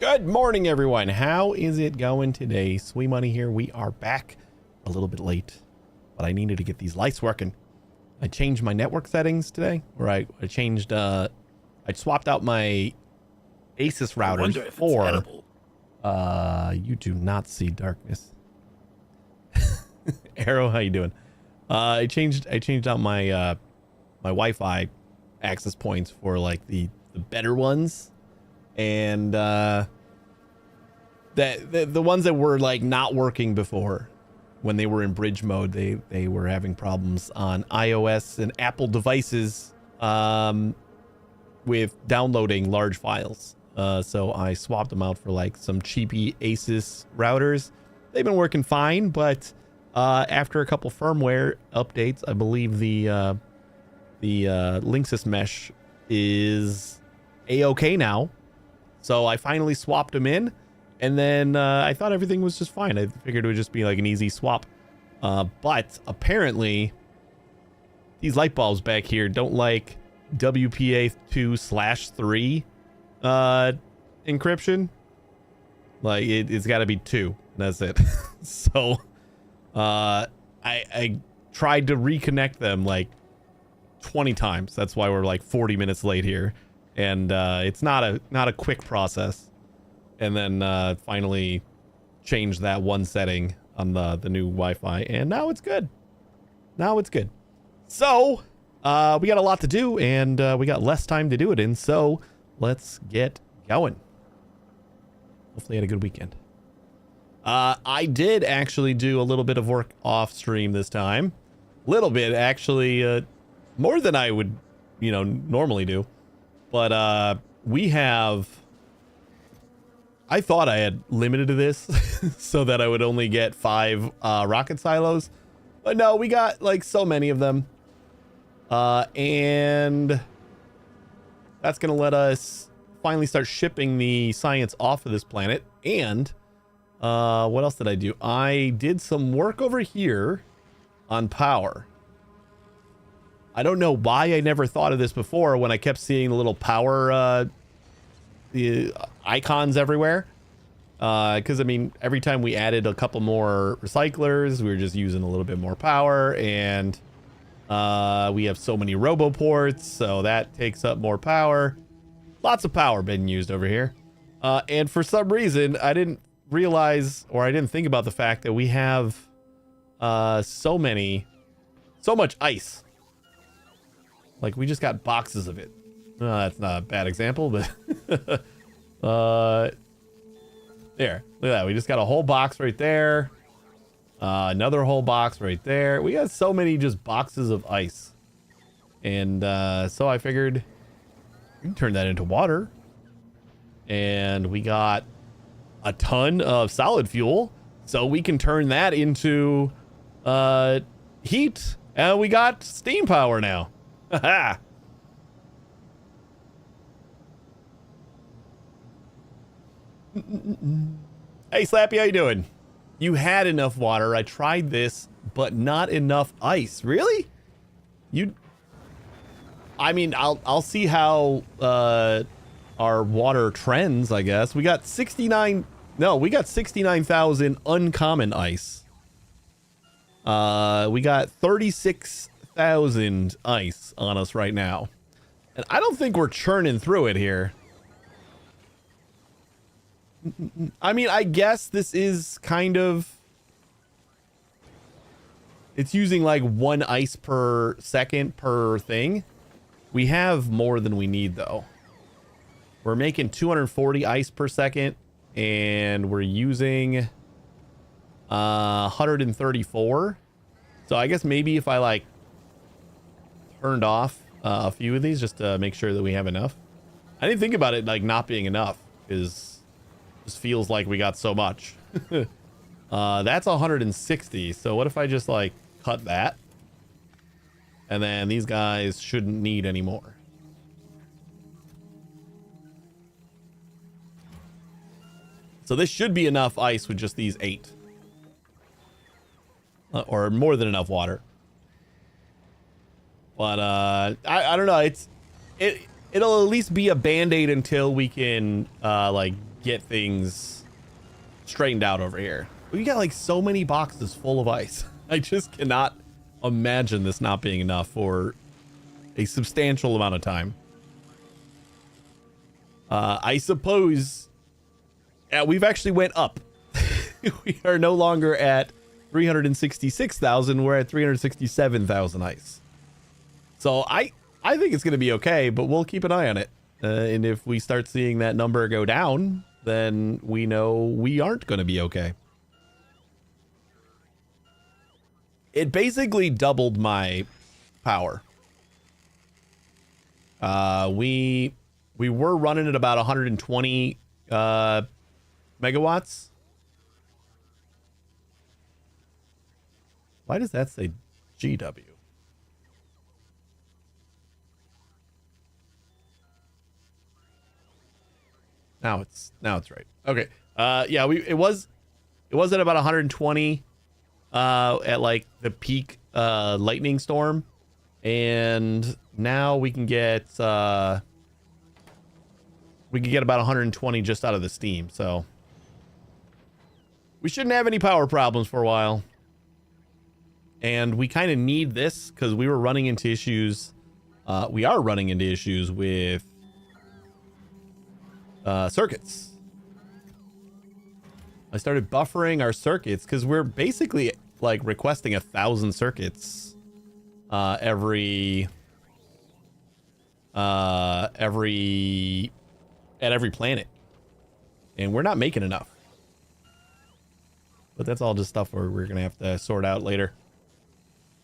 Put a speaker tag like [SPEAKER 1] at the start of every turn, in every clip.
[SPEAKER 1] Good morning, everyone. How is it going today? Sweet Money here. We are back a little bit late, but I needed to get these lights working. I changed my network settings today, or I changed, I swapped out my Asus routers for, you do not see darkness. Arrow, how you doing? I changed out my, my Wi-Fi access points for like the better ones. And the ones that were like not working before, when they were in bridge mode, they were having problems on iOS and Apple devices with downloading large files. So I swapped them out for like some cheapy Asus routers. They've been working fine, but after a couple firmware updates, I believe the Linksys mesh is a-okay now. So I finally swapped them in, and then I thought everything was just fine. I figured it would just be like an easy swap. But apparently, these light bulbs back here don't like WPA2/3 encryption. Like, it's got to be 2. That's it. So I tried to reconnect them like 20 times. That's why we're like 40 minutes late here. And it's not a quick process. And then finally changed that one setting on the new Wi-Fi, and now it's good. Now it's good. So we got a lot to do, and we got less time to do it in. So let's get going. Hopefully, you had a good weekend. I did actually do a little bit of work off stream this time. Little bit, actually, more than I would, normally do. But we have, I thought I had limited to this so that I would only get 5 rocket silos. But no, we got like so many of them. And that's going to let us finally start shipping the science off of this planet. And what else did I do? I did some work over here on power. I don't know why I never thought of this before when I kept seeing the little power the icons everywhere. Because, I mean, every time we added a couple more recyclers, we were just using a little bit more power. And we have so many roboports, so that takes up more power. Lots of power being used over here. And for some reason, I didn't realize, or I didn't think about the fact that we have so much ice. Like, we just got boxes of it. That's not a bad example, but there, look at that. We just got a whole box right there. Another whole box right there. We got so many just boxes of ice. And so I figured we can turn that into water. And we got a ton of solid fuel, so we can turn that into heat. And we got steam power now. Haha. Hey Slappy, how you doing? You had enough water. I tried this, but not enough ice. Really? I mean, I'll see how our water trends, I guess. We got 69,000 uncommon ice. We got 36,000 ice on us right now. And I don't think we're churning through it here. I mean, I guess this is kind of... It's using like 1 ice per second per thing. We have more than we need, though. We're making 240 ice per second, and we're using 134. So I guess maybe if I like turned off a few of these just to make sure that we have enough. I didn't think about it like not being enough, because just feels like we got so much. That's 160. So what if I just like cut that? And then these guys shouldn't need any more. So this should be enough ice with just these 8. Or more than enough water. But I don't know. It'll at least be a band-aid until we can like get things straightened out over here. We got like so many boxes full of ice. I just cannot imagine this not being enough for a substantial amount of time. I suppose we've actually went up. We are no longer at 366,000. We're at 367,000 ice. So I think it's going to be okay, but we'll keep an eye on it. And if we start seeing that number go down, then we know we aren't going to be okay. It basically doubled my power. We were running at about 120 megawatts. Why does that say GW? Now it's right. Okay. Yeah, it was at about 120 at like the peak lightning storm, and now we can get about 120 just out of the steam, so we shouldn't have any power problems for a while. And we kind of need this because we were running into issues. We are running into issues with circuits. I started buffering our circuits because we're basically like requesting 1,000 circuits every at every planet, and we're not making enough. But that's all just stuff we're gonna have to sort out later.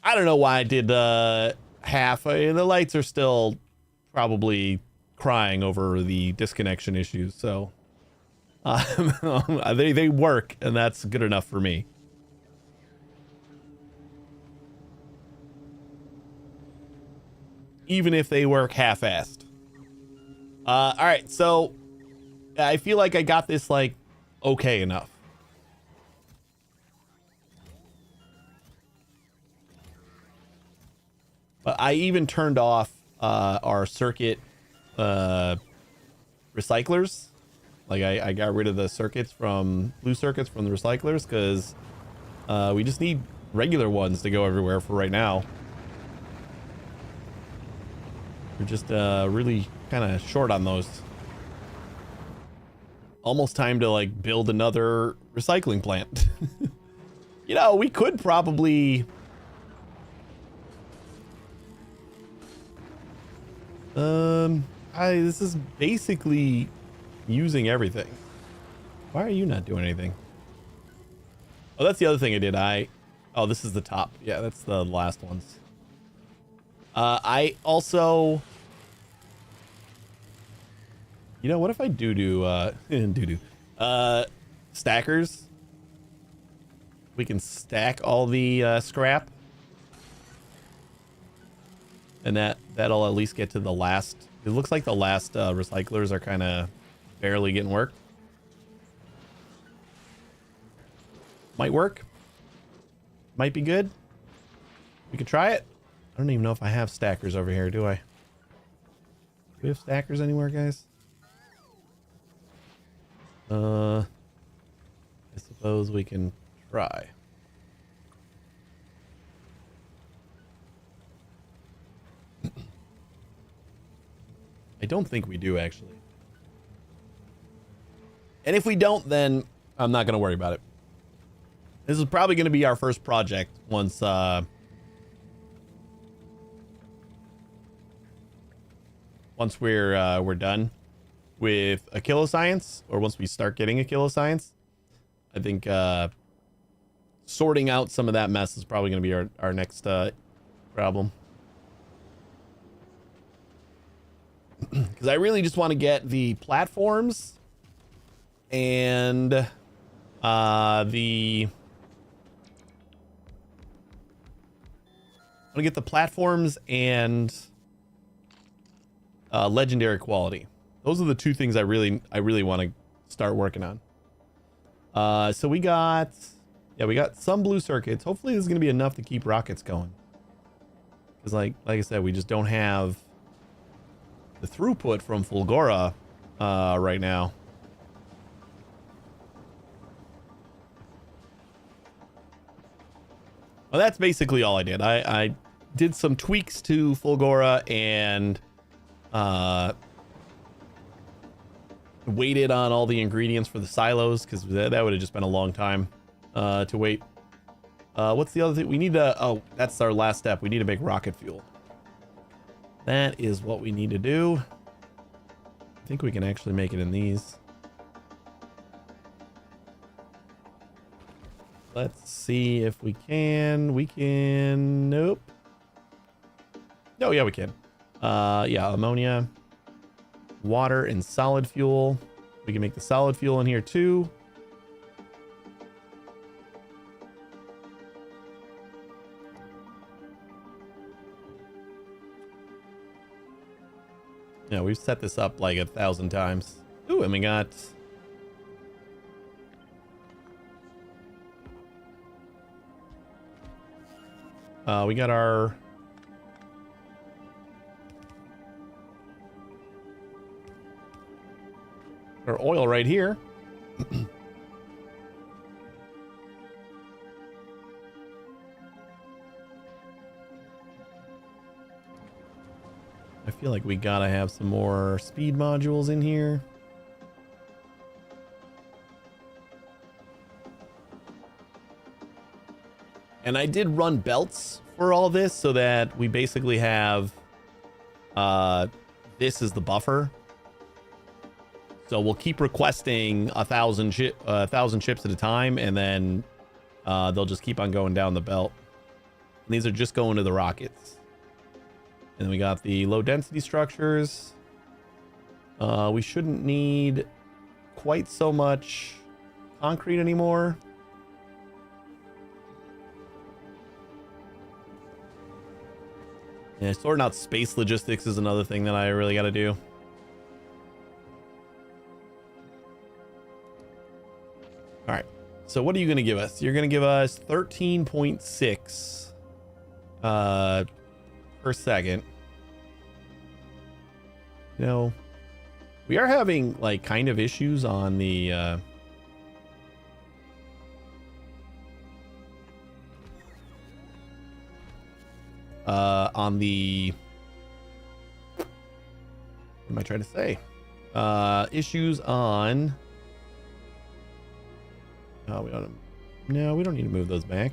[SPEAKER 1] I don't know why I did half. The lights are still probably crying over the disconnection issues, so they work, and that's good enough for me. Even if they work half-assed. All right, so I feel like I got this like okay enough. But I even turned off our circuit recyclers. Like I got rid of the blue circuits from the recyclers because we just need regular ones to go everywhere for right now. We're just really kind of short on those. Almost time to like build another recycling plant. You know, we could probably this is basically using everything. Why are you not doing anything? Oh, that's the other thing I did. Oh, this is the top. Yeah, that's the last ones. I also, you know, what if I do stackers? We can stack all the scrap, and that'll at least get to the last. It looks like the last recyclers are kind of barely getting worked. Might work. Might be good. We could try it. I don't even know if I have stackers over here, do I? Do we have stackers anywhere, guys? I suppose we can try. I don't think we do, actually. And if we don't, then I'm not going to worry about it. This is probably going to be our first project once we're done with Aquilo science, or once we start getting Aquilo science. I think sorting out some of that mess is probably going to be our next problem. Because I really just want to get the platforms and I want to get the platforms and legendary quality. Those are the two things I really want to start working on. So we got some blue circuits. Hopefully this is going to be enough to keep rockets going. Because like I said, we just don't have the throughput from Fulgora right now. Well, that's basically all I did. I did some tweaks to Fulgora and waited on all the ingredients for the silos because that would have just been a long time to wait. What's the other thing? We need to... Oh, that's our last step. We need to make rocket fuel. That is what we need to do. I think we can actually make it in these. Let's see if we can. We can... Nope. Oh, yeah, we can. Yeah, ammonia, water, and solid fuel. We can make the solid fuel in here, too. Yeah, we've set this up like 1,000 times. Ooh, and we got... we got our oil right here. I feel like we gotta have some more speed modules in here. And I did run belts for all this so that we basically have this is the buffer. So we'll keep requesting 1,000 chips at a time, and then they'll just keep on going down the belt. And these are just going to the rockets. And then we got the low density structures. We shouldn't need quite so much concrete anymore. Yeah, sorting out space logistics is another thing that I really got to do. All right. So what are you going to give us? You're going to give us 13.6 per second. You know, we are having like kind of issues on the what am I trying to say? Issues on... Oh, we don't need to move those back.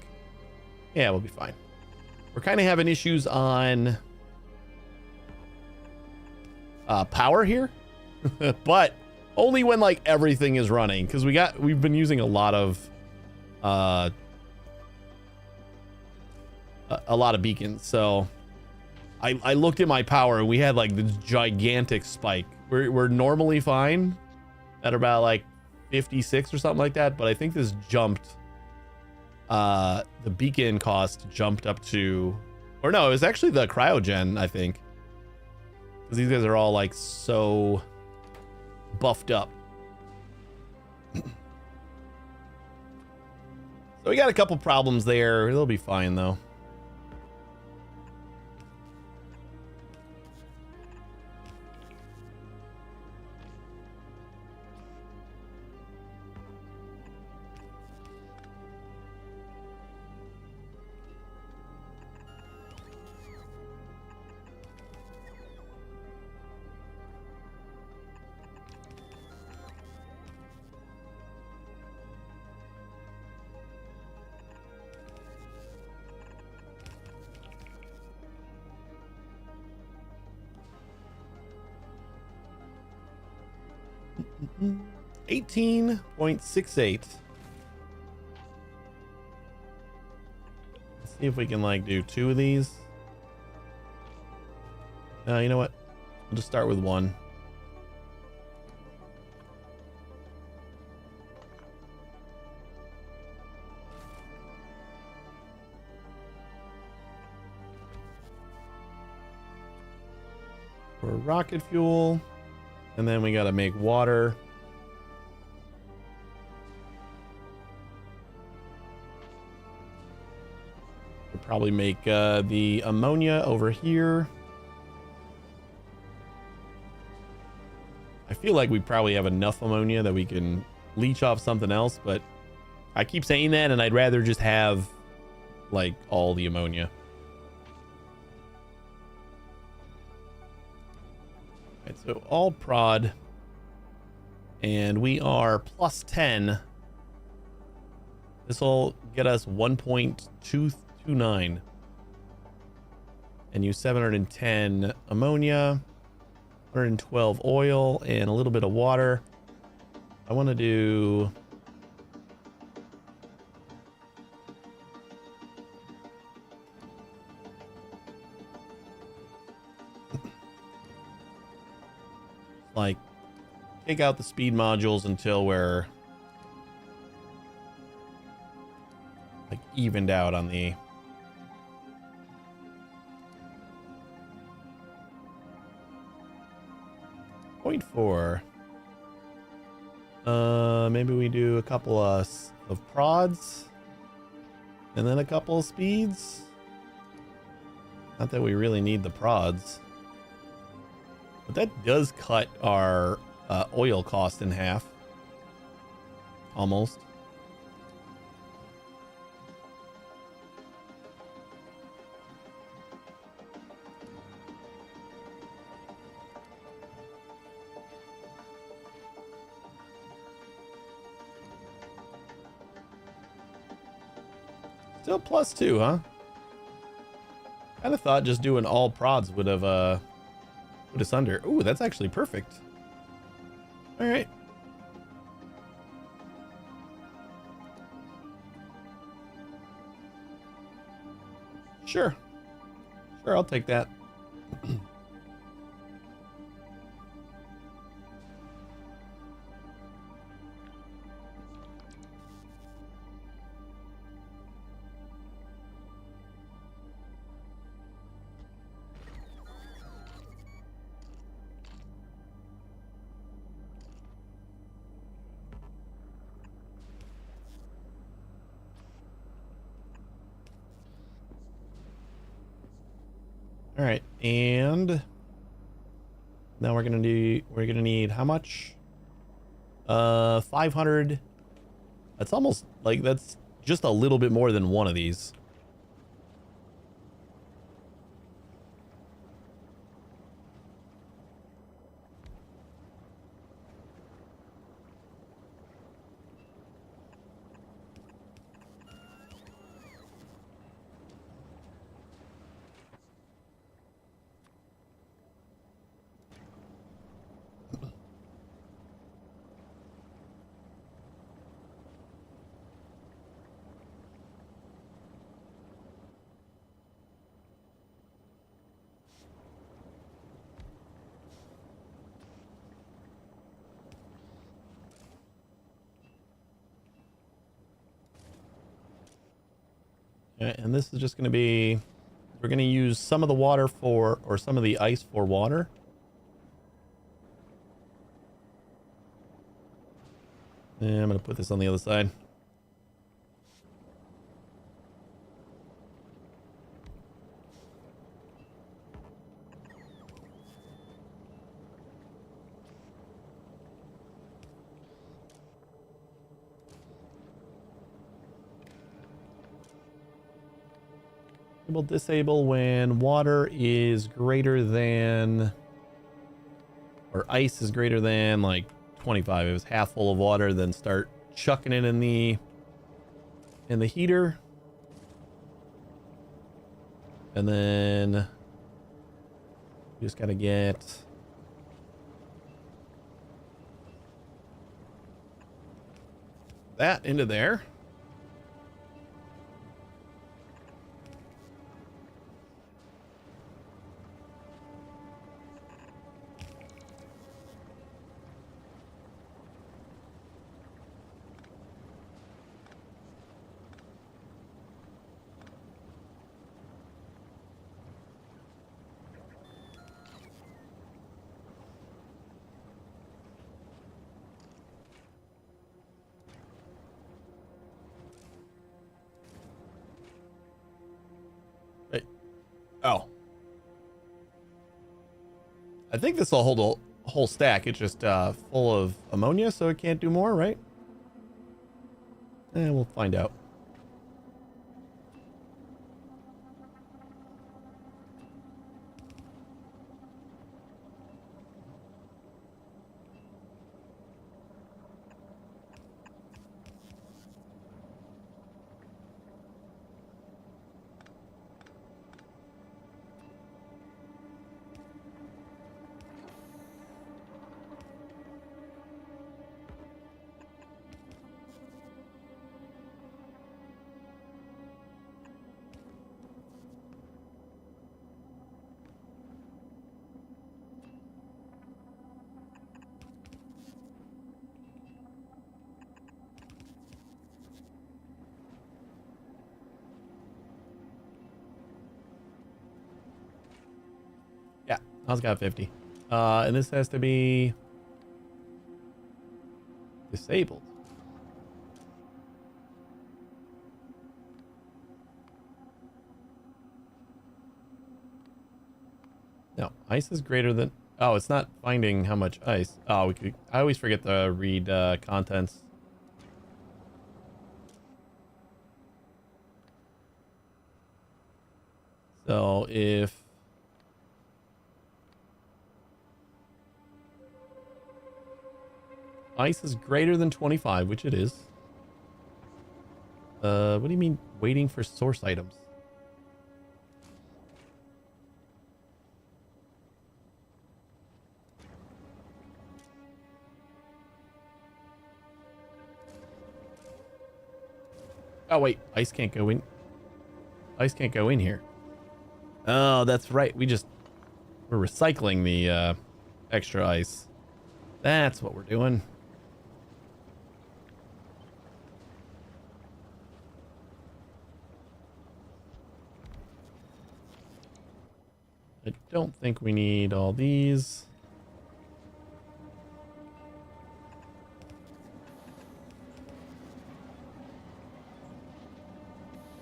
[SPEAKER 1] Yeah, we'll be fine. We're kind of having issues on power here, but only when like everything is running, because we've been using a lot of beacons. So I looked at my power and we had like this gigantic spike. We're normally fine at about like 56 or something like that, but I think this jumped. The beacon cost jumped up to, or no, it was actually the cryogen, I think, because these guys are all like so buffed up. So we got a couple problems there. They'll be fine though. $18.68. Let's see if we can like do 2 of these. You know what? We'll just start with 1. For rocket fuel. And then we got to make water. We'll probably make the ammonia over here. I feel like we probably have enough ammonia that we can leach off something else, but I keep saying that, and I'd rather just have like all the ammonia. Right, so all prod, and we are plus 10. This will get us 1.229 and use 710 ammonia, 112 oil, and a little bit of water. I want to do like take out the speed modules until we're like evened out on the 0.4. Maybe we do a couple of prods and then a couple of speeds. Not that we really need the prods, but that does cut our oil cost in half. Almost. Still plus 2, huh? Kind of thought just doing all prods would have put us under. Ooh, that's actually perfect. All right. Sure. Sure, I'll take that. All right, and now we're gonna need how much? 500. That's almost like that's just a little bit more than one of these. Okay, and this is just going to be, we're going to use some of the water for, or some of the ice for water. And I'm going to put this on the other side. Will disable when water is greater than, or ice is greater than like 25. It was half full of water, then start chucking it in the heater. And then you just gotta get that into there. Oh. I think this will hold a whole stack. It's just full of ammonia, so it can't do more, right? We'll find out. Miles got 50. And this has to be disabled. No, ice is greater than... Oh, it's not finding how much ice. Oh, we could... I always forget to read contents. So if... ice is greater than 25, which it is. What do you mean waiting for source items? Oh, wait. Ice can't go in. Ice can't go in here. Oh, that's right. We're recycling the extra ice. That's what we're doing. I don't think we need all these.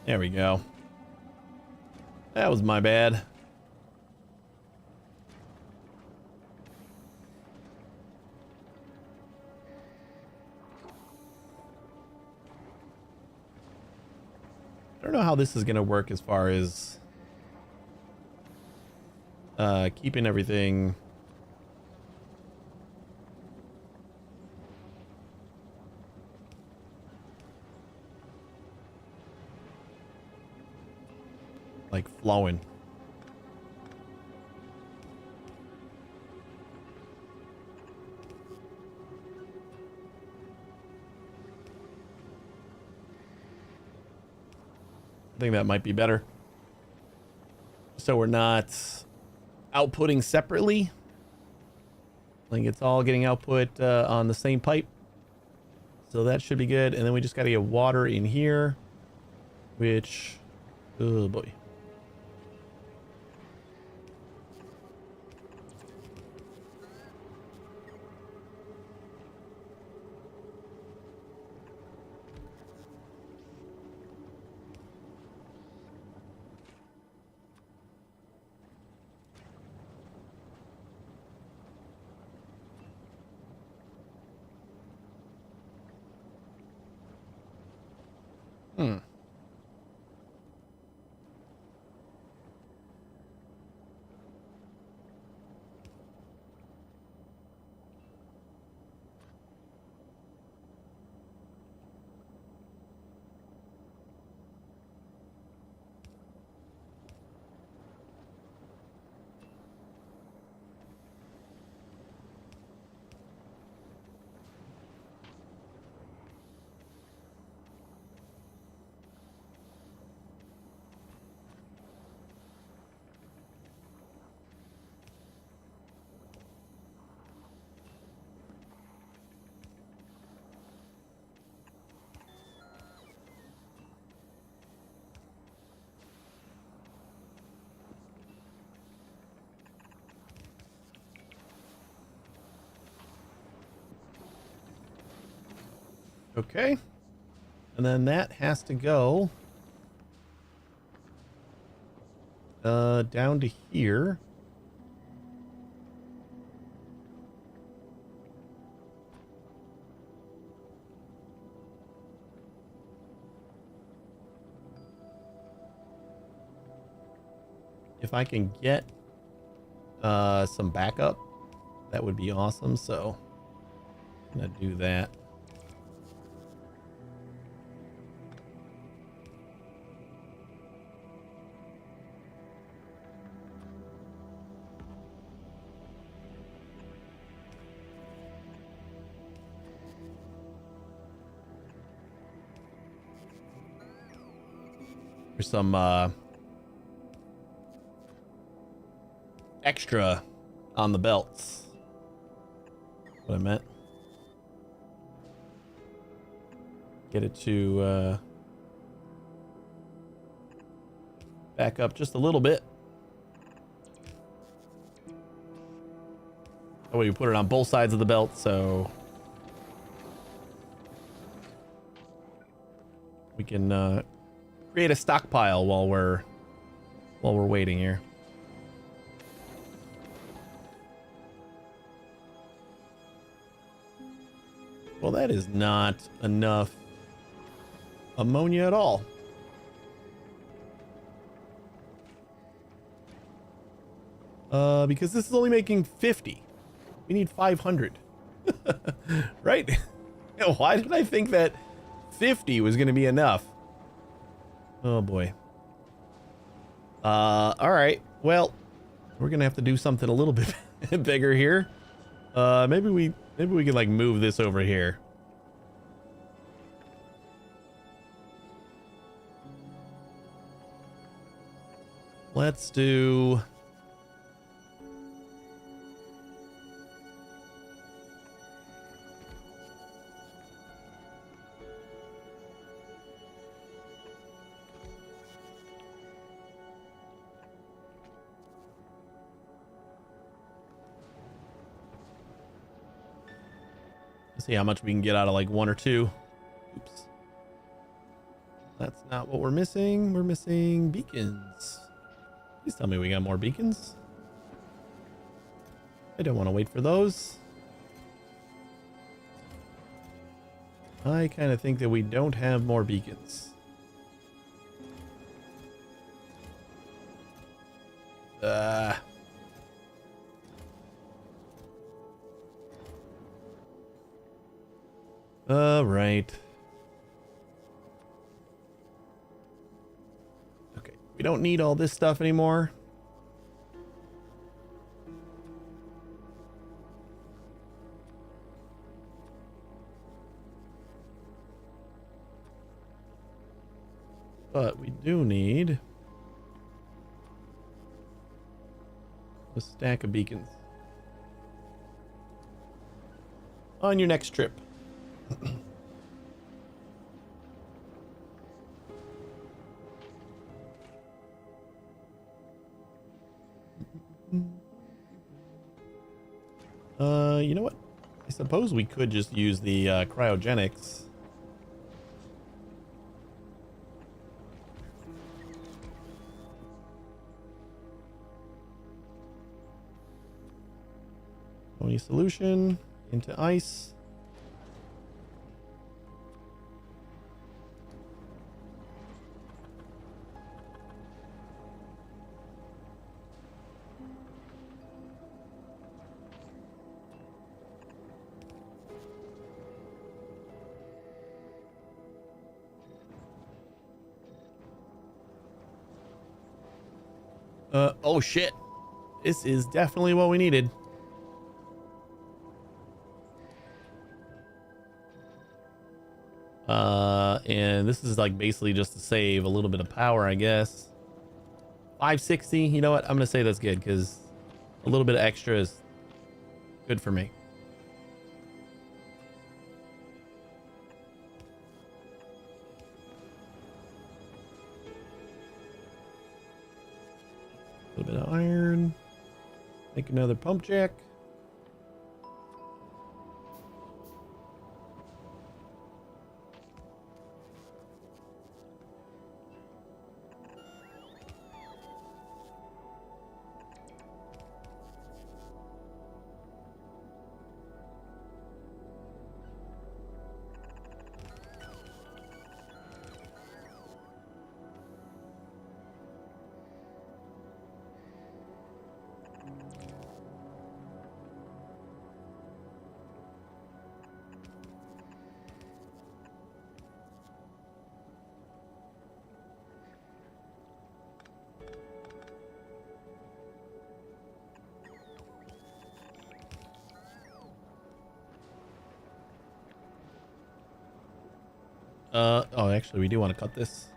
[SPEAKER 1] There we go. That was my bad. I don't know how this is going to work as far as keeping everything. Like flowing. I think that might be better. So we're not outputting separately. Like it's all getting output on the same pipe. So that should be good. And then we just got to get water in here, which, oh boy. Hmm. Okay. And then that has to go down to here. If I can get some backup, that would be awesome. So I'm gonna do that. There's some extra on the belts. What I meant. Get it to back up just a little bit. That way we put it on both sides of the belt, so we can create a stockpile while we're waiting here. Well, that is not enough ammonia at all. Because this is only making 50. We need 500. Right? Why did I think that 50 was going to be enough? Oh boy. All right. Well, we're going to have to do something a little bit bigger here. Maybe we can like move this over here. Let's do see how much we can get out of like one or two. Oops. That's not what we're missing. We're missing beacons. Please tell me we got more beacons. I don't want to wait for those. I kind of think that we don't have more beacons. Right. Okay, we don't need all this stuff anymore. But we do need a stack of beacons on your next trip. You know what? I suppose we could just use the cryogenics. Only solution into ice. Oh shit. This is definitely what we needed. And this is like basically just to save a little bit of power, I guess. 560, you know what? I'm gonna say that's good because a little bit of extra is good for me. A little bit of iron. Make another pump jack. Oh, actually, we do want to cut this.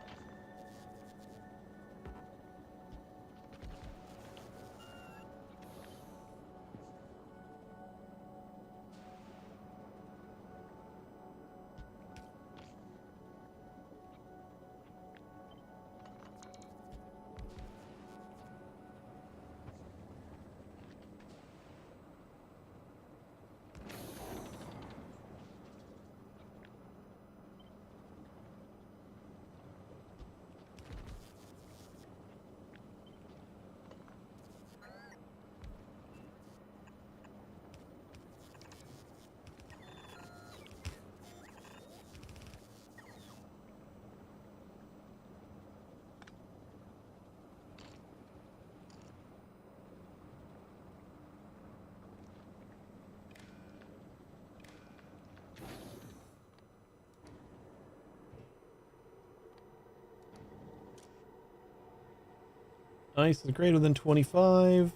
[SPEAKER 1] Ice is greater than 25.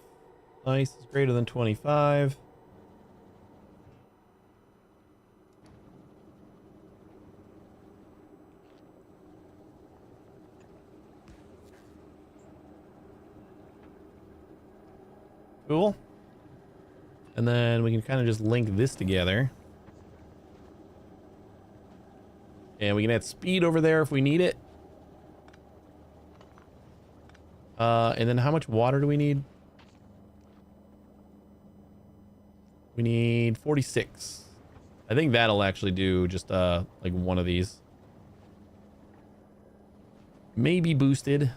[SPEAKER 1] Ice is greater than 25. Cool. And then we can kind of just link this together. And we can add speed over there if we need it. And then how much water do we need? We need 46. I think that'll actually do just like one of these. Maybe boosted. This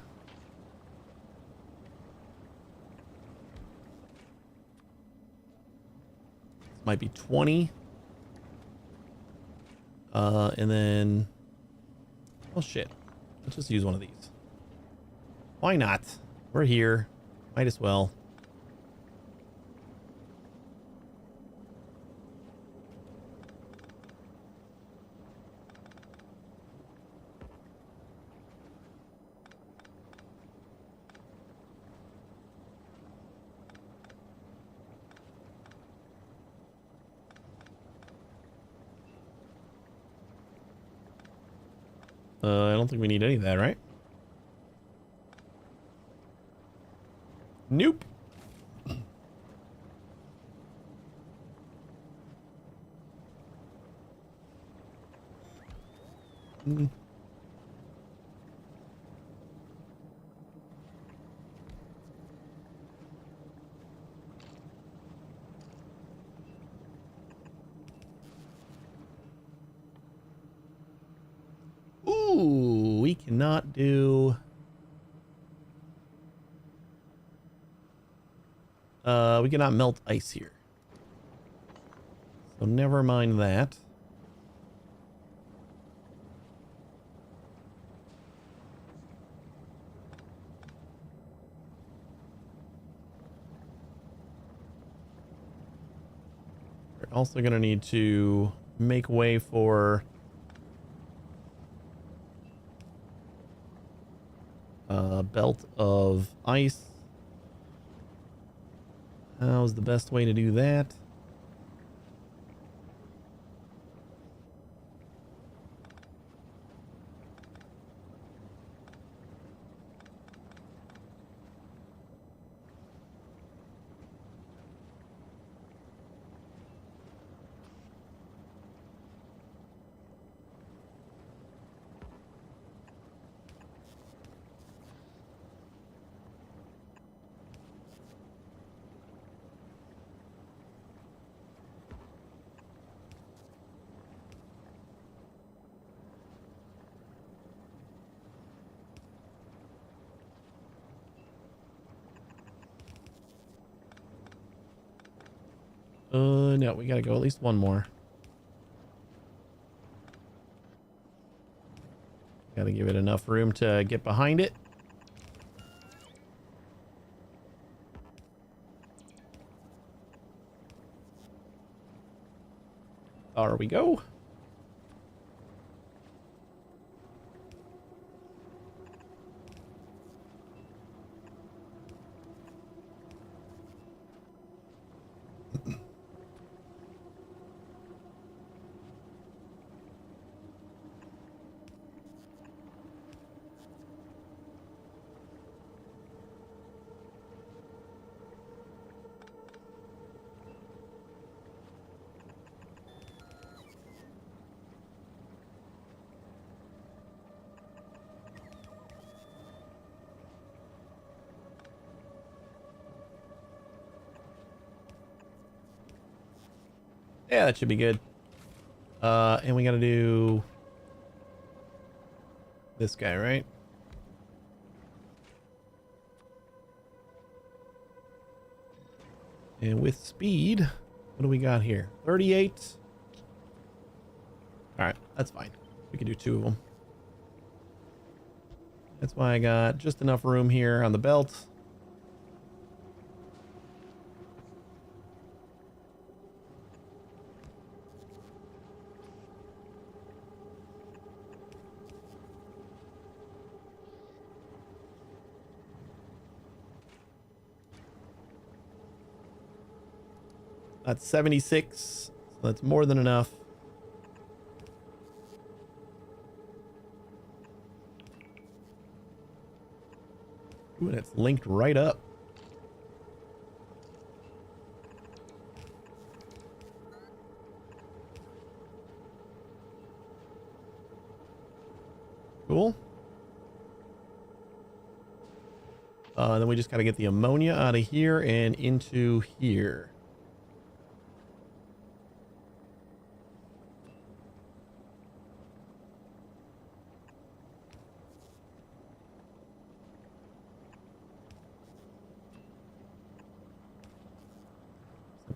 [SPEAKER 1] might be 20. And then... oh shit. Let's just use one of these. Why not? We're here. Might as well. I don't think we need any of that, right? Nope. Ooh, we cannot do... we cannot melt ice here. So never mind that. We're also going to need to make way for a belt of ice. How's the best way to do that? No, we gotta go at least one more. Gotta give it enough room to get behind it. There we go. Yeah, that should be good. And we gotta do this guy, right? And with speed, what do we got here? 38. All right, that's fine. We can do two of them. That's why I got just enough room here on the belt. That's 76. So that's more than enough. Ooh, and it's linked right up. Cool. Then we just got to get the ammonia out of here and into here.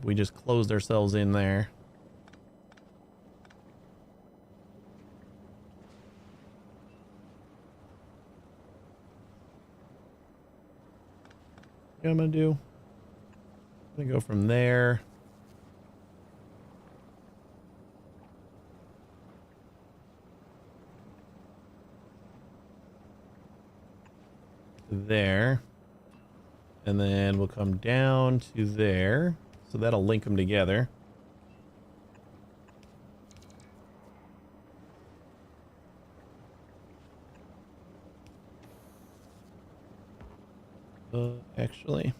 [SPEAKER 1] We just closed ourselves in there. What I'm going to do? I'm going to go from there. There. And then we'll come down to there. So that'll link them together. Actually.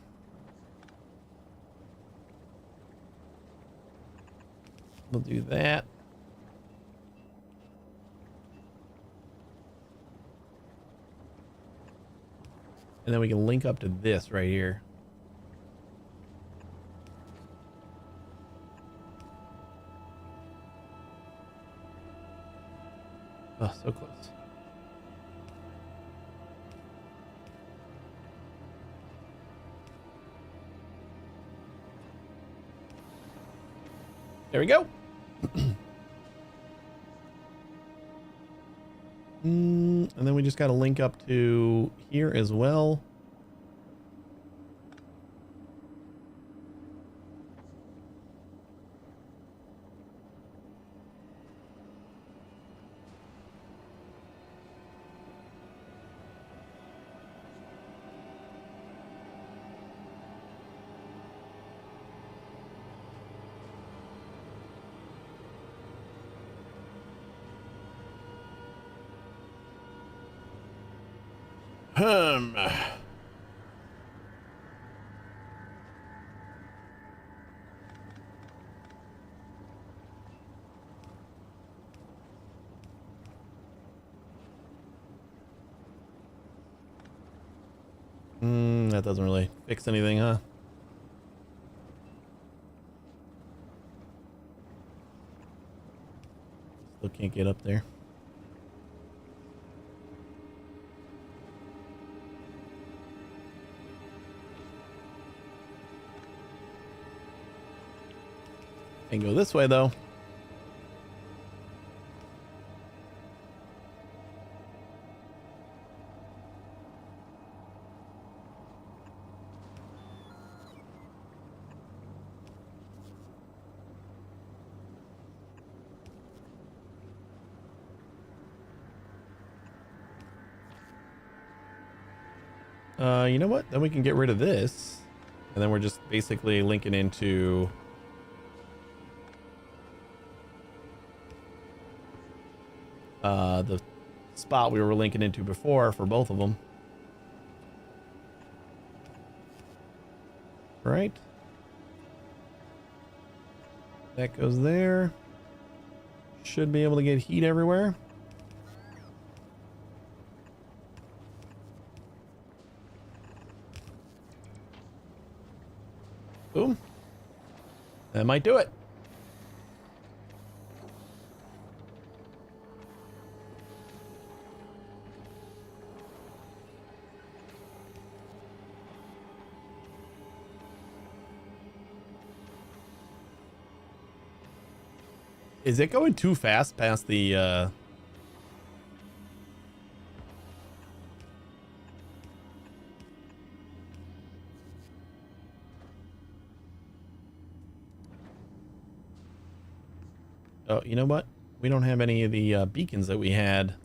[SPEAKER 1] We'll do that. And then we can link up to this right here. Oh, so close. There we go. And then we just got to link up to here as well. That doesn't really fix anything, huh? Still can't get up there. Can go this way though. You know what? Then we can get rid of this. And then we're just basically linking into the spot we were linking into before for both of them. Right? That goes there. Should be able to get heat everywhere. Boom. That might do it. Is it going too fast past the Oh, you know what? We don't have any of the beacons that we had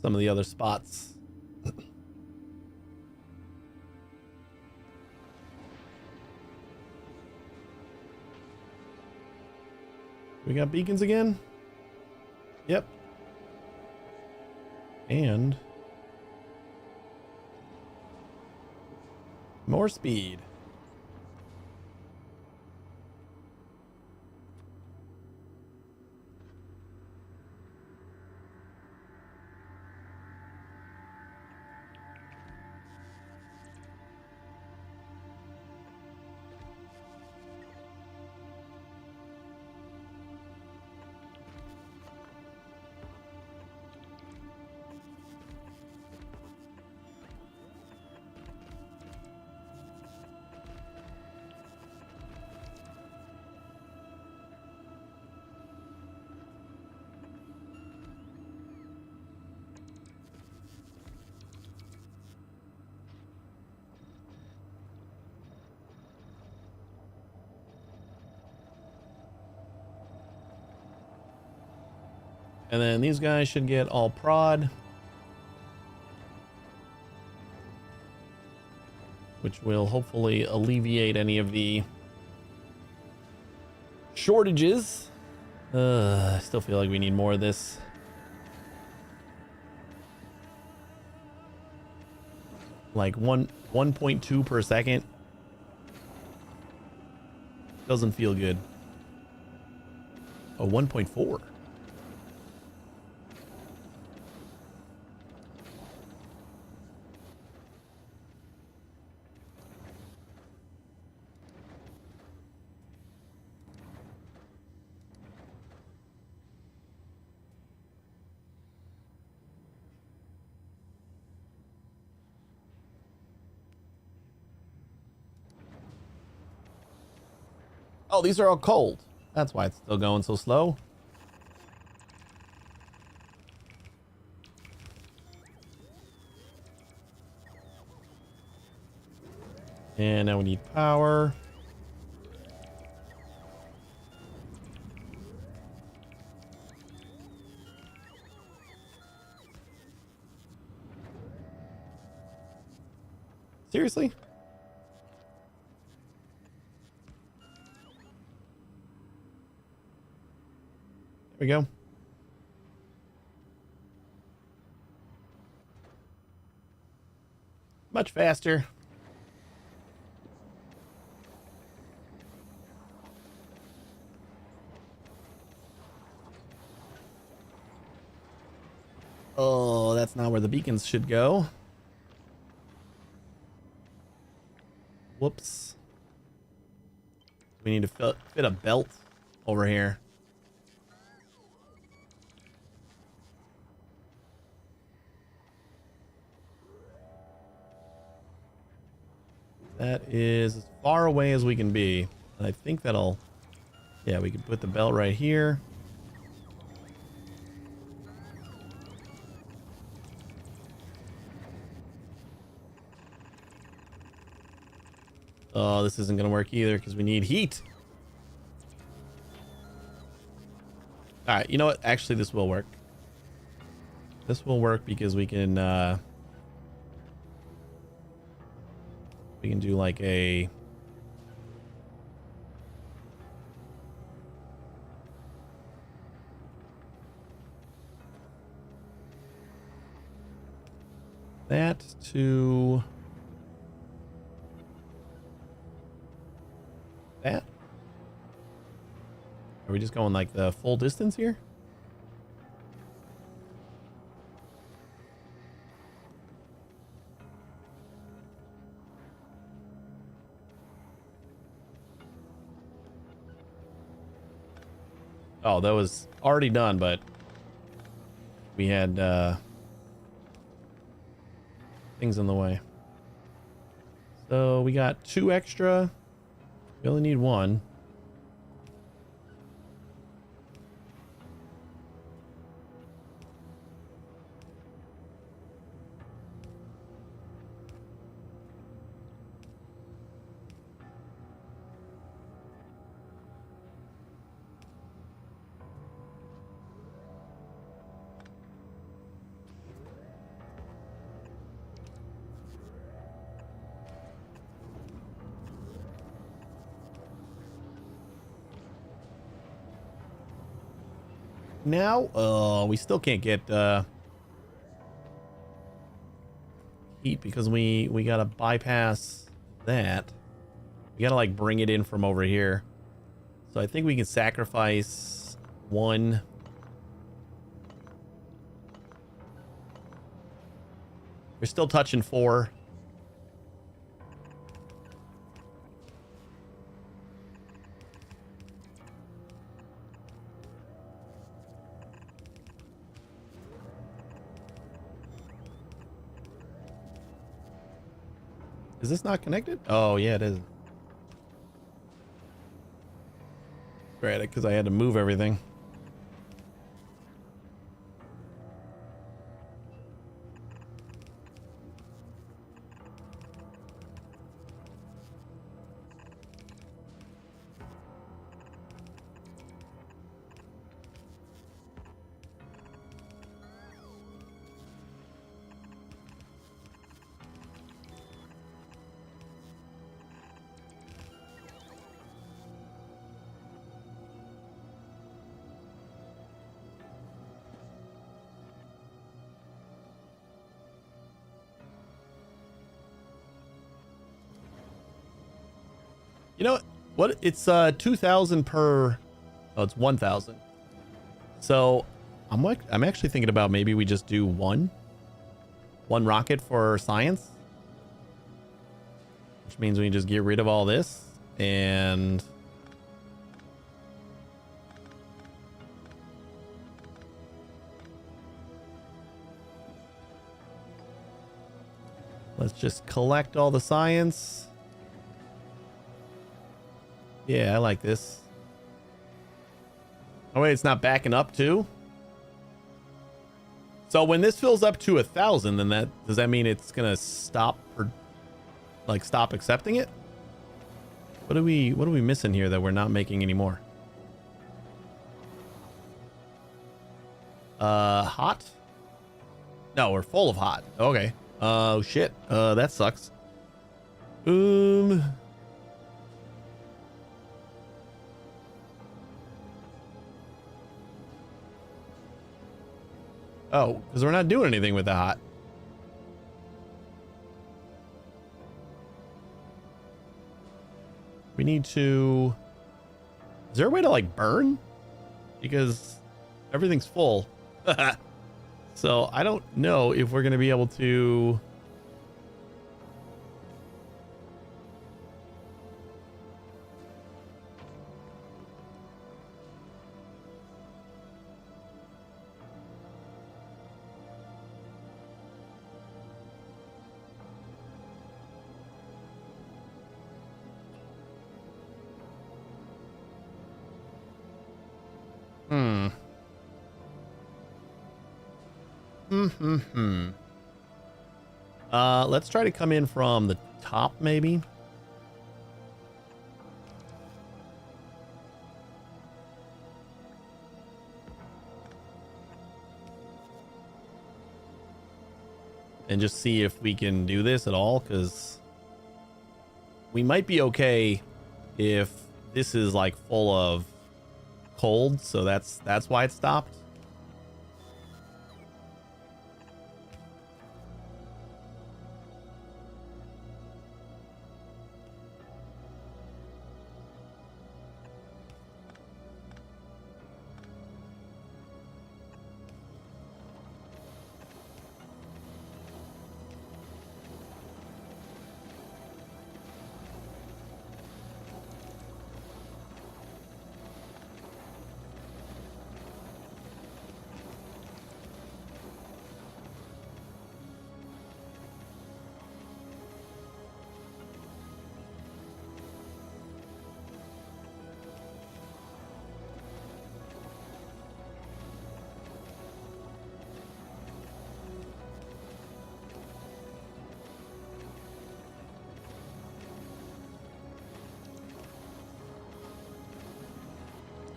[SPEAKER 1] some of the other spots. We got beacons again? Yep. And more speed. And then these guys should get all prod, which will hopefully alleviate any of the shortages. I still feel like we need more of this. Like 1.2 per second. Doesn't feel good. Oh, 1.4. Oh, these are all cold. That's why it's still going so slow. And now we need power. Seriously? There we go. Much faster. Oh, that's not where the beacons should go. Whoops. We need to fit a belt over here. That is as far away as we can be. And I think that'll... Yeah, we can put the belt right here. Oh, this isn't going to work either because we need heat. All right, you know what? Actually, this will work. This will work because we can do like a... that to... that? Are we just going like the full distance here? Oh, that was already done, but we had things in the way. So we got 2 extra. We only need 1. now. Oh, we still can't get heat because we gotta bypass that. We gotta like bring it in from over here. So I think we can sacrifice one. We're still touching 4. Is this not connected? Oh, yeah, it is. Right, because I had to move everything. You know what? It's 2,000 per. Oh, it's 1,000. So I'm actually thinking about maybe we just do one rocket for science, which means we just get rid of all this and let's just collect all the science. Yeah, I like this. Oh wait, it's not backing up too? So when this fills up to 1,000, then does that mean it's gonna stop stop accepting it? What are we missing here that we're not making anymore? Hot? No, we're full of hot. Okay. Oh shit. That sucks. Oh, because we're not doing anything with the hot. We need to... Is there a way to like burn? Because everything's full. So I don't know if we're going to be able to... Let's try to come in from the top, maybe. And just see if we can do this at all, because we might be okay if this is like full of cold, so that's why it stopped.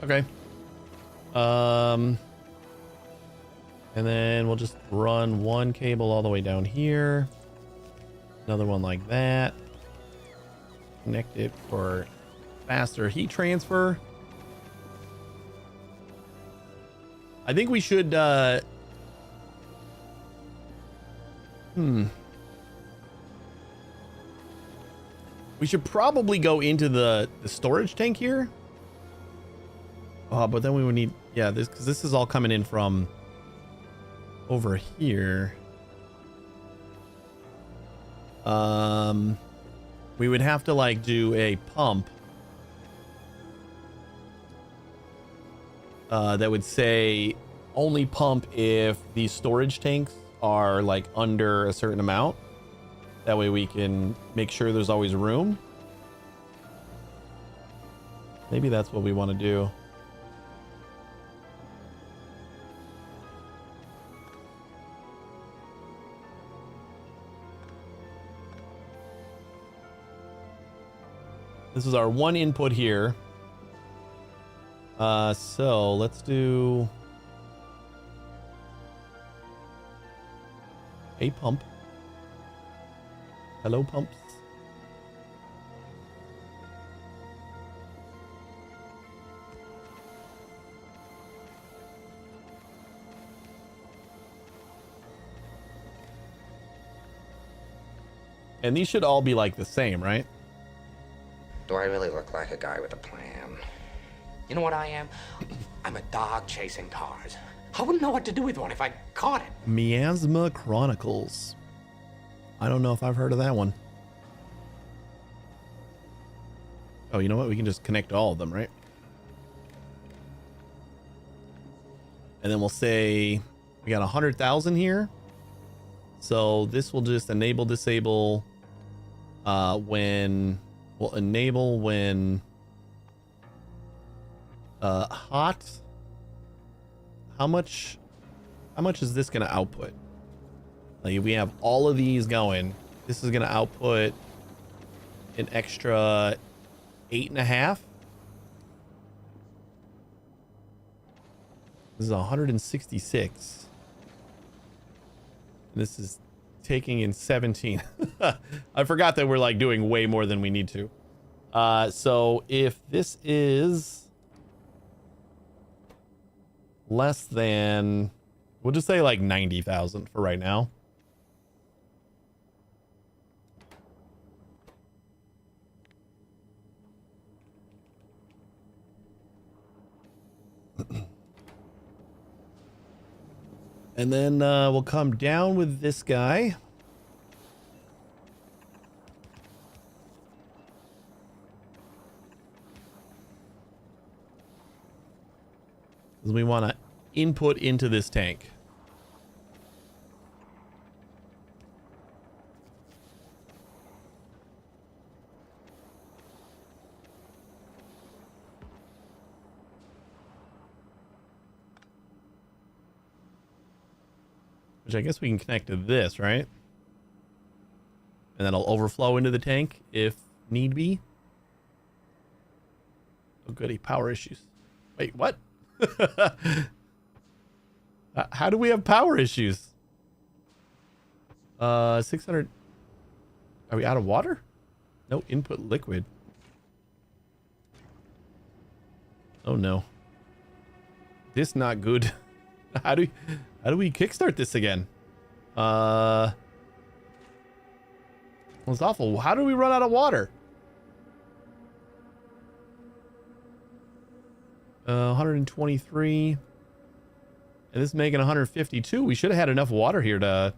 [SPEAKER 1] Okay. And then we'll just run one cable all the way down here. Another one like that. Connect it for faster heat transfer. I think we should, we should probably go into the storage tank here. But then we would need, yeah, this, because this is all coming in from over here. We would have to like do a pump that would say only pump if these storage tanks are like under a certain amount. That way we can make sure there's always room. Maybe that's what we want to do. This is our one input here. So let's do a pump. Hello, pumps. And these should all be like the same, right?
[SPEAKER 2] Do I really look like a guy with a plan? You know what I am? I'm a dog chasing cars. I wouldn't know what to do with one if I caught it.
[SPEAKER 1] Miasma Chronicles. I don't know if I've heard of that one. Oh, you know what? We can just connect all of them, right? And then we'll say we got 100,000 here. So this will just enable, disable when, will enable when hot. How much is this going to output? Like if we have all of these going, this is going to output an extra 8.5. This is 166. This is taking in 17. I forgot that we're like doing way more than we need to. So if this is less than, we'll just say like 90,000 for right now. And then we'll come down with this guy. Because we want to input into this tank. Which I guess we can connect to this, right? And that'll overflow into the tank if need be. Oh, goody. Power issues. Wait, what? How do we have power issues? 600. Are we out of water? No input liquid. Oh no. This not good. How do we kickstart this again? Well, it's awful. How do we run out of water? 123. And this is making 152. We should have had enough water here to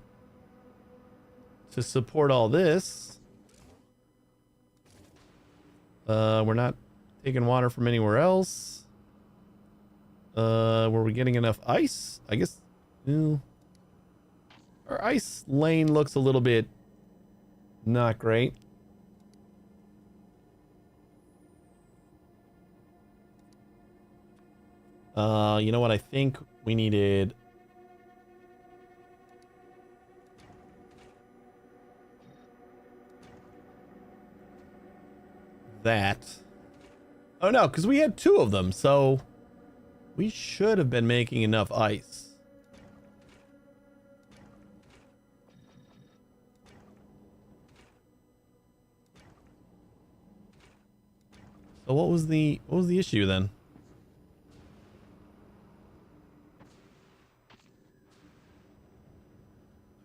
[SPEAKER 1] support all this. We're not taking water from anywhere else. Were we getting enough ice? I guess. Our ice lane looks a little bit not great. You know what? I think we needed that. Oh no, because we had 2 of them, so we should have been making enough ice. So what was the issue then?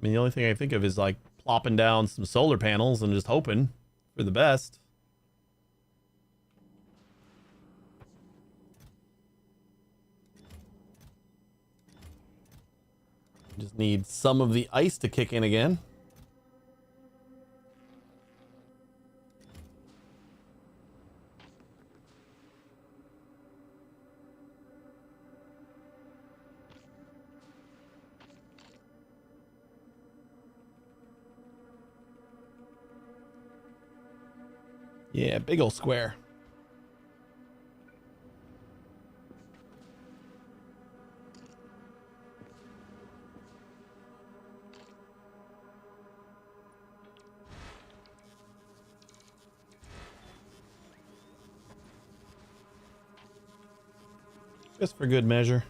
[SPEAKER 1] mean, the only thing I think of is like plopping down some solar panels and just hoping for the best. Just need some of the ice to kick in again. Yeah, big old square. Just for good measure.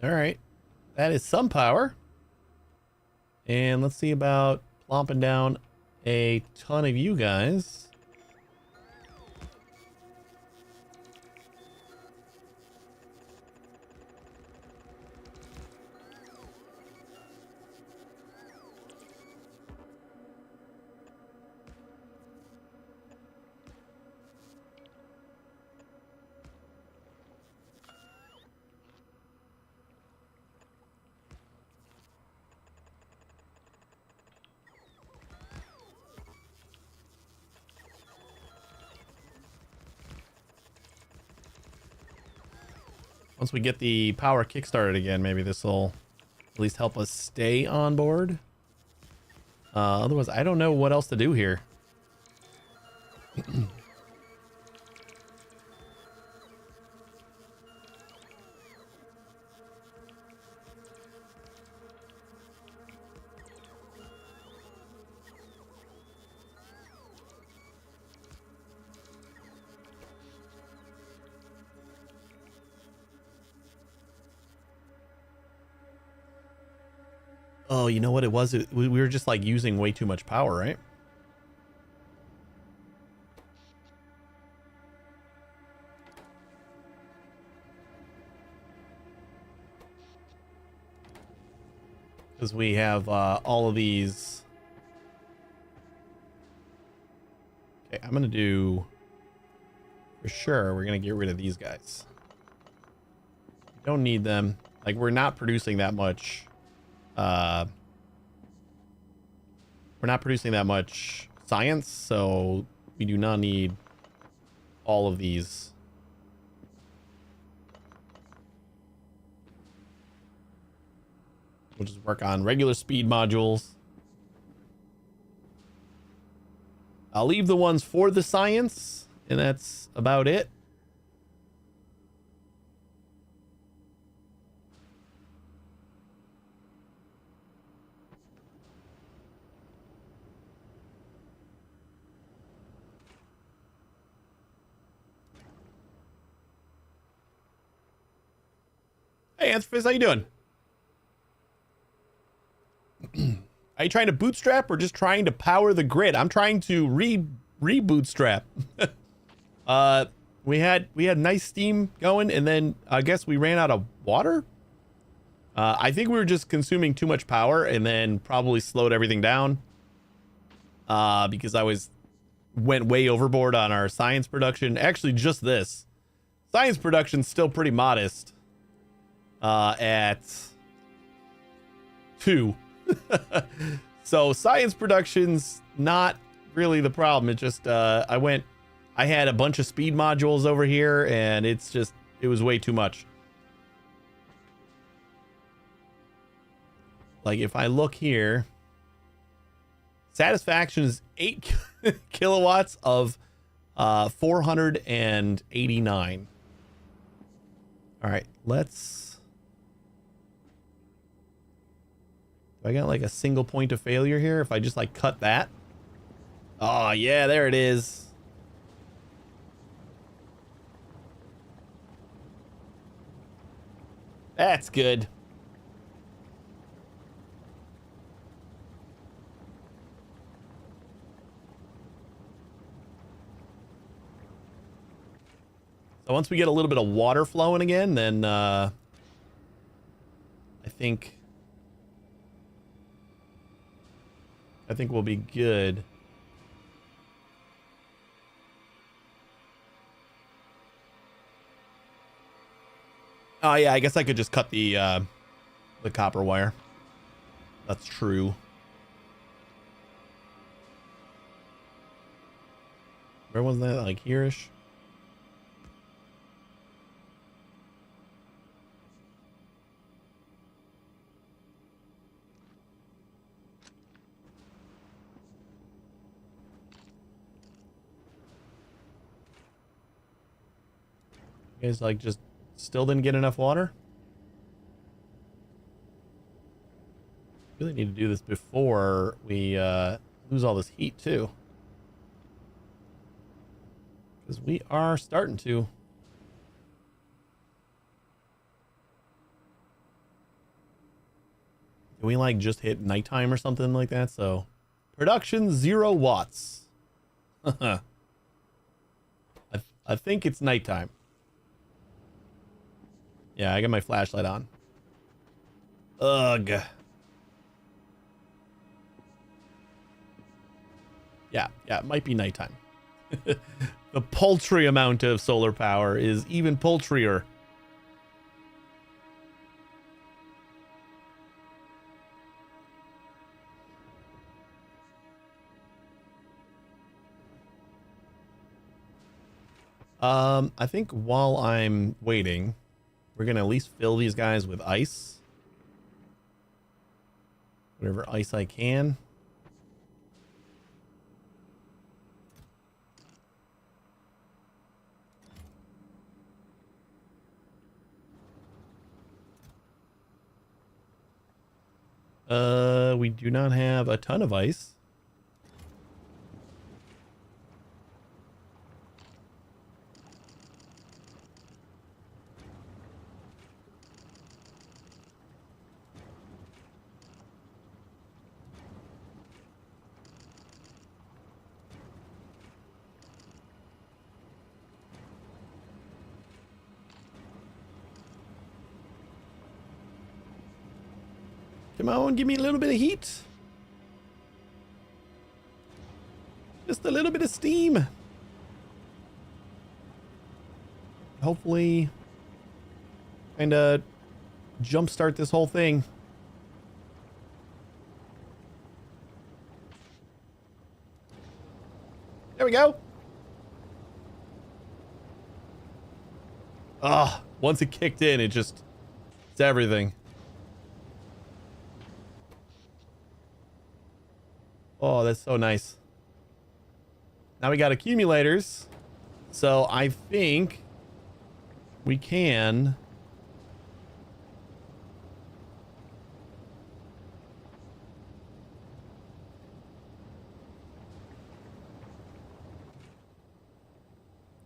[SPEAKER 1] All right. That is some power. And let's see about plopping down a ton of you guys. Once we get the power kickstarted again, maybe this will at least help us stay on board. Otherwise, I don't know what else to do here. Oh, you know what it was? We were just like using way too much power, right? Because we have all of these. Okay, I'm going to do... For sure, we're going to get rid of these guys. Don't need them. Like, we're not producing that much... we're not producing that much science, so we do not need all of these. We'll just work on regular speed modules. I'll leave the ones for the science, and that's about it. Hey, Anthropus, how you doing? Are you trying to bootstrap or just trying to power the grid? I'm trying to re-bootstrap. We had nice steam going, and then I guess we ran out of water. I think we were just consuming too much power, and then probably slowed everything down. Because I went way overboard on our science production. Actually, just this science production's still pretty modest. At 2. So science production's not really the problem. It just I had a bunch of speed modules over here, and it was way too much. Like if I look here, satisfaction is 8 kilowatts of 489. All right, let's. Do I got like a single point of failure here? If I just like cut that. Oh yeah, there it is. That's good. So once we get a little bit of water flowing again, then I think we'll be good. Oh yeah, I guess I could just cut the copper wire. That's true. Where was that? Like here-ish? You guys like just still didn't get enough water? Really need to do this before we lose all this heat too. Because we are starting to. Can we like just hit nighttime or something like that? So production 0 watts. I think it's nighttime. Yeah, I got my flashlight on. Ugh. Yeah, it might be nighttime. The paltry amount of solar power is even paltrier. I think while I'm waiting, we're gonna at least fill these guys with ice. Whatever ice I can. We do not have a ton of ice. Come on, give me a little bit of heat. Just a little bit of steam. Hopefully, kind of jumpstart this whole thing. There we go. Ah, once it kicked in, it's everything. Oh, that's so nice. Now we got accumulators. So I think we can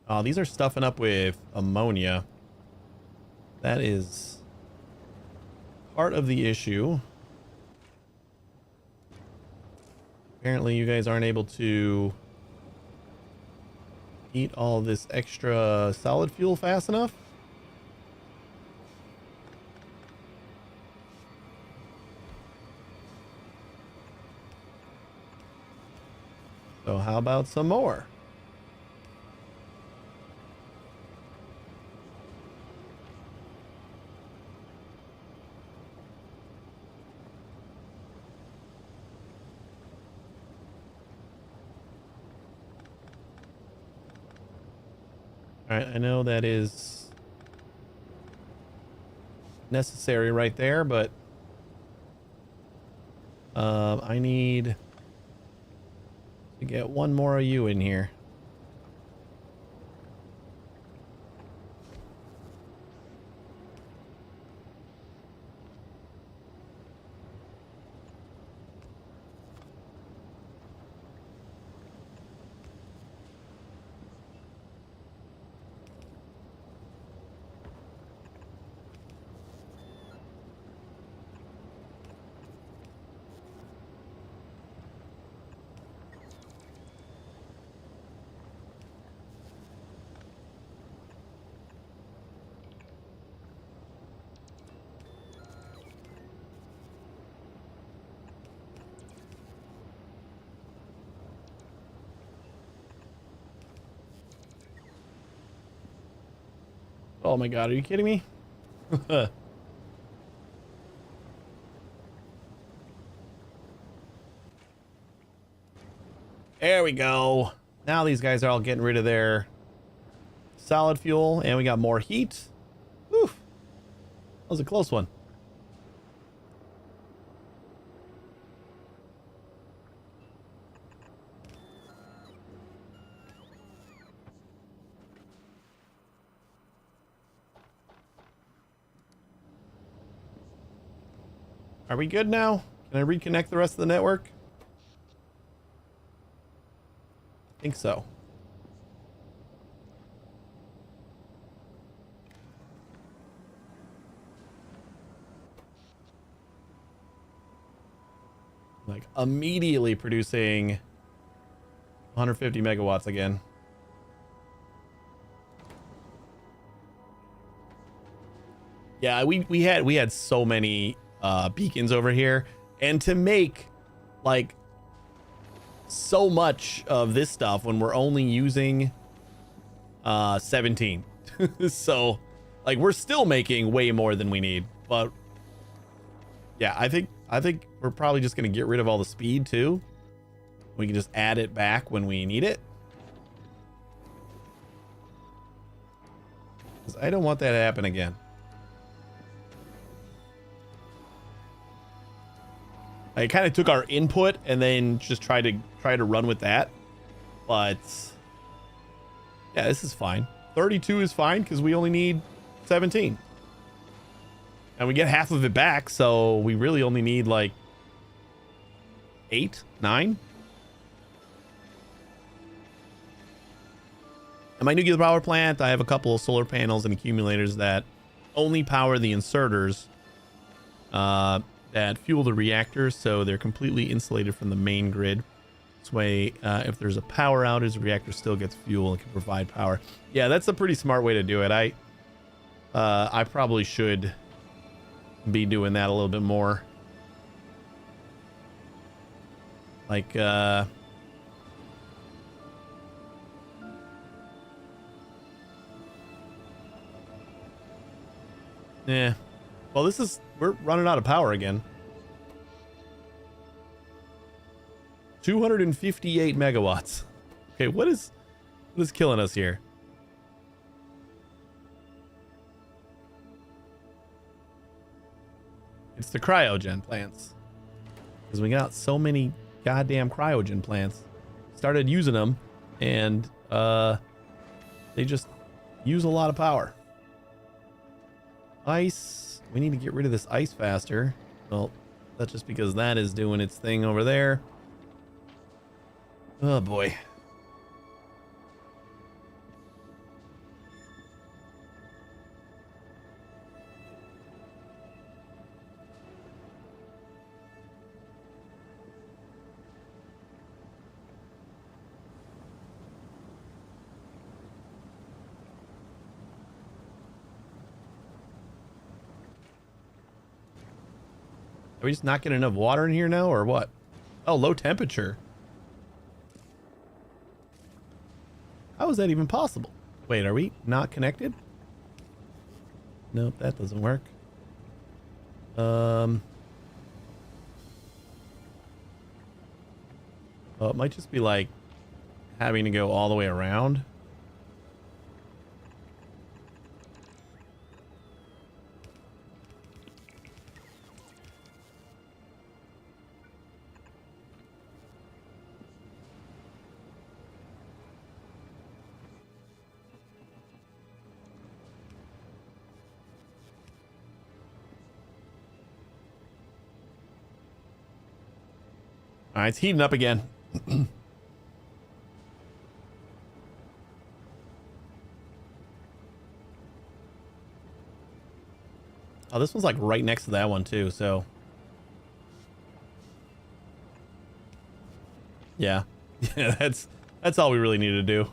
[SPEAKER 1] oh, these are stuffing up with ammonia. That is part of the issue. Apparently you guys aren't able to eat all this extra solid fuel fast enough. So how about some more? All right, I know that is necessary right there, but I need to get one more of you in here. Oh my god, are you kidding me? There we go. Now these guys are all getting rid of their solid fuel, and we got more heat. Whew. That was a close one. Are we good now? Can I reconnect the rest of the network? I think so. Like immediately producing 150 megawatts again. Yeah, we had so many beacons over here, and to make like so much of this stuff when we're only using 17. So like we're still making way more than we need, but yeah, I think we're probably just gonna get rid of all the speed too. We can just add it back when we need it, because I don't want that to happen again. I kind of took our input and then just try to run with that, but yeah, this is fine. 32 is fine because we only need 17, and we get half of it back, so we really only need like 8, 9. At my nuclear power plant, I have a couple of solar panels and accumulators that only power the inserters that fuel the reactors, so they're completely insulated from the main grid. This way, if there's a power outage, the reactor still gets fuel and can provide power. Yeah, that's a pretty smart way to do it. I probably should be doing that a little bit more. Like, yeah. Well, we're running out of power again. 258 megawatts. Okay, what is killing us here? It's the cryogen plants. Because we got so many goddamn cryogen plants. Started using them, and they just use a lot of power. Ice. We need to get rid of this ice faster. Well, that's just because that is doing its thing over there. Oh boy. we just not getting enough water in here now, or what? Oh, low temperature. How is that even possible? Wait, are we not connected? Nope, that doesn't work. Oh, it might just be like having to go all the way around. All right, it's heating up again. Oh, this one's like right next to that one too, so. Yeah. Yeah, that's all we really need to do.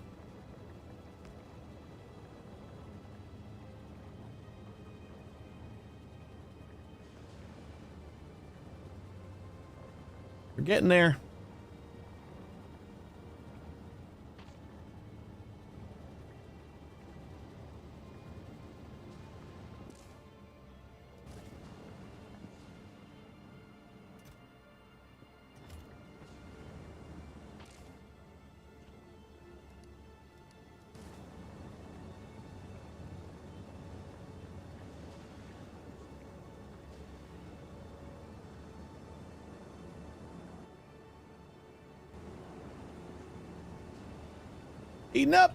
[SPEAKER 1] We're getting there. Heating up.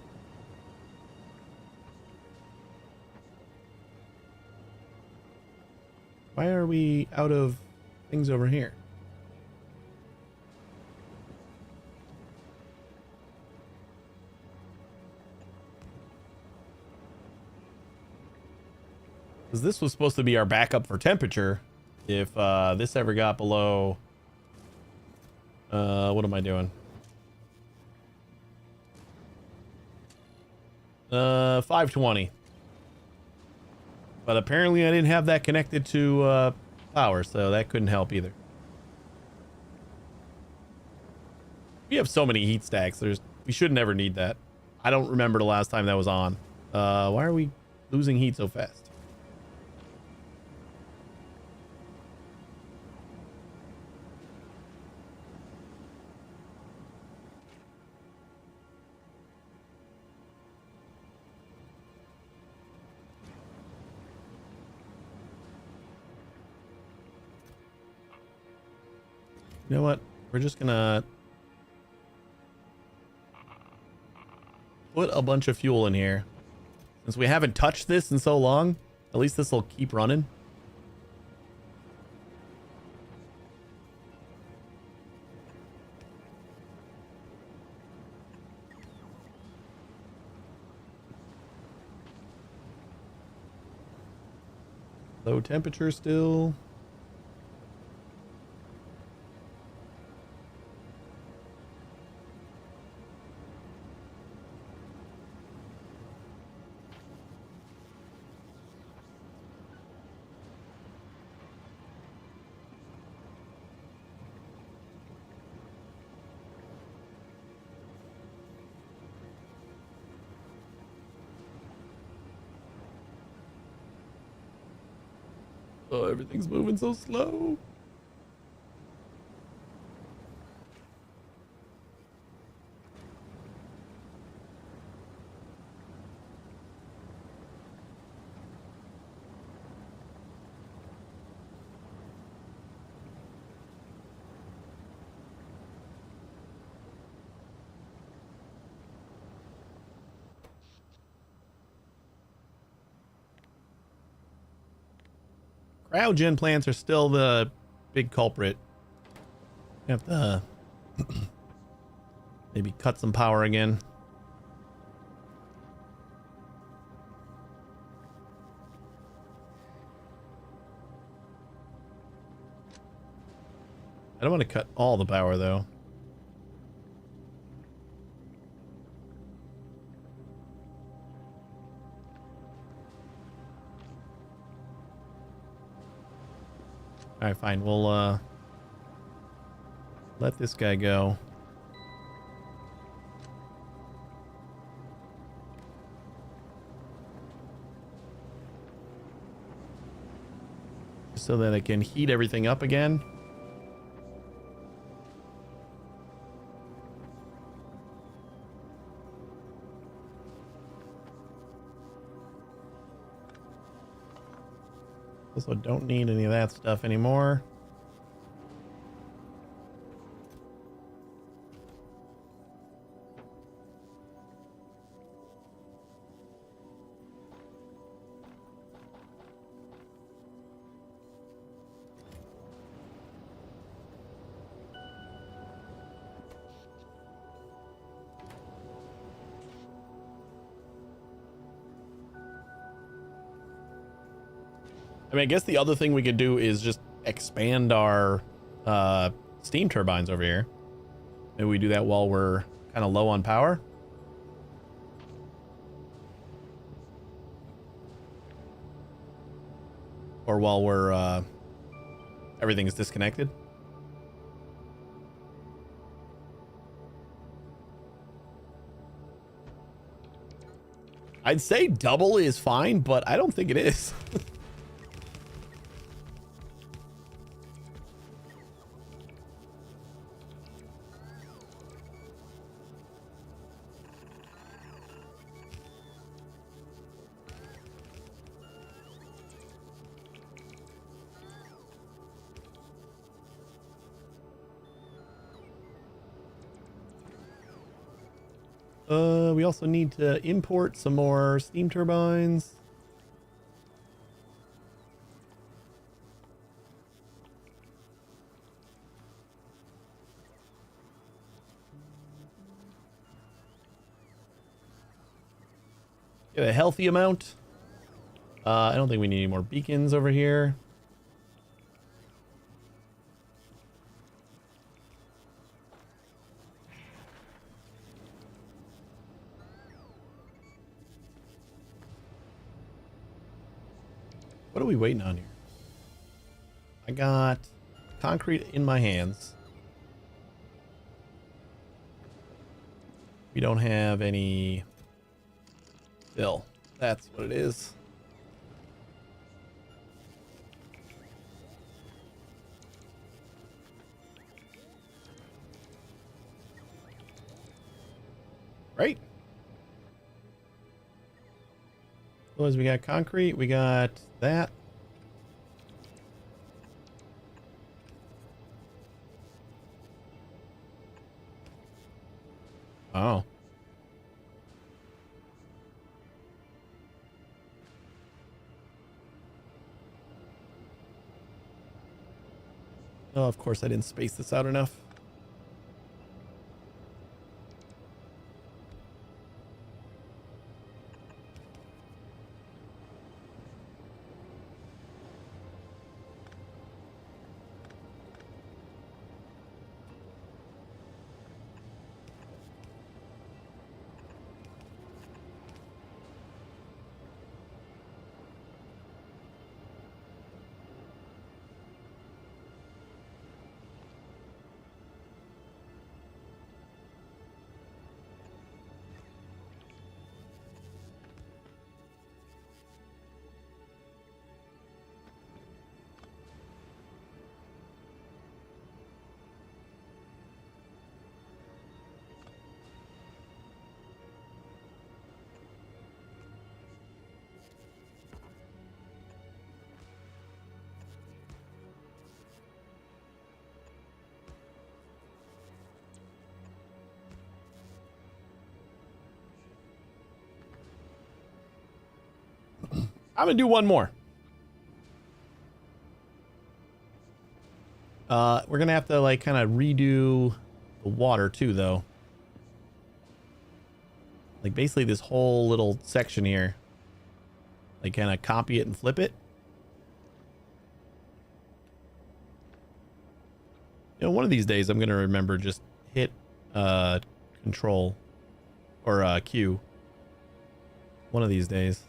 [SPEAKER 1] Why are we out of things over here? Because this was supposed to be our backup for temperature. If this ever got below... what am I doing? 520. But apparently I didn't have that connected to power, so that couldn't help either. We have so many heat stacks. We should never need that. I don't remember the last time that was on. Why are we losing heat so fast? You know what? We're just gonna put a bunch of fuel in here. Since we haven't touched this in so long, at least this will keep running. Low temperature still. Oh, everything's moving so slow. Cryogen plants are still the big culprit. You have to maybe cut some power again. I don't want to cut all the power though. right, fine. We'll let this guy go. So that I can heat everything up again. Also don't need any of that stuff anymore. I mean, I guess the other thing we could do is just expand our steam turbines over here. Maybe we do that while we're kind of low on power. Or while we're everything is disconnected. I'd say double is fine, but I don't think it is. We also need to import some more steam turbines. Get a healthy amount. I don't think we need any more beacons over here. What are we waiting on here? I got concrete in my hands. We don't have any fill. That's what it is. Right. Otherwise, we got concrete. We got that. Oh. Oh, of course I didn't space this out enough. I'm gonna do one more. We're gonna have to like kind of redo the water too, though. Like basically this whole little section here. Like kind of copy it and flip it. You know, one of these days I'm gonna remember just hit control or Q. One of these days.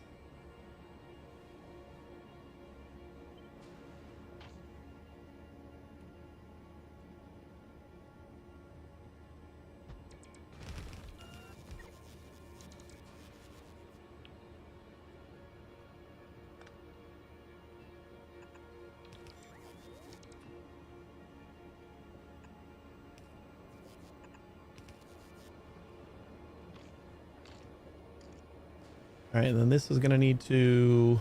[SPEAKER 1] All right, and then this is going to need to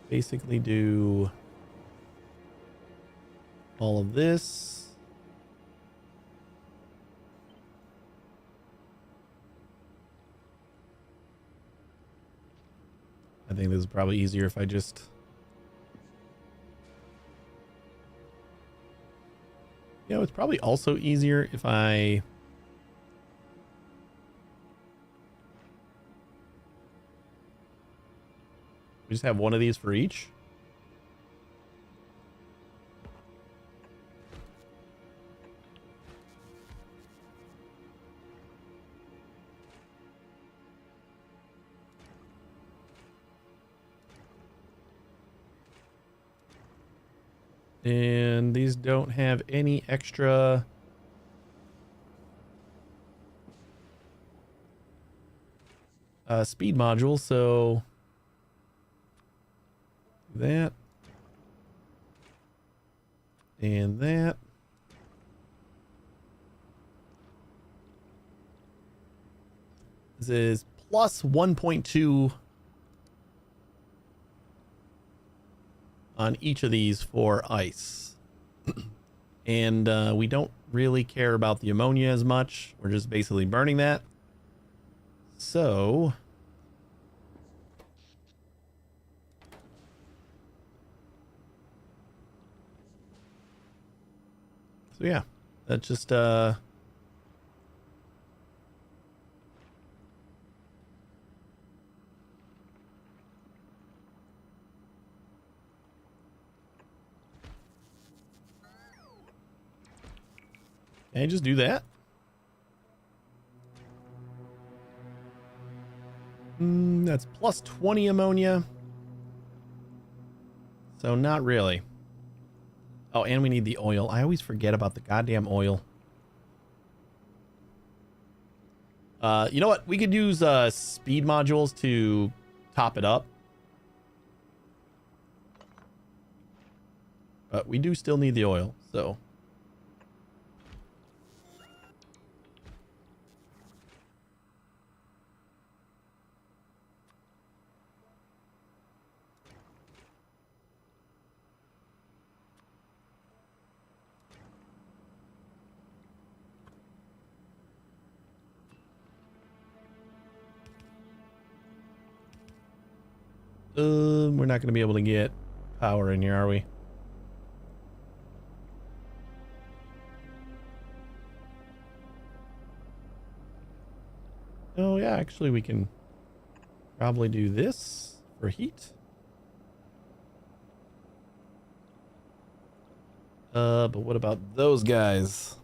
[SPEAKER 1] basically do all of this. I think this is probably easier if I just... You know, it's probably also easier if I... We just have one of these for each. And these don't have any extra speed modules, so that and that. This is plus 1.2 on each of these for ice. And we don't really care about the ammonia as much. We're just basically burning that. So yeah, that's just can I just do that? That's plus 20 ammonia. So not really. Oh, and we need the oil. I always forget about the goddamn oil. You know what? We could use speed modules to top it up. But we do still need the oil, so... we're not going to be able to get power in here, are we? Oh, yeah, actually, we can probably do this for heat. But what about those guys?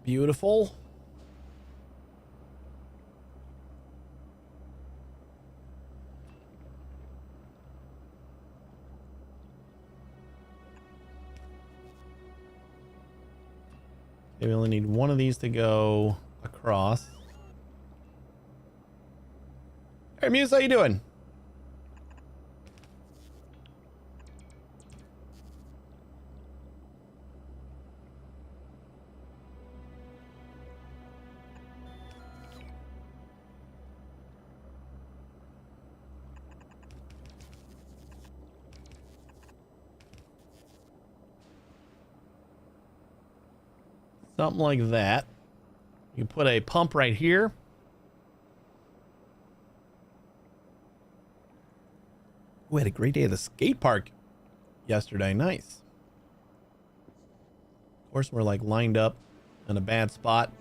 [SPEAKER 1] Beautiful. Okay, we only need one of these to go across. Hey, Muse, how you doing? Something like that. You put a pump right here. We had a great day at the skate park yesterday. Nice. Of course, we're like lined up in a bad spot.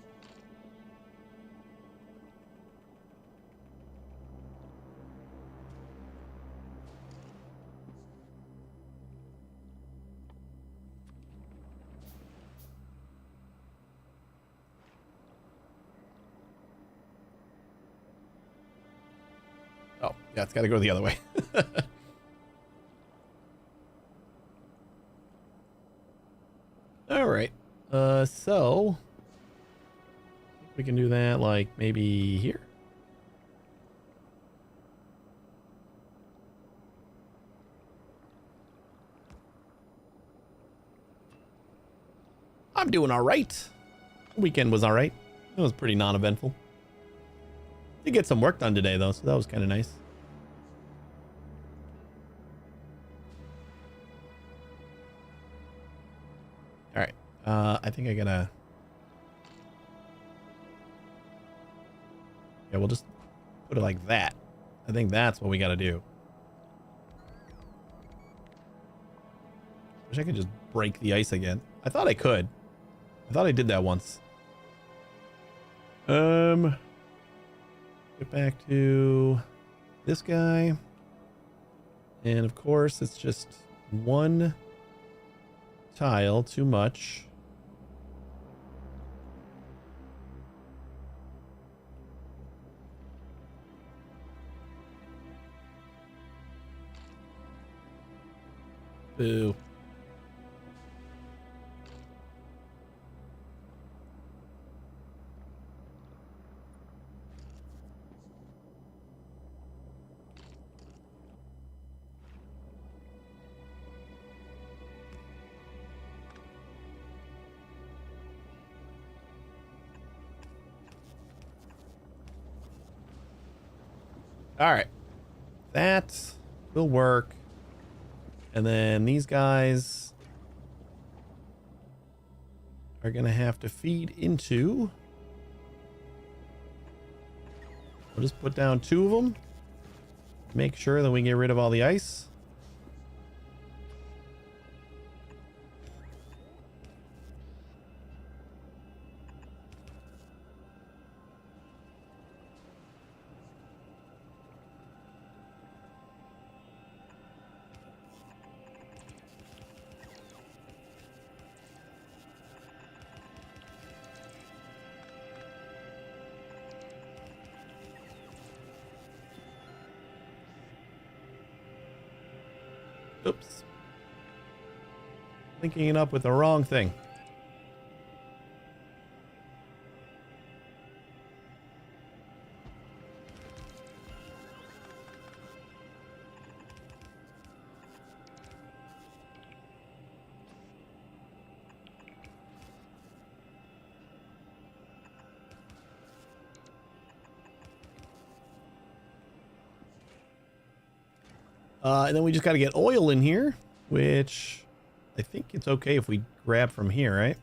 [SPEAKER 1] Oh, yeah, it's got to go the other way. All right. So we can do that like maybe here. I'm doing all right. Weekend was all right. It was pretty non-eventful. Did get some work done today though, so that was kind of nice. All right. I think I gotta. Yeah, we'll just put it like that. I think that's what we gotta do. Wish I could just break the ice again. I thought I could. I thought I did that once. Get back to this guy. And of course, it's just one tile too much. Boo. All right. That will work. And then these guys are going to have to feed into. We'll just put down 2 of them. Make sure that we get rid of all the ice. Oops. Linking it up with the wrong thing. And then we just got to get oil in here, which I think it's okay if we grab from here, right?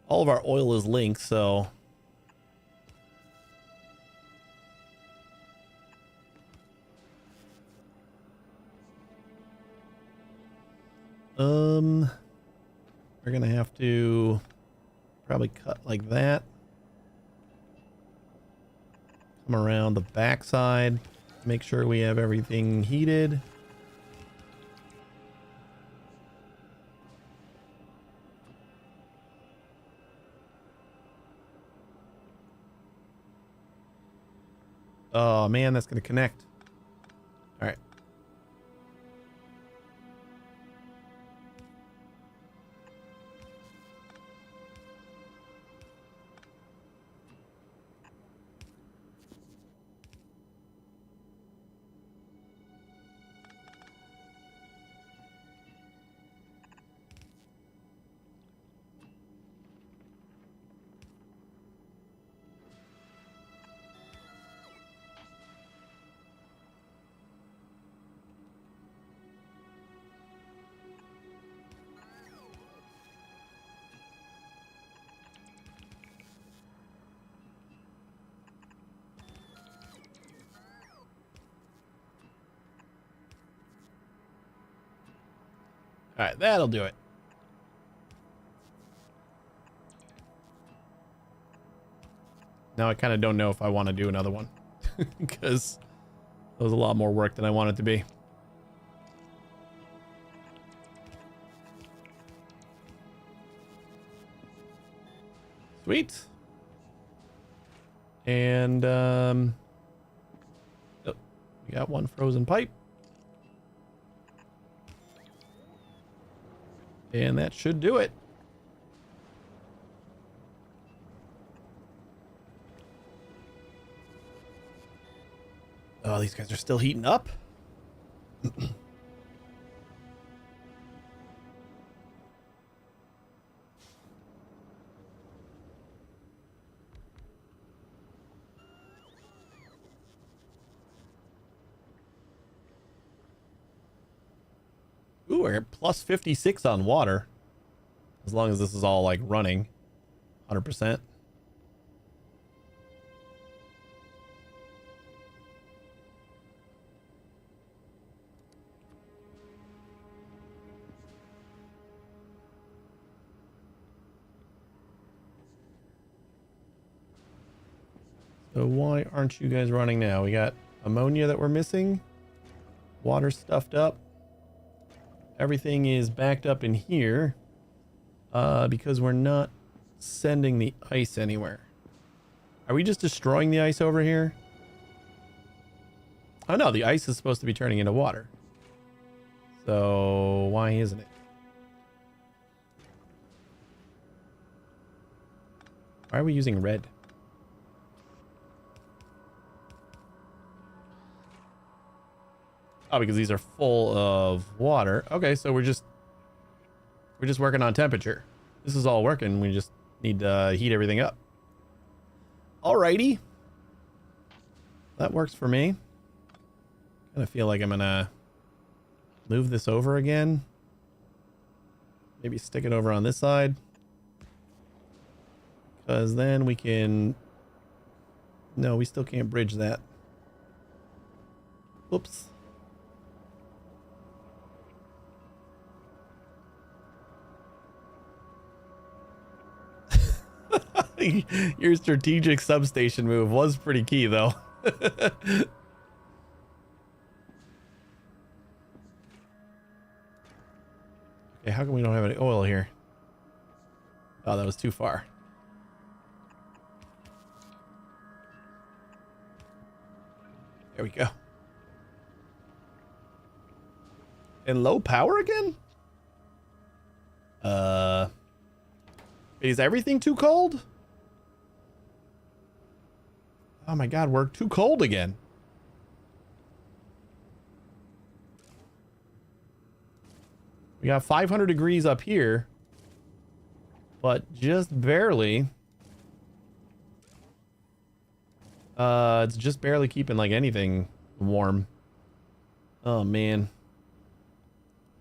[SPEAKER 1] All of our oil is linked, so. We're going to have to probably cut like that. Come around the backside. Make sure we have everything heated. Oh man, that's going to connect. All right. All right, that'll do it. Now I kind of don't know if I want to do another one because it was a lot more work than I want it to be. Sweet. And oh, we got one frozen pipe. And that should do it. Oh, these guys are still heating up. Ooh, we're at plus 56 on water. As long as this is all like running 100%. So why aren't you guys running now? We got ammonia that we're missing. Water stuffed up. Everything is backed up in here. Because we're not sending the ice anywhere. Are we just destroying the ice over here? Oh no, the ice is supposed to be turning into water. So why isn't it? Why are we using red? Oh, because these are full of water. Okay, so we're just working on temperature. This is all working. We just need to heat everything up. Alrighty. That works for me. Kind of feel like I'm gonna move this over again. Maybe stick it over on this side. Because then we can... No, we still can't bridge that. Whoops. Your strategic substation move was pretty key, though. Okay, how come we don't have any oil here? Oh, that was too far. There we go. And low power again? Is everything too cold? Oh my god, we're too cold again. We got 500 degrees up here, but just barely. It's just barely keeping like anything warm. Oh man.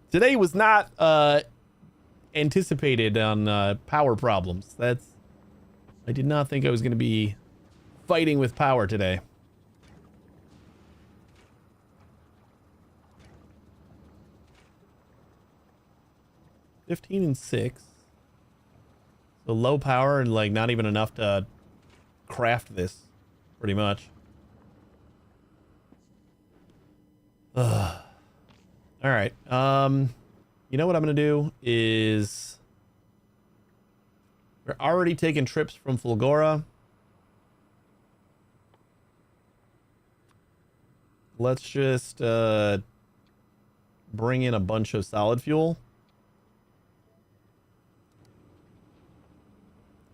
[SPEAKER 1] Today was not anticipated on power problems. I did not think I was going to be fighting with power today. $15 and $6. So low power and like not even enough to craft this, pretty much. All right. You know what I'm gonna do is we're already taking trips from Fulgora. Let's just bring in a bunch of solid fuel.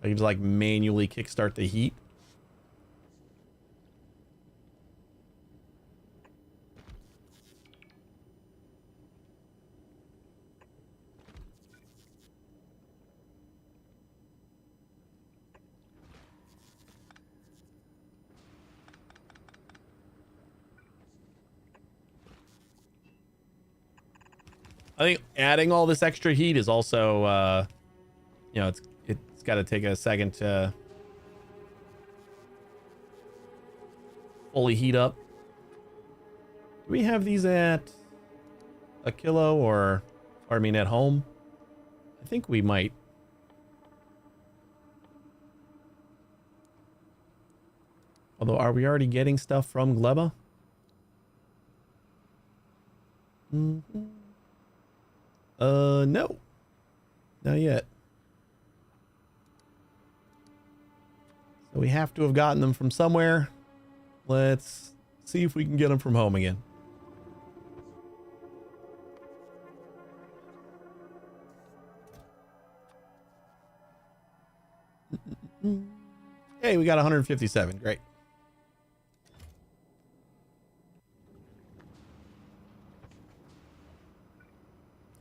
[SPEAKER 1] I can just like manually kickstart the heat. I think adding all this extra heat is also, you know, it's got to take a second to fully heat up. Do we have these at Aquilo or Or I mean at home. I think we might. Although, are we already getting stuff from Gleba? Mm-hmm. No. Not yet. So we have to have gotten them from somewhere. Let's see if we can get them from home again. Hey, we got 157. Great.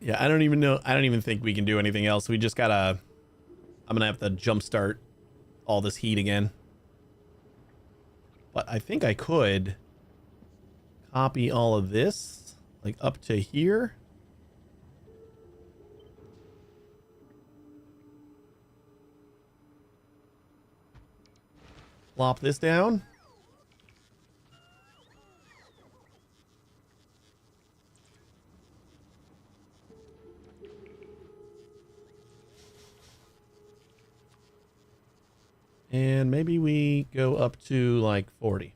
[SPEAKER 1] Yeah, I don't even know. I don't even think we can do anything else. We just gotta... I'm gonna have to jumpstart all this heat again. But I think I could copy all of this, like up to here. Plop this down. And maybe we go up to like 40.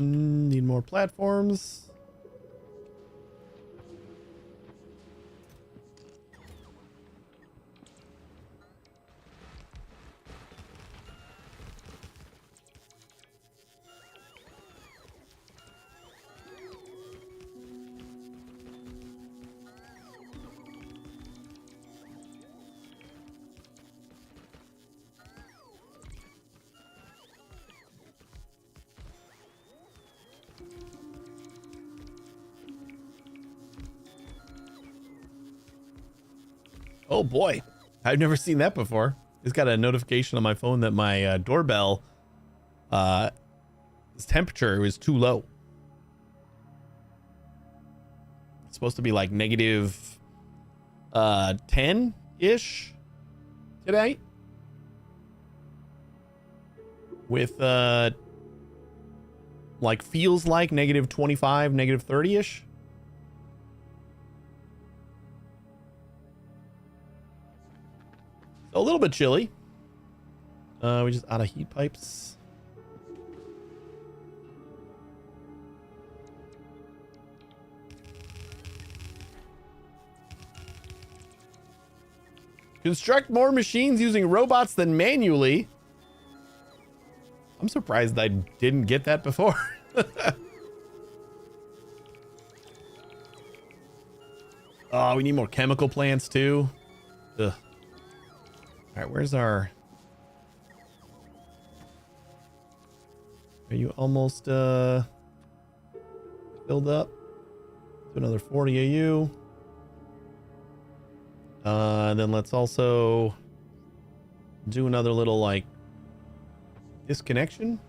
[SPEAKER 1] Need more platforms. Oh boy, I've never seen that before. It's got a notification on my phone that my doorbell, its temperature was too low. It's supposed to be like negative 10-ish today. With like feels like negative 25, negative 30-ish. A little bit chilly. We just out of heat pipes. Construct more machines using robots than manually. I'm surprised I didn't get that before. Oh, we need more chemical plants too. Ugh. All right, where's our... Are you almost filled up? Do another 40 AU. And then let's also do another little like disconnection.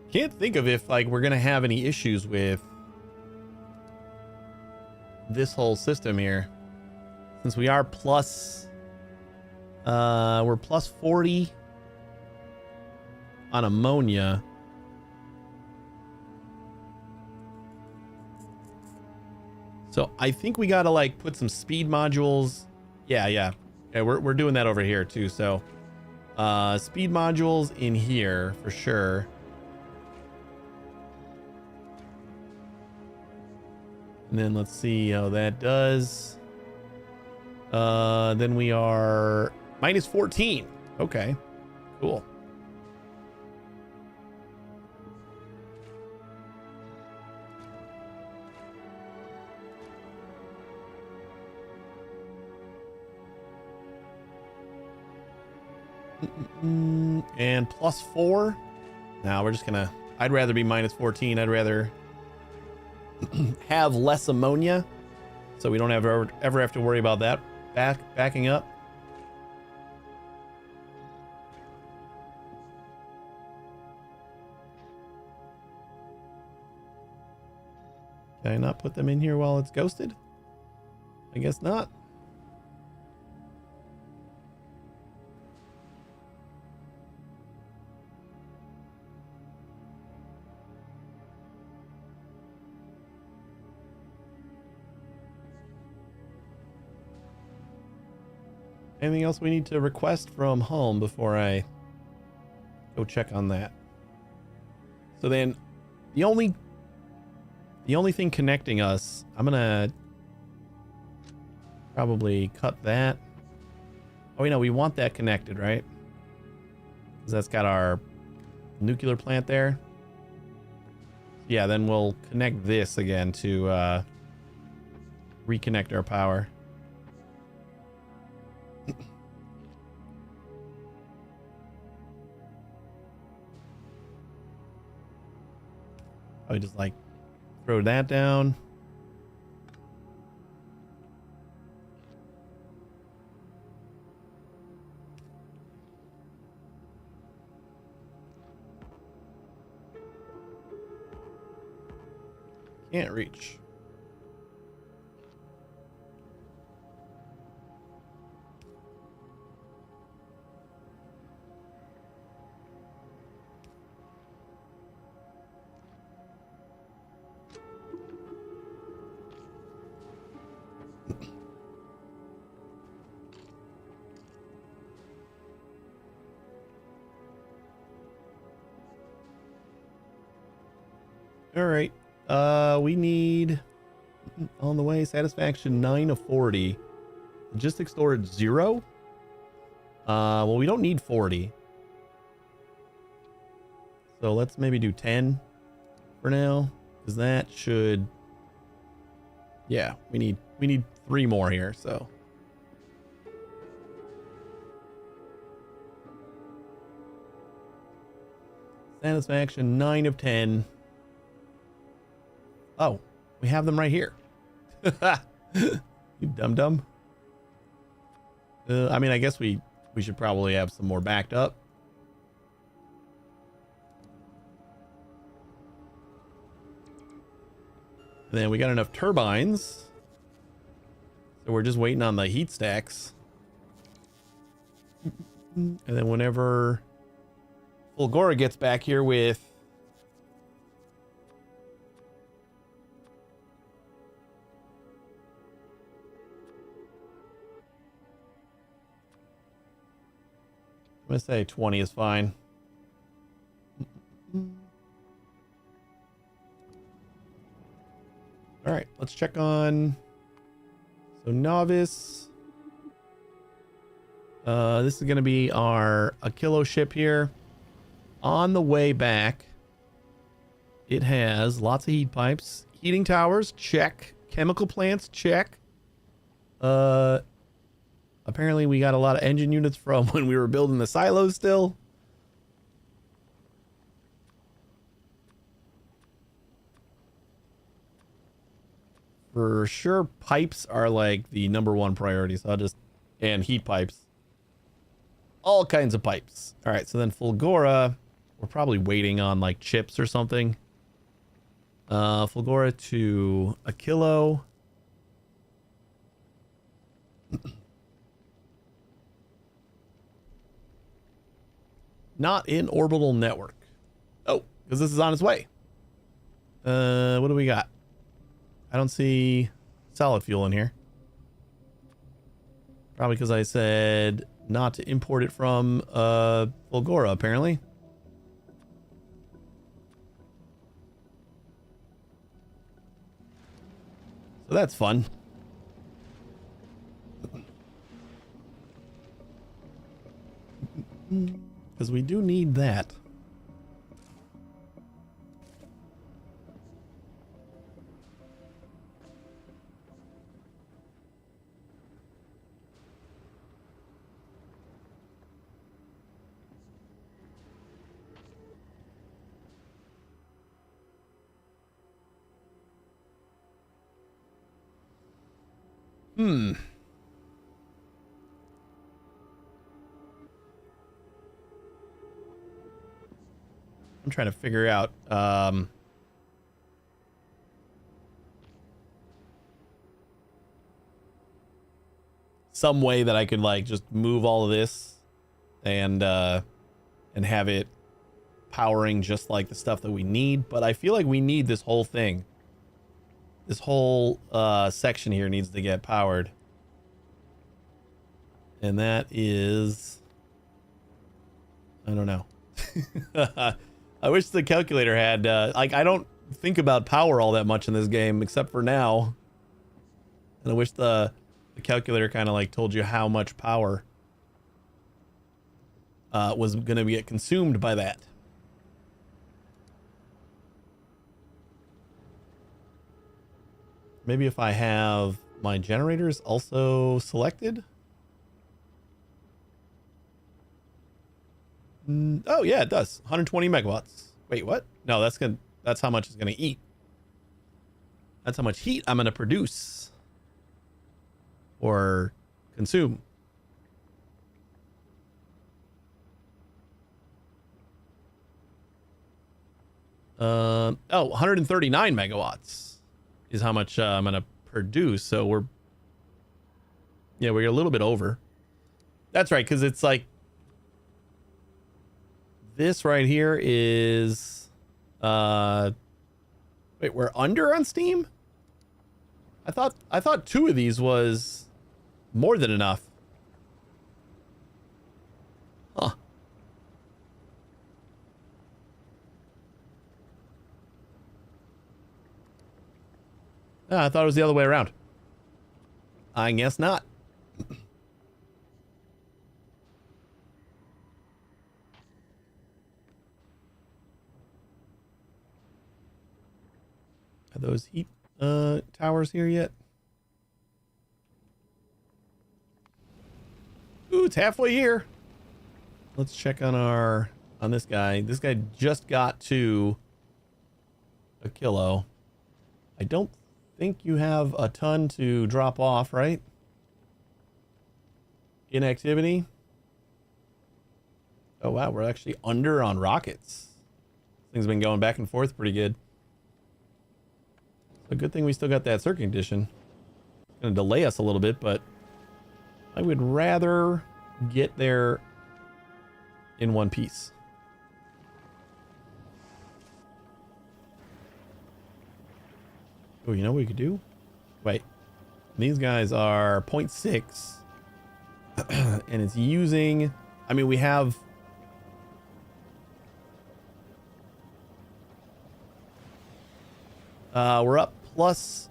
[SPEAKER 1] Can't think of if like we're gonna have any issues with this whole system here, since we are plus we're plus 40 on ammonia. So I think we gotta like put some speed modules. Yeah, we're doing that over here too. So speed modules in here for sure. And then let's see how that does. Then we are minus 14. Okay, cool. And plus 4. Now we're just gonna, I'd rather be minus 14. I'd rather have less ammonia, so we don't ever have to worry about that backing up. Can I not put them in here while it's ghosted? I guess not. Anything else we need to request from home before I go check on that? So then the only thing connecting us, I'm gonna probably cut that. Oh, you know, we want that connected, right? Because that's got our nuclear plant there. Yeah, then we'll connect this again to reconnect our power. I just like throw that down. Can't reach. All right. We need on the way satisfaction 9 of 40. Logistic storage 0. Well, we don't need 40. So let's maybe do 10 for now, because that should. Yeah, we need 3 more here. So. Satisfaction 9 of 10. Oh, we have them right here. You dum-dum. I mean, I guess we should probably have some more backed up. And then we got enough turbines. So we're just waiting on the heat stacks. And then whenever Fulgora gets back here with I'm gonna say 20 is fine. All right, let's check on. So novice. This is gonna be our Aquilo ship here. On the way back, it has lots of heat pipes, heating towers, check. Chemical plants, check. Apparently we got a lot of engine units from when we were building the silos still. For sure, pipes are like the #1 priority. So and heat pipes. All kinds of pipes. All right, so then Fulgora, We're probably waiting on like chips or something. Fulgora to Aquilo. Not in orbital network. Oh, because this is on its way. What do we got? I don't see solid fuel in here. Probably because I said not to import it from Fulgora, apparently. So that's fun. Because we do need that. I'm trying to figure out some way that I could like just move all of this and have it powering just like the stuff that we need, but I feel like we need this whole thing. This whole section here needs to get powered. And that is, I don't know. I wish the calculator had, like, I don't think about power all that much in this game, except for now. And I wish the calculator kind of like told you how much power was going to get consumed by that. Maybe if I have my generators also selected. Oh yeah, it does. 120 megawatts. Wait, what? No, that's how much it's gonna eat. That's how much heat I'm gonna produce or consume. Oh, 139 megawatts is how much I'm gonna produce. So we're a little bit over. That's right, because it's like this right here is wait, we're under on Steam? I thought 2 of these was more than enough. Huh. I thought it was the other way around. I guess not. Are those heat towers here yet? Ooh, it's halfway here. Let's check on this guy. This guy just got to Aquilo. I don't think you have a ton to drop off, right? Inactivity. Oh wow, we're actually under on rockets. Things been going back and forth pretty good. So good thing we still got that circuit condition. It's gonna delay us a little bit, but I would rather get there in one piece. Oh, you know what we could do? Wait. These guys are 0.6. And it's using... I mean, we have... we're up plus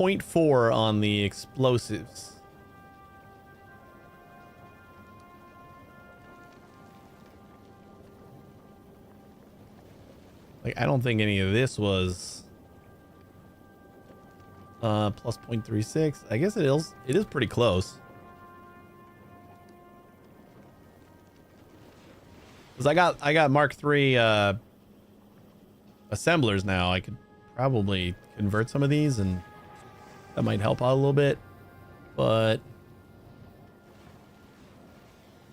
[SPEAKER 1] 0.4 on the explosives. Like, I don't think any of this was... plus 0.36. I guess it is pretty close. Because I got Mark III assemblers now. I could probably convert some of these and that might help out a little bit. But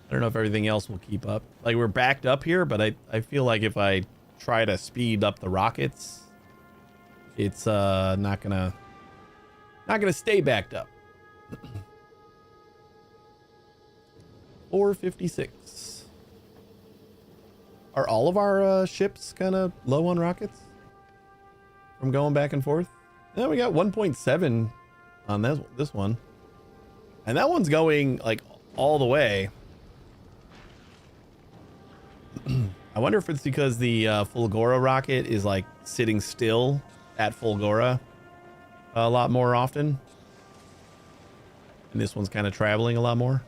[SPEAKER 1] I don't know if everything else will keep up. Like, we're backed up here, but I feel like if I try to speed up the rockets, it's not gonna stay backed up. 456. Are all of our ships kind of low on rockets from going back and forth? Yeah, we got 1.7 on this one, and that one's going like all the way. I wonder if it's because the Fulgora rocket is like sitting still at Fulgora a lot more often, and this one's kind of traveling a lot more.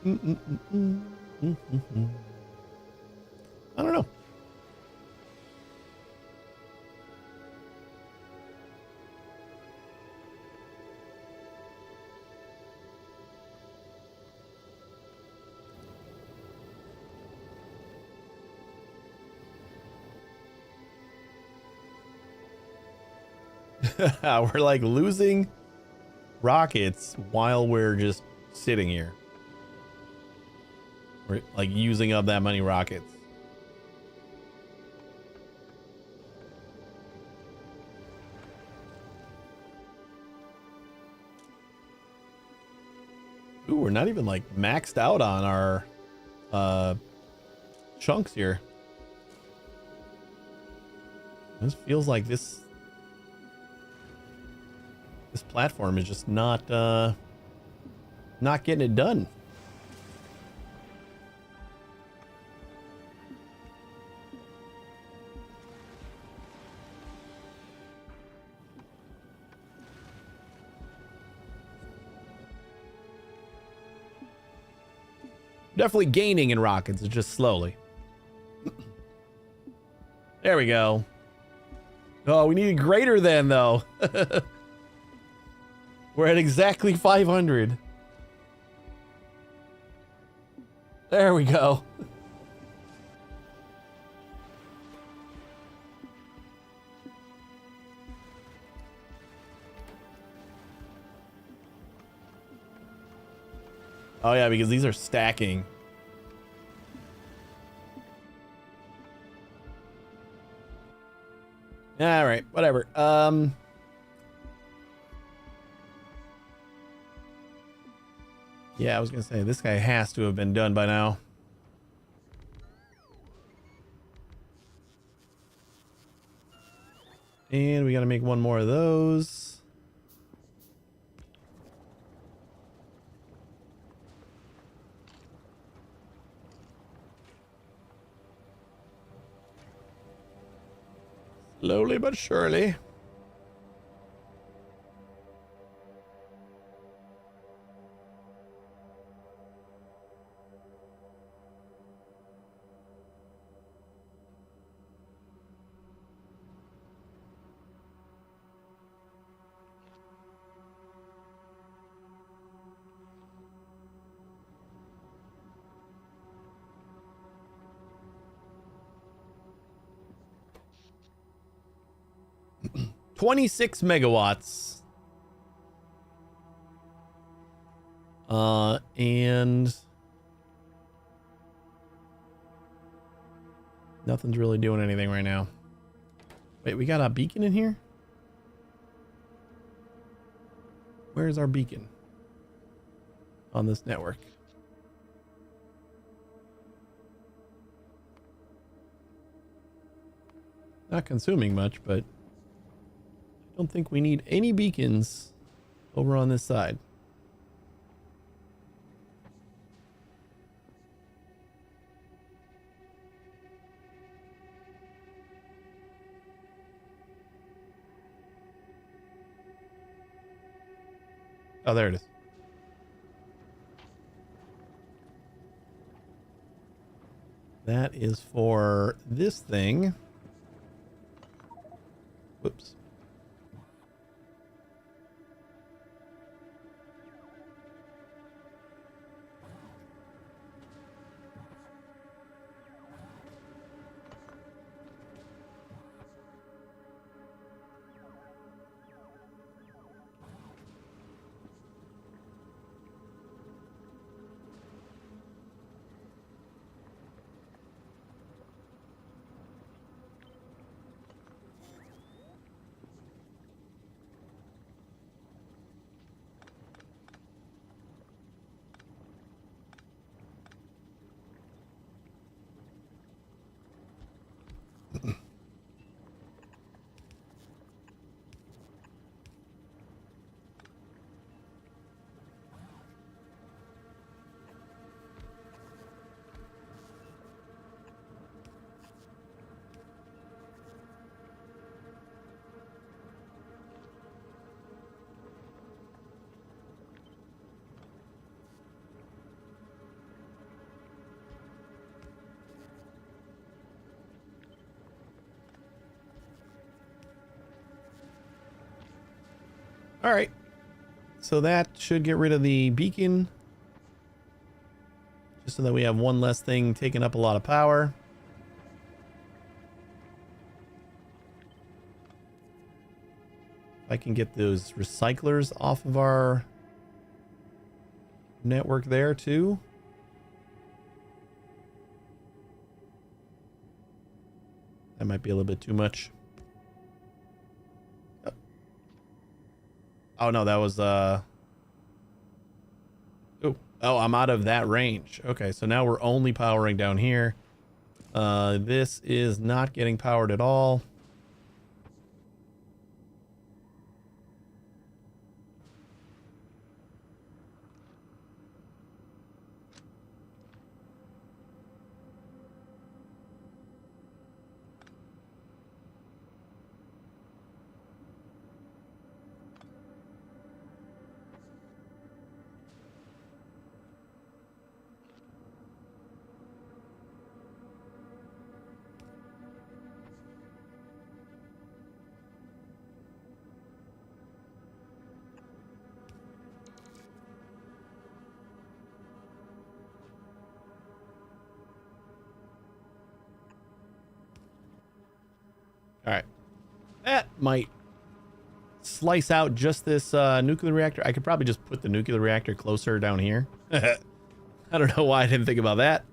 [SPEAKER 1] I don't know. We're like losing rockets while we're just sitting here. We're like using up that many rockets. Ooh, we're not even like maxed out on our chunks here. This feels like this platform is just not getting it done. Definitely gaining in rockets, it's just slowly. There we go. Oh, we need greater than, though. We're at exactly 500. There we go. Oh yeah, because these are stacking. All right, whatever. Yeah, I was gonna say this guy has to have been done by now. And we gotta make one more of those. Slowly but surely. $26 megawatts. And nothing's really doing anything right now. Wait, we got a beacon in here? Where's our beacon on this network? Not consuming much, but I don't think we need any beacons over on this side. Oh, there it is. That is for this thing. Whoops. All right. So that should get rid of the beacon. Just so that we have one less thing taking up a lot of power. If I can get those recyclers off of our network there too. That might be a little bit too much. Oh no, that was oh, I'm out of that range. Okay, so now we're only powering down here. This is not getting powered at all. All right. That might slice out just this nuclear reactor. I could probably just put the nuclear reactor closer down here. I don't know why I didn't think about that.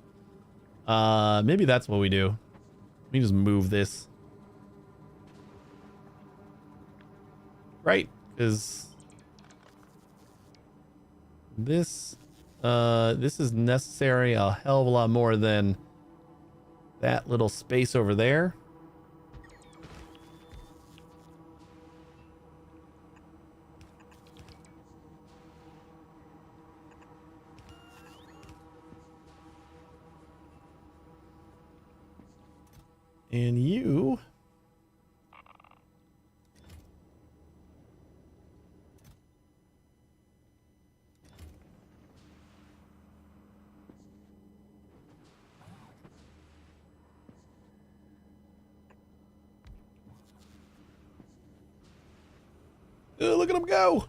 [SPEAKER 1] Maybe that's what we do. Let me just move this. Right, because this is necessary a hell of a lot more than that little space over there. And you... Oh, look at him go.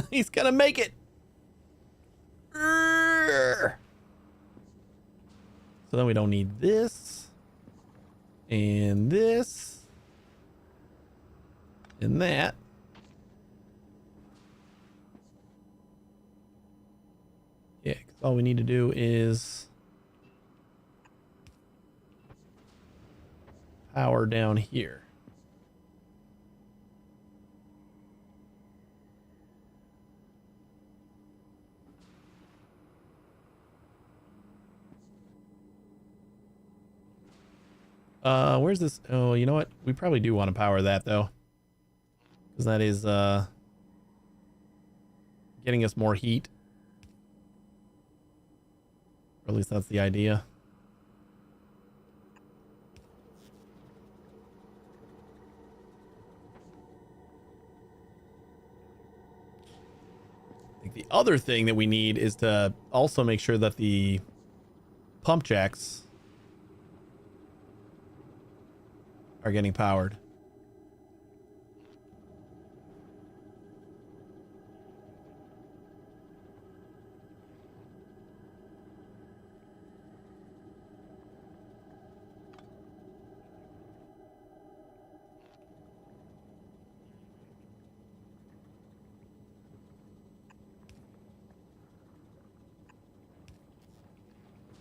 [SPEAKER 1] He's gonna make it. So then we don't need this. And this. And that. Yeah, because all we need to do is power down here. Where's this? Oh, you know what? We probably do want to power that though. Because that is, getting us more heat. Or at least that's the idea. I think the other thing that we need is to also make sure that the pump jacks are getting powered.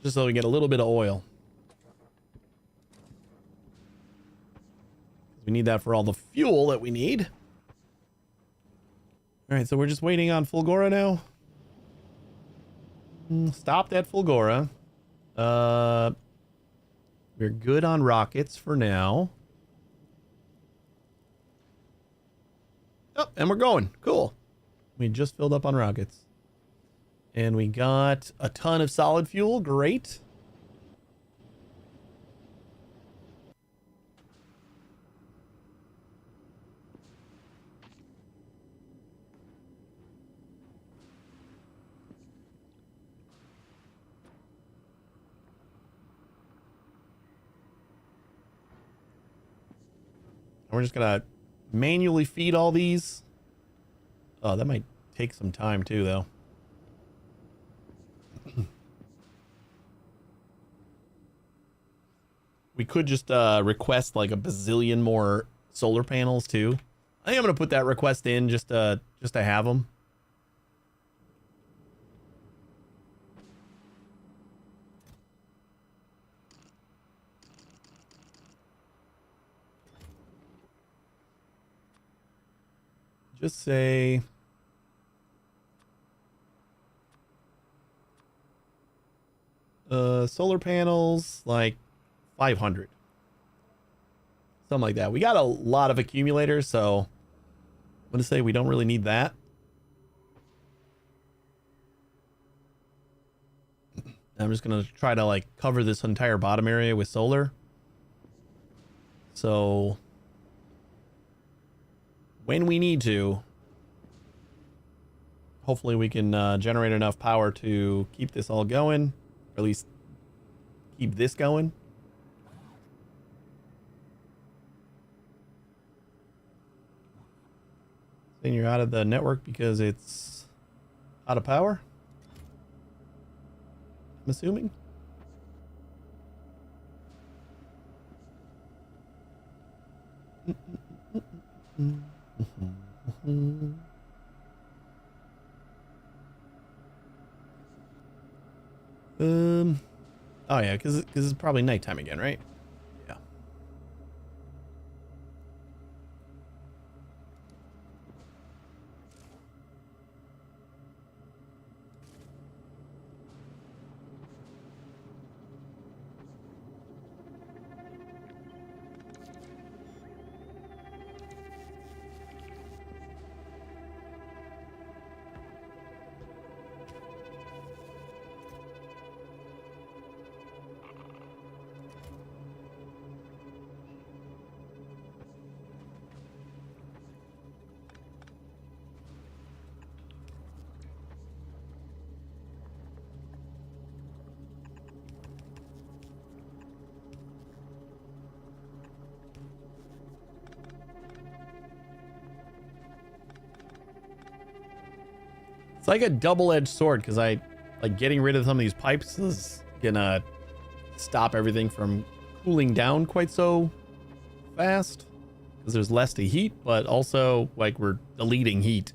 [SPEAKER 1] Just so we get a little bit of oil. We need that for all the fuel that we need. All right, so we're just waiting on Fulgora now. Stopped at Fulgora. We're good on rockets for now. Oh, and we're going. Cool. We just filled up on rockets. And we got a ton of solid fuel. Great. We're just gonna manually feed all these. Oh, that might take some time too, though. We could just request like a bazillion more solar panels too. I think I'm gonna put that request in just to have them. Just say solar panels like 500. Something like that. We got a lot of accumulators, so I'm going to say we don't really need that. I'm just going to try to like cover this entire bottom area with solar. So when we need to, hopefully we can generate enough power to keep this all going, or at least keep this going. Then you're out of the network because it's out of power, I'm assuming. Oh yeah, because it's probably nighttime again, right? Yeah. It's like a double-edged sword because I like getting rid of some of these pipes is gonna stop everything from cooling down quite so fast because there's less to heat, but also like we're deleting heat.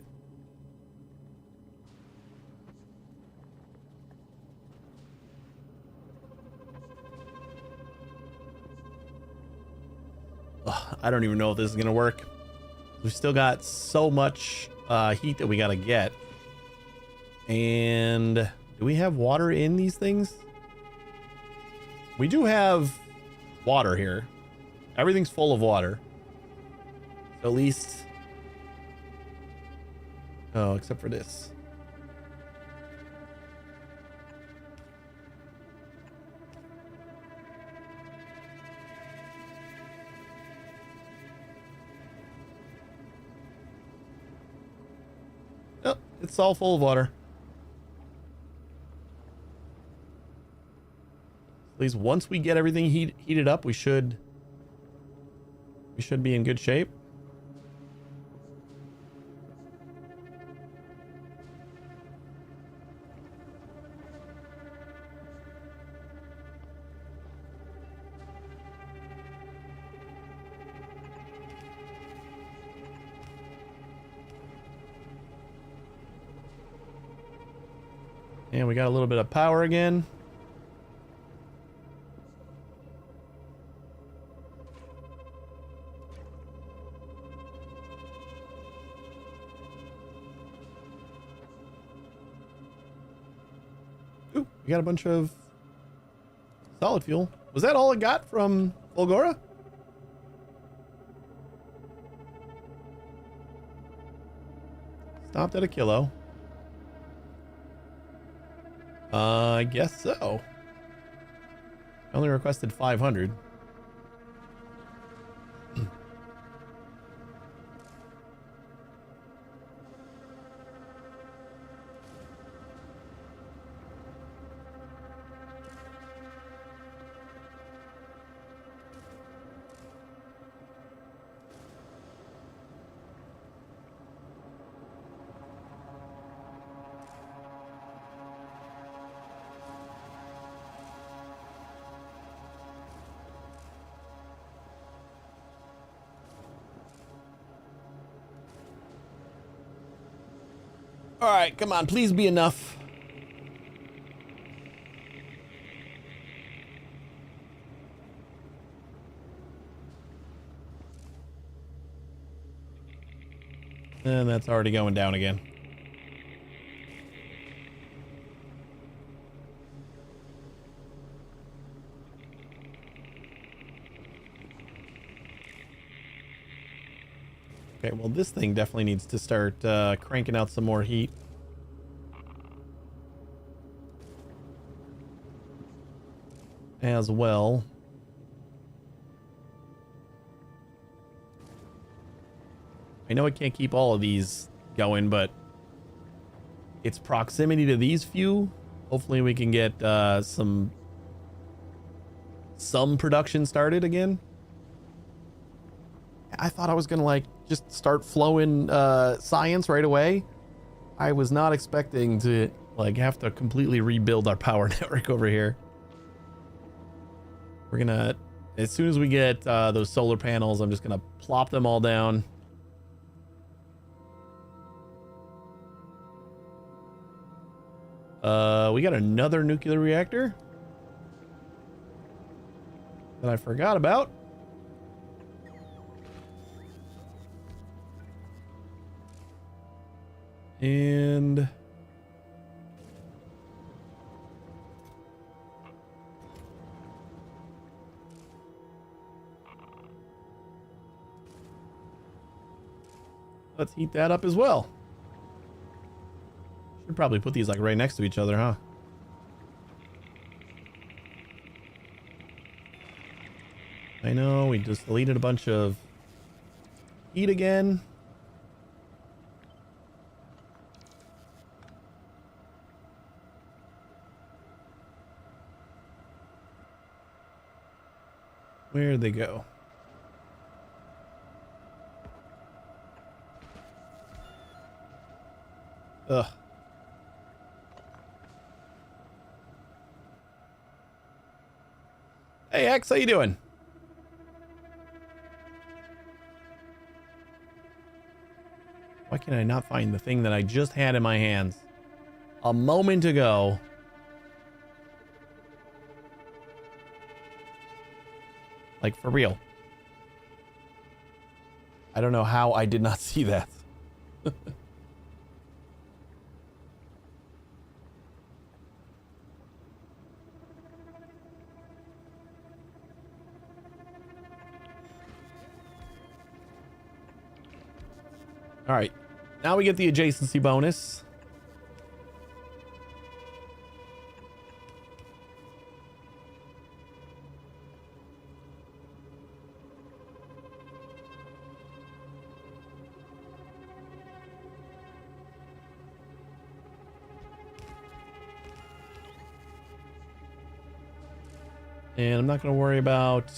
[SPEAKER 1] Ugh, I don't even know if this is gonna work. We've still got so much heat that we gotta get. And do we have water in these things? We do have water here. Everything's full of water. So at least... Oh, except for this. Oh, it's all full of water. At least once we get everything heated up, we should be in good shape. And we got a little bit of power again. Ooh, we got a bunch of solid fuel. Was that all it got from Volgora? Stopped at Aquilo. I guess so. I only requested 500. All right, come on, please be enough. And that's already going down again. Okay, well, this thing definitely needs to start cranking out some more heat. As well. I know I can't keep all of these going, but its proximity to these few, hopefully we can get some production started again. I thought I was gonna like just start flowing science right away. I was not expecting to like have to completely rebuild our power network over here. We're gonna, as soon as we get those solar panels, I'm just gonna plop them all down. We got another nuclear reactor that I forgot about. And let's heat that up as well. Should probably put these like right next to each other, huh? I know, we just deleted a bunch of heat again. Where'd they go? Ugh. Hey X, how you doing? Why can I not find the thing that I just had in my hands a moment ago? Like, for real. I don't know how I did not see that. All right. Now we get the adjacency bonus. And I'm not going to worry about...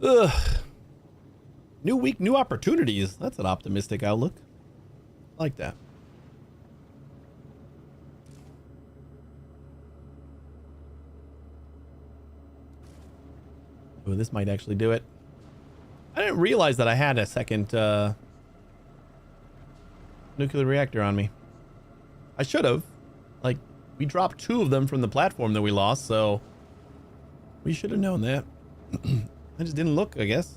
[SPEAKER 1] Ugh. New week, new opportunities. That's an optimistic outlook. I like that. Oh, this might actually do it. I didn't realize that I had a second nuclear reactor on me. I should have. Like, we dropped 2 of them from the platform that we lost, so we should have known that. I just didn't look, I guess.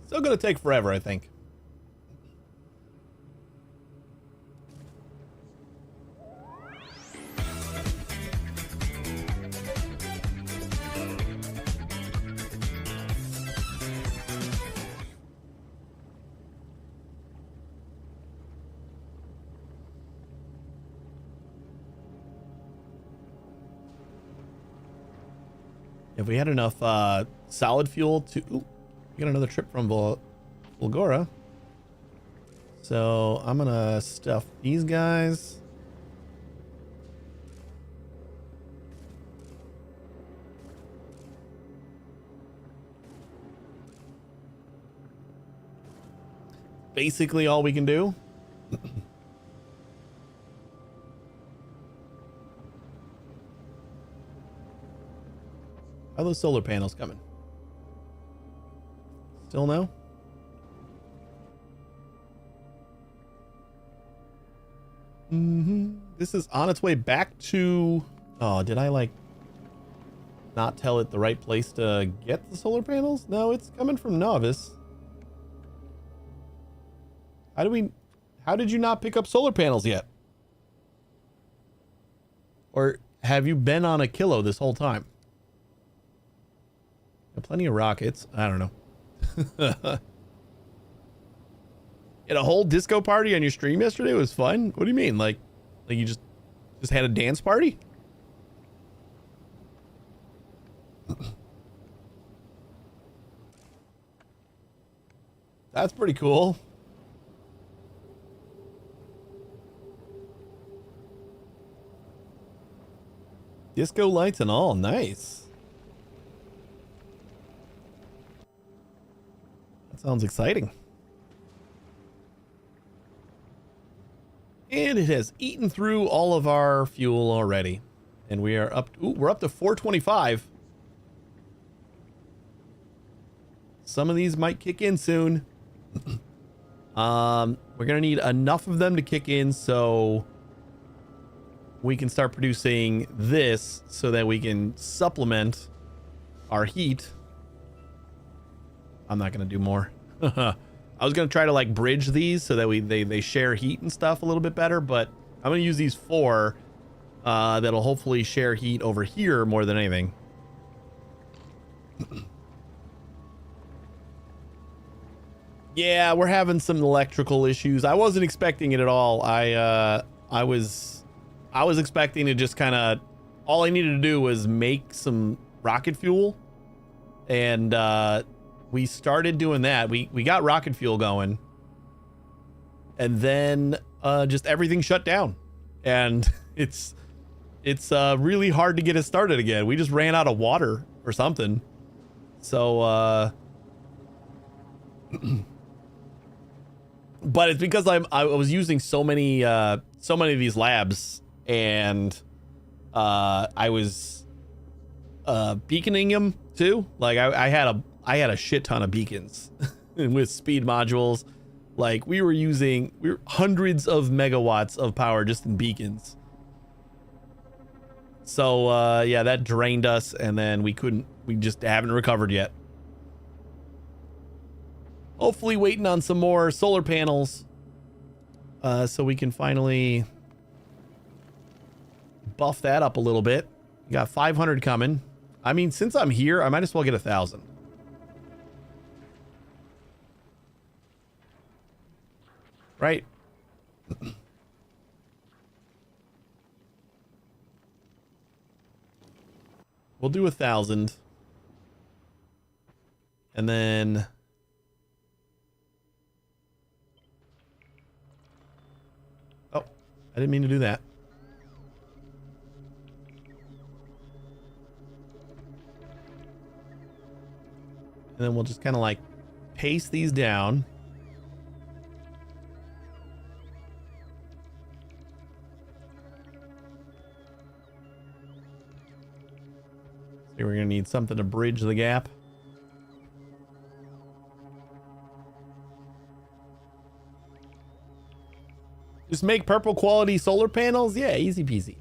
[SPEAKER 1] Still gonna take forever, I think. If we had enough solid fuel to... Ooh, we got another trip from Volgora. So I'm gonna stuff these guys. Basically all we can do. How are those solar panels coming? Still no? This is on its way back to... Oh, did I like not tell it the right place to get the solar panels? No, it's coming from Novice. How did you not pick up solar panels yet? Or have you been on Aquilo this whole time? Got plenty of rockets. I don't know. Had a whole disco party on your stream yesterday. It was fun. What do you mean? Like you just had a dance party? That's pretty cool. Disco lights and all. Nice. That sounds exciting. And it has eaten through all of our fuel already. And we are up... Ooh, we're up to 425. Some of these might kick in soon. We're going to need enough of them to kick in so we can start producing this so that we can supplement our heat. I'm not going to do more. I was going to try to like bridge these so that they share heat and stuff a little bit better, but I'm going to use these 4 that'll hopefully share heat over here more than anything. Yeah, we're having some electrical issues. I wasn't expecting it at all. I was expecting to just kind of, all I needed to do was make some rocket fuel, and we started doing that. We got rocket fuel going, and then just everything shut down, and it's really hard to get it started again. We just ran out of water or something. So but it's because I was using so many of these labs, and I was beaconing them too. Like I had a shit ton of beacons with speed modules. Like we were hundreds of megawatts of power just in beacons. So yeah, that drained us, and then we just haven't recovered yet. Hopefully waiting on some more solar panels so we can finally buff that up a little bit. We got 500 coming. I mean, since I'm here, I might as well get 1,000. Right? We'll do 1,000. And then... Oh, I didn't mean to do that. And then we'll just kind of like paste these down. So we're going to need something to bridge the gap. Just make purple quality solar panels? Yeah, easy peasy.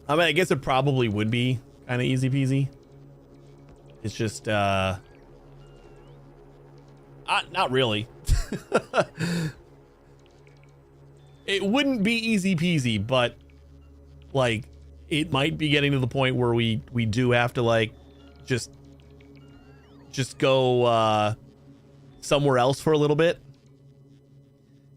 [SPEAKER 1] I mean, I guess it probably would be kind of easy peasy. It's just, not really. It wouldn't be easy peasy, but like, it might be getting to the point where we do have to like, just go, somewhere else for a little bit.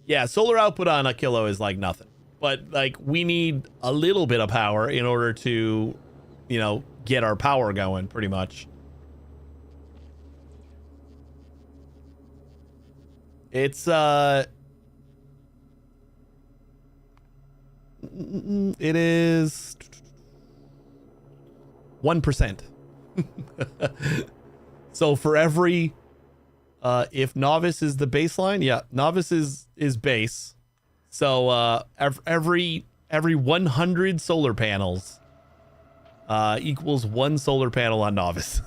[SPEAKER 1] Yeah, solar output on Aquilo is like nothing, but like we need a little bit of power in order to, you know, get our power going pretty much. It's it is 1%. So for every if novice is the baseline, yeah, novice is base. So every 100 solar panels equals 1 solar panel on novice.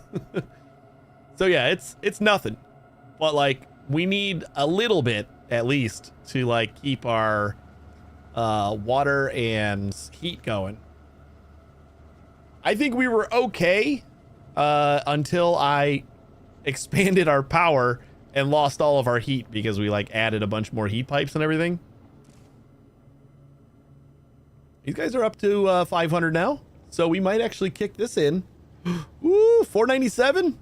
[SPEAKER 1] So yeah, it's nothing. But like we need a little bit at least to like keep our water and heat going. I think we were okay until I expanded our power and lost all of our heat because we like added a bunch more heat pipes and everything. These guys are up to 500 now, so we might actually kick this in. Woo, 497.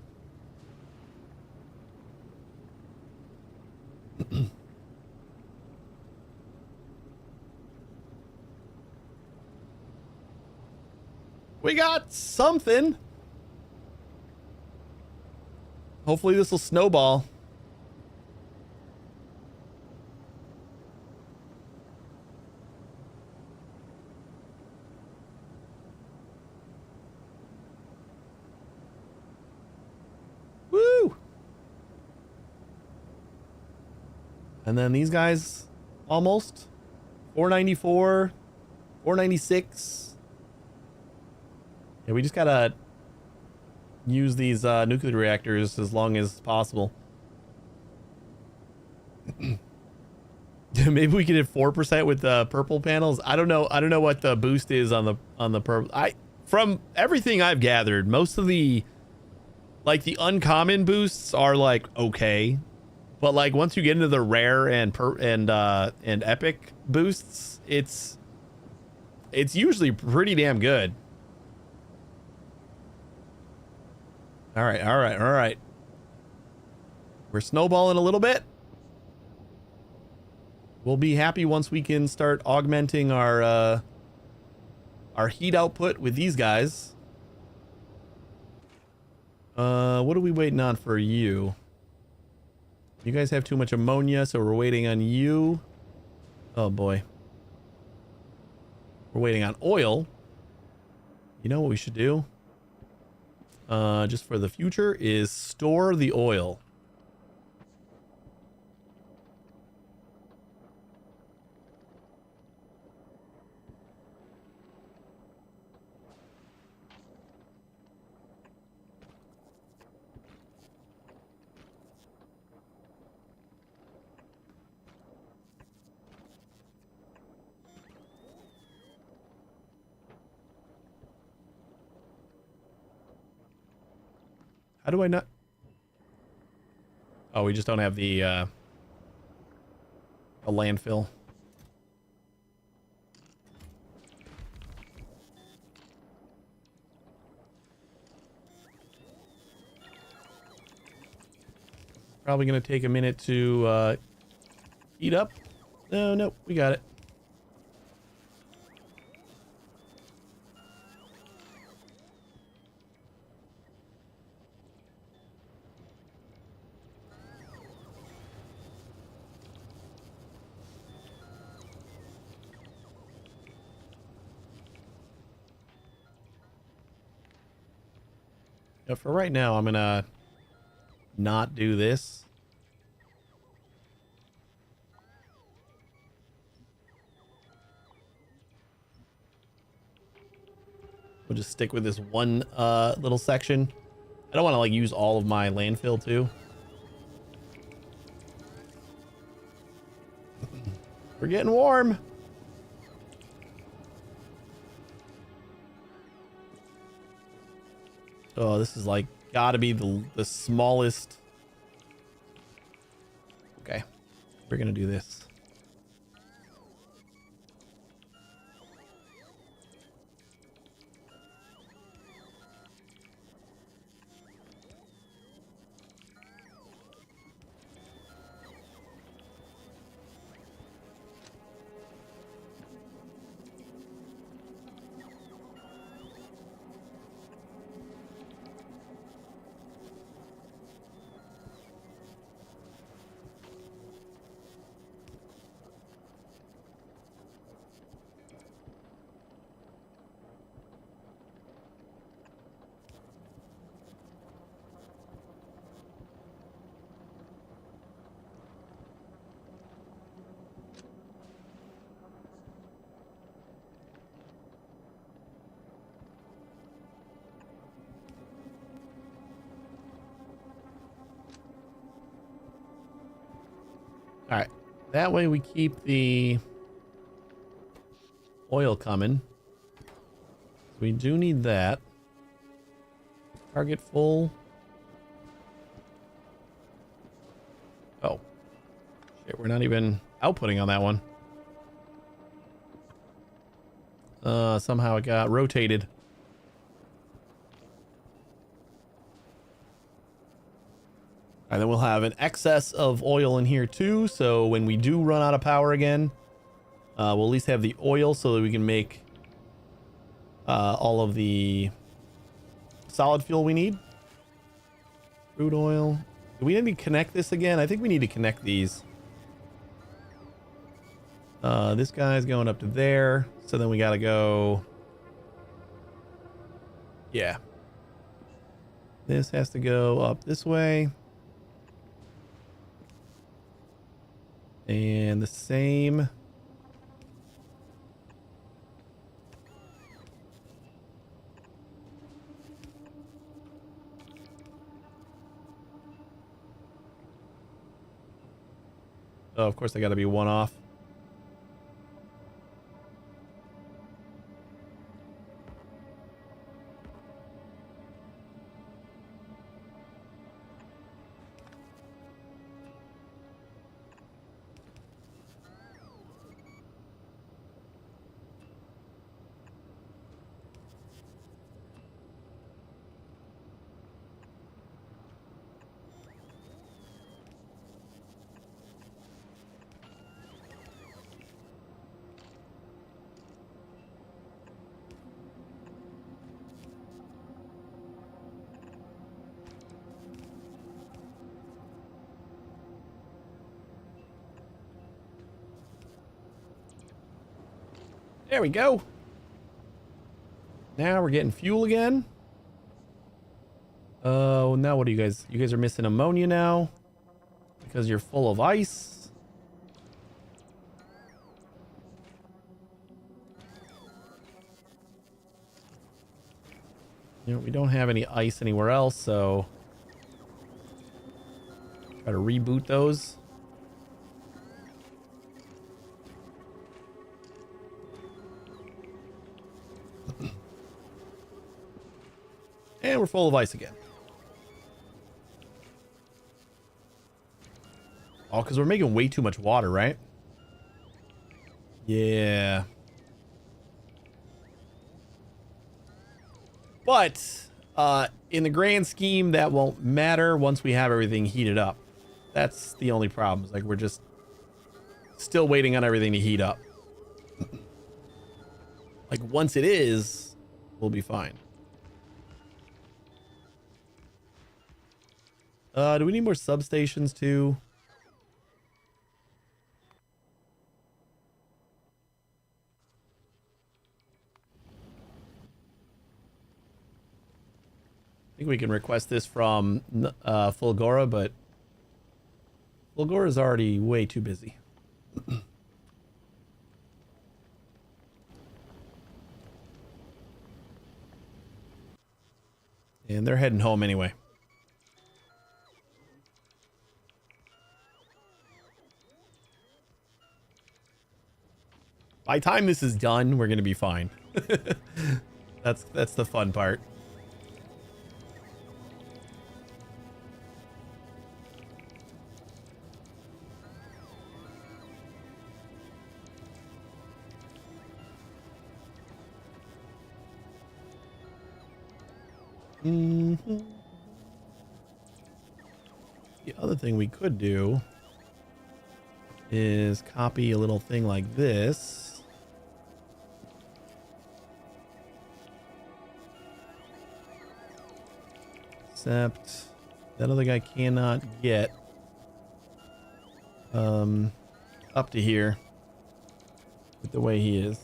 [SPEAKER 1] We got something. Hopefully this will snowball. Woo! And then these guys almost 494, 496. Yeah, we just gotta use these nuclear reactors as long as possible. Maybe we could hit 4% with the purple panels. I don't know. I don't know what the boost is on the purple. From everything I've gathered, most of the like the uncommon boosts are like okay, but like once you get into the rare and epic boosts, it's usually pretty damn good. All right. We're snowballing a little bit. We'll be happy once we can start augmenting our heat output with these guys. What are we waiting on for you? You guys have too much ammonia, so we're waiting on you. Oh boy. We're waiting on oil. You know what we should do? Just for the future is store the oil. How do I not? Oh, we just don't have the a landfill. Probably gonna take a minute to heat up. No, we got it. Yeah, for right now, I'm gonna not do this. We'll just stick with this one little section. I don't want to like use all of my landfill too. We're getting warm. Oh, this is like gotta be the smallest. Okay, we're gonna do this. All right. That way we keep the oil coming. We do need that. Target full. Oh. Shit, we're not even outputting on that one. Somehow it got rotated. And then we'll have an excess of oil in here too. So when we do run out of power again, we'll at least have the oil so that we can make all of the solid fuel we need. Crude oil. Do we need to connect this again? I think we need to connect these. This guy's going up to there. So then we got to go. Yeah. This has to go up this way. And the same. Oh, of course, I got to be one off. There we go. Now we're getting fuel again. Oh, now what do you guys? You guys are missing ammonia now because you're full of ice. You know, we don't have any ice anywhere else, so try to reboot those. And we're full of ice again. Oh, because we're making way too much water, right? Yeah. But in the grand scheme, that won't matter once we have everything heated up. That's the only problem. It's like we're just still waiting on everything to heat up. Like once it is, we'll be fine. Do we need more substations too? I think we can request this from Fulgora, but Fulgora is already way too busy. And they're heading home anyway. By the time this is done, we're gonna be fine. That's the fun part. Mm-hmm. The other thing we could do is copy a little thing like this. Except that other guy cannot get up to here with the way he is.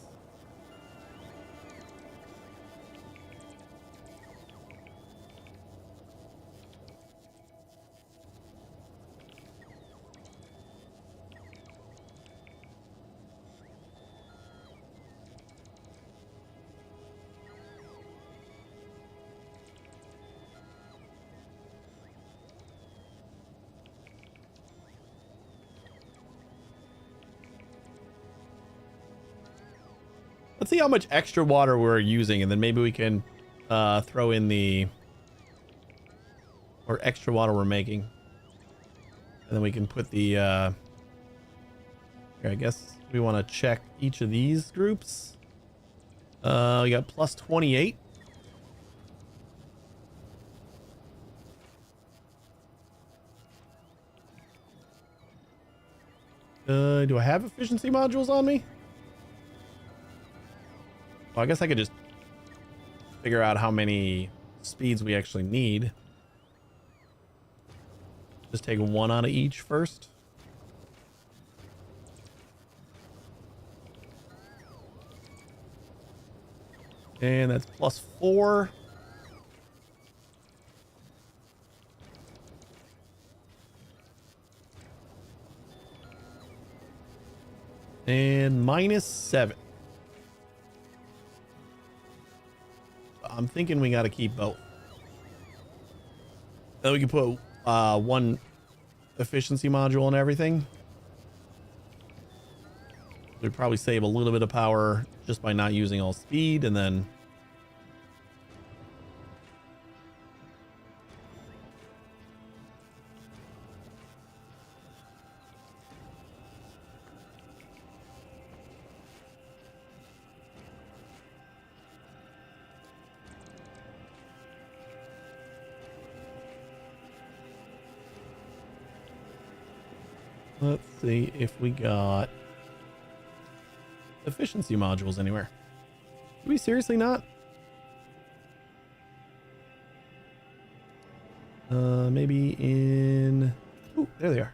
[SPEAKER 1] Let's see how much extra water we're using, and then maybe we can throw in the or extra water we're making, and then we can put the here, I guess we want to check each of these groups. We got plus 28. Do I have efficiency modules on me? Well, I guess I could just figure out how many speeds we actually need. Just take one out of each first. And that's plus 4. And minus 7. I'm thinking we got to keep both. Then we can put one efficiency module and everything. We'd probably save a little bit of power just by not using all speed, and then let's see if we got efficiency modules anywhere. Do we seriously not? Maybe in... Oh, there they are.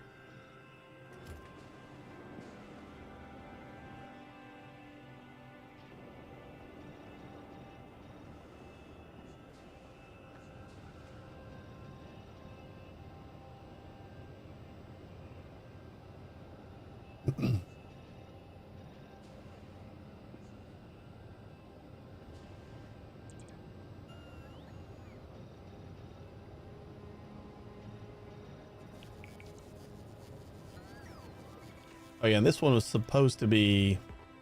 [SPEAKER 1] Oh yeah, and this one was supposed to be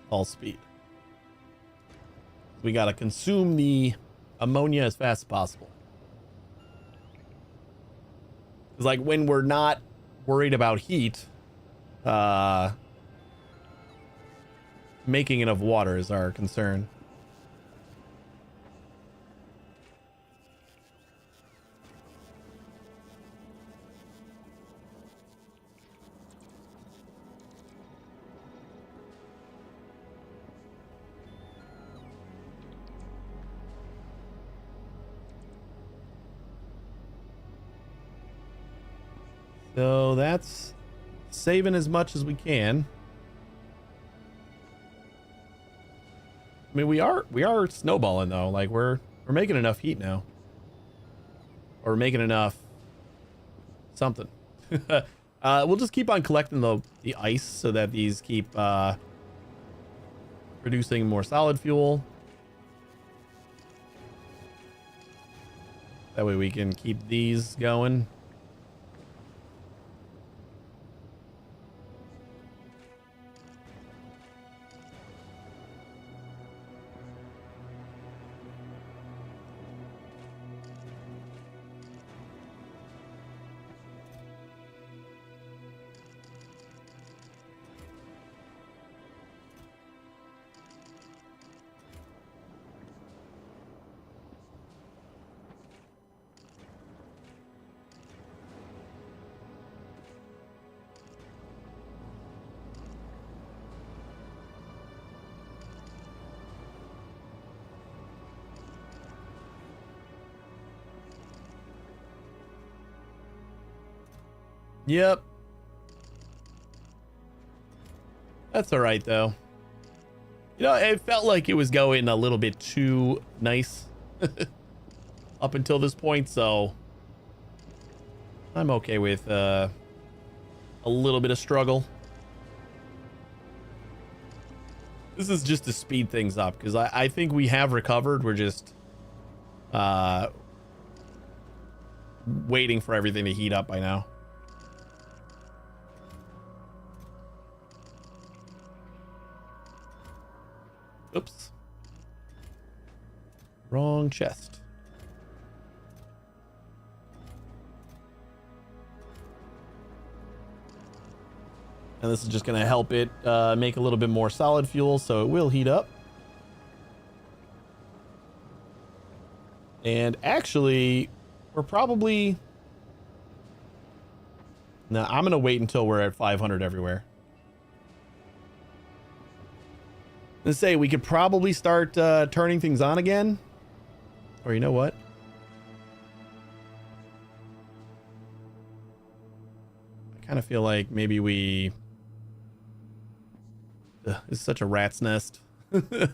[SPEAKER 1] all speed. We gotta consume the ammonia as fast as possible. It's like when we're not worried about heat, making enough water is our concern. So that's saving as much as we can. I mean, we are snowballing though. Like we're making enough heat now, or we're making enough something. We'll just keep on collecting the ice so that these keep producing more solid fuel. That way we can keep these going. Yep. That's all right, though. You know, it felt like it was going a little bit too nice up until this point, so I'm okay with a little bit of struggle. This is just to speed things up, because I think we have recovered. We're just waiting for everything to heat up by now. Oops. Wrong chest. And this is just going to help it make a little bit more solid fuel, so it will heat up. And actually, we're probably... No, I'm going to wait until we're at 500 everywhere. Let's say we could probably start turning things on again. Or you know what? I kind of feel like maybe we... It's such a rat's nest.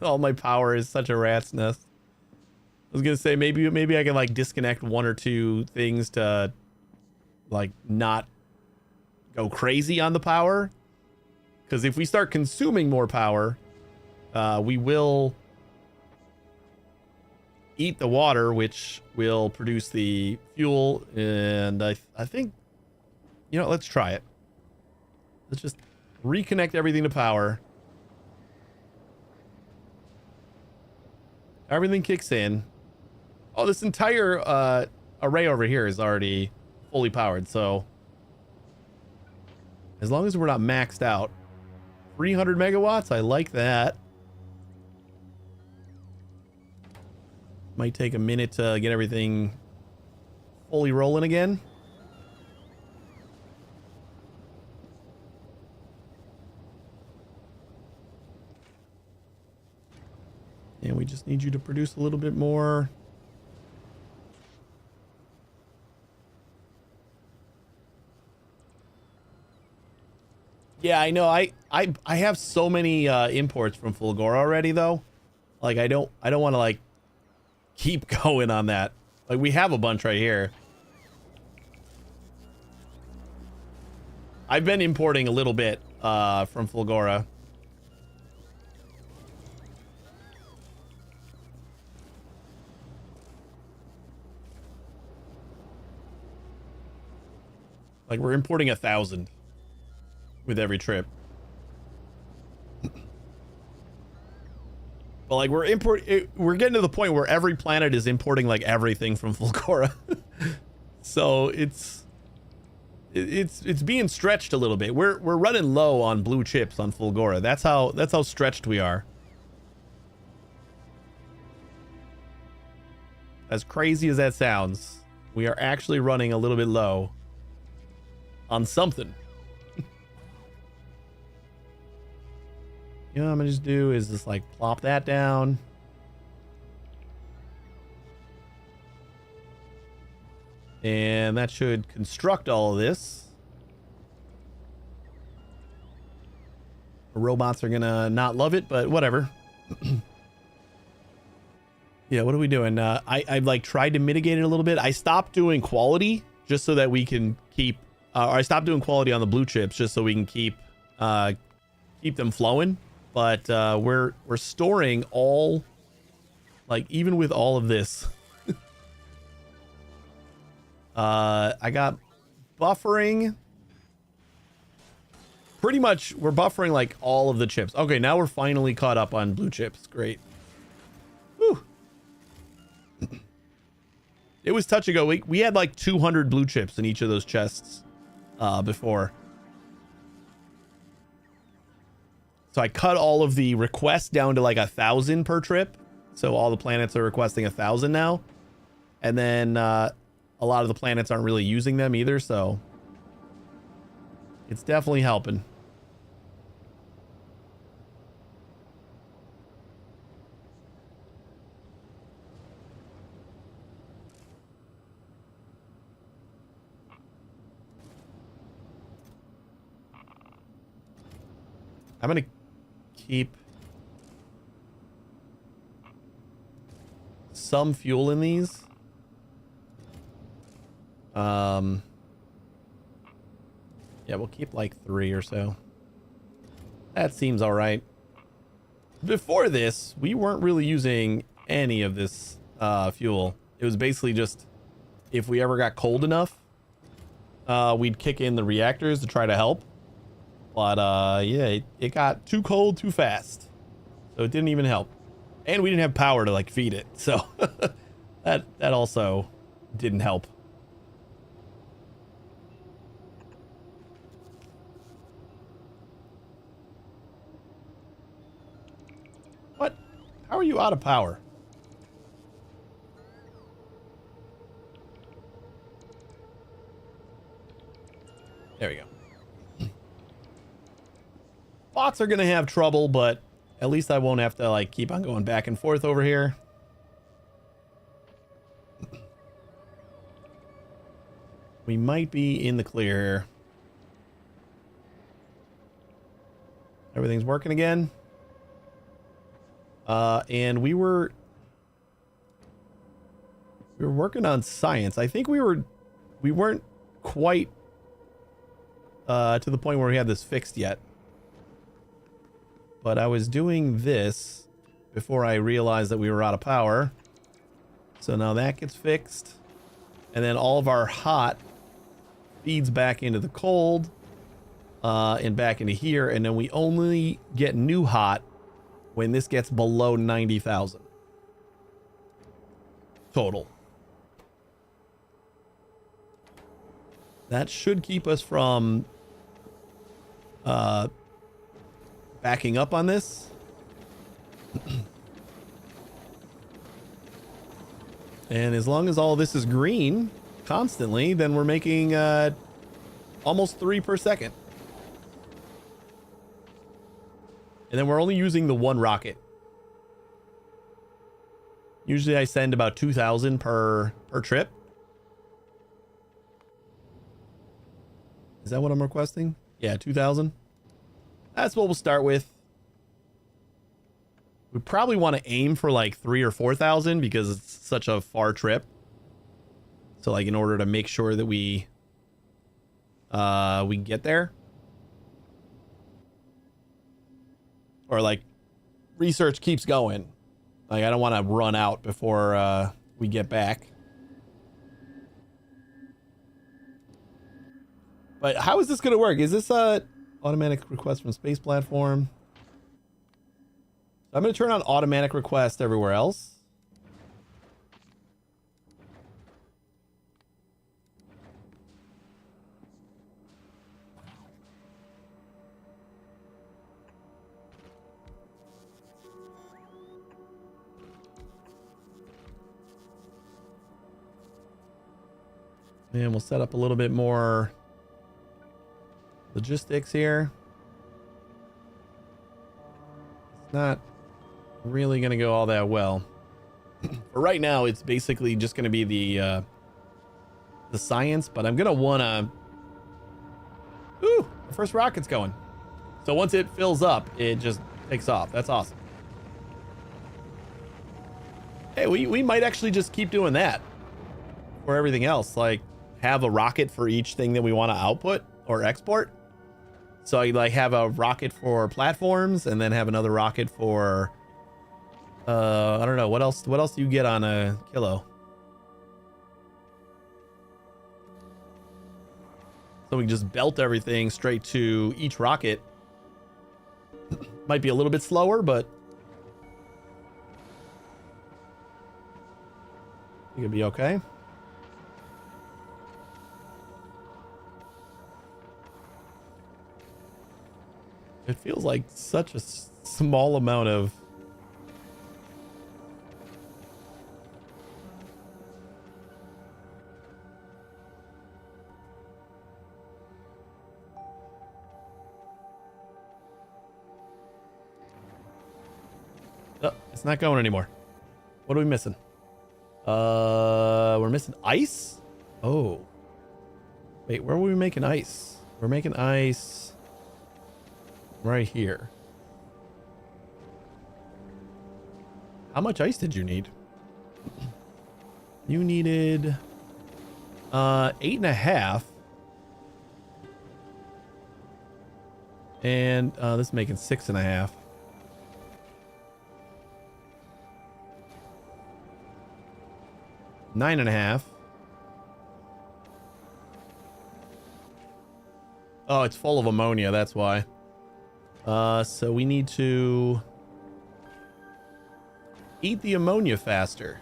[SPEAKER 1] All my power is such a rat's nest. I was gonna say maybe I can like disconnect one or two things to like not go crazy on the power. Because if we start consuming more power, we will eat the water, which will produce the fuel. And I think, you know, let's try it. Let's just reconnect everything to power. Everything kicks in. Oh, this entire array over here is already fully powered. So as long as we're not maxed out, 300 megawatts. I like that. Might take a minute to get everything fully rolling again. And we just need you to produce a little bit more. Yeah, I know. I have so many imports from Fulgora already though. Like I don't want to like keep going on that. Like we have a bunch right here. I've been importing a little bit from Fulgora. Like we're importing 1,000 with every trip. But like we're getting to the point where every planet is importing like everything from Fulgora. So it's being stretched a little bit. We're running low on blue chips on Fulgora. That's how stretched we are. As crazy as that sounds, we are actually running a little bit low on something. You know what I'm gonna just do is just like plop that down. And that should construct all of this. The robots are gonna not love it, but whatever. Yeah, what are we doing? I've like tried to mitigate it a little bit. I stopped doing quality just so that we can keep or I stopped doing quality on the blue chips just so we can keep them flowing. But we're storing all, like even with all of this. I got buffering. Pretty much we're buffering like all of the chips. Okay, now we're finally caught up on blue chips. Great. Whew. It was touch and go. We had like 200 blue chips in each of those chests before. So I cut all of the requests down to like 1,000 per trip. So all the planets are requesting 1,000 now. And then a lot of the planets aren't really using them either. So it's definitely helping. I'm going to keep some fuel in these. Yeah, we'll keep like 3 or so. That seems all right. Before this, we weren't really using any of this fuel. It was basically just if we ever got cold enough, we'd kick in the reactors to try to help. But yeah, it got too cold too fast. So it didn't even help. And we didn't have power to like feed it, so that also didn't help. What? How are you out of power? There we go. Bots are gonna have trouble, but at least I won't have to like keep on going back and forth over here. We might be in the clear here. Everything's working again. And we were working on science. I think we weren't quite to the point where we had this fixed yet. But I was doing this before I realized that we were out of power. So now that gets fixed. And then all of our hot feeds back into the cold and back into here. And then we only get new hot when this gets below 90,000 total. That should keep us from backing up on this. And as long as all this is green constantly, then we're making almost 3 per second. And then we're only using the one rocket. Usually I send about 2,000 per trip. Is that what I'm requesting? Yeah, 2,000. That's what we'll start with. We probably want to aim for like 3,000 or 4,000 because it's such a far trip. So like in order to make sure that we can get there. Or like research keeps going. Like I don't want to run out before we get back. But how is this going to work? Is this a automatic request from space platform? I'm going to turn on automatic request everywhere else. And we'll set up a little bit more logistics here. It's not really going to go all that well. For right now, it's basically just going to be the science, but I'm going to want to... Ooh, the first rocket's going. So once it fills up, it just takes off. That's awesome. Hey, we might actually just keep doing that for everything else. Like, have a rocket for each thing that we want to output or export. So I like have a rocket for platforms and then have another rocket for I don't know what else do you get on a kilo? So we can just belt everything straight to each rocket. Might be a little bit slower, but I think it'd be okay. It feels like such a small amount of... Oh, it's not going anymore. What are we missing? We're missing ice? Oh. Wait, where were we making ice? We're making ice... right here. How much ice did you need? You needed 8.5. And this is making 6.5. Nine and a half. Oh, it's full of ammonia, that's why. So we need to Eat the ammonia faster.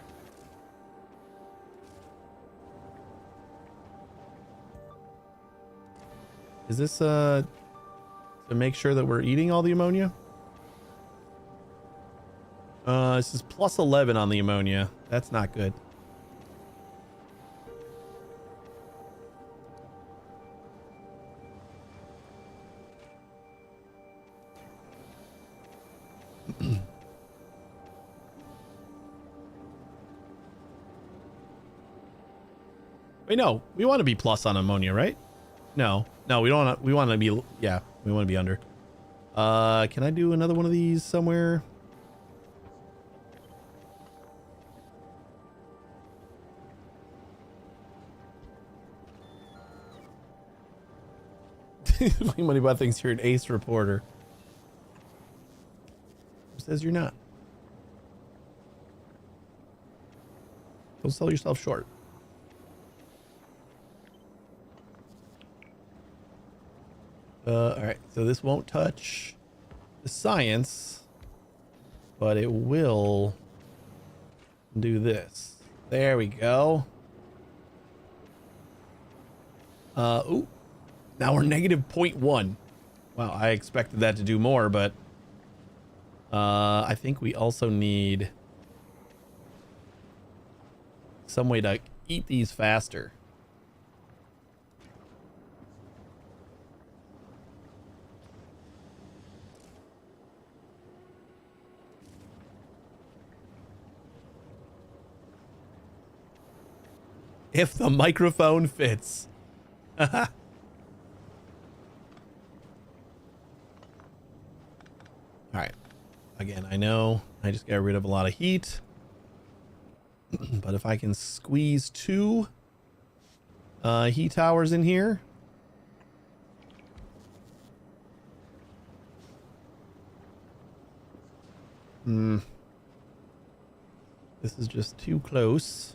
[SPEAKER 1] Is this to make sure that we're eating all the ammonia? This is plus 11 on the ammonia. That's not good. Wait, no, we want to be plus on ammonia, right? No, we don't want to, we want to be, yeah, we want to be under. Can I do another one of these somewhere? Money about things, you're an ace reporter. Who says you're not? Don't sell yourself short. All right, so this won't touch the science, but it will do this. There we go. Ooh, now we're negative 0.1. Wow, I expected that to do more, but I think we also need some way to eat these faster. If the microphone fits. All right. Again, I know I just got rid of a lot of heat. But if I can squeeze 2 heat towers in here. This is just too close.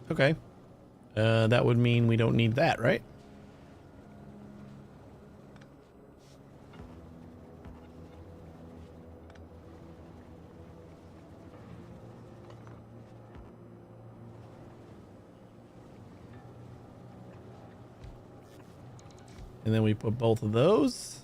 [SPEAKER 1] Okay. That would mean we don't need that, right? And then we put both of those.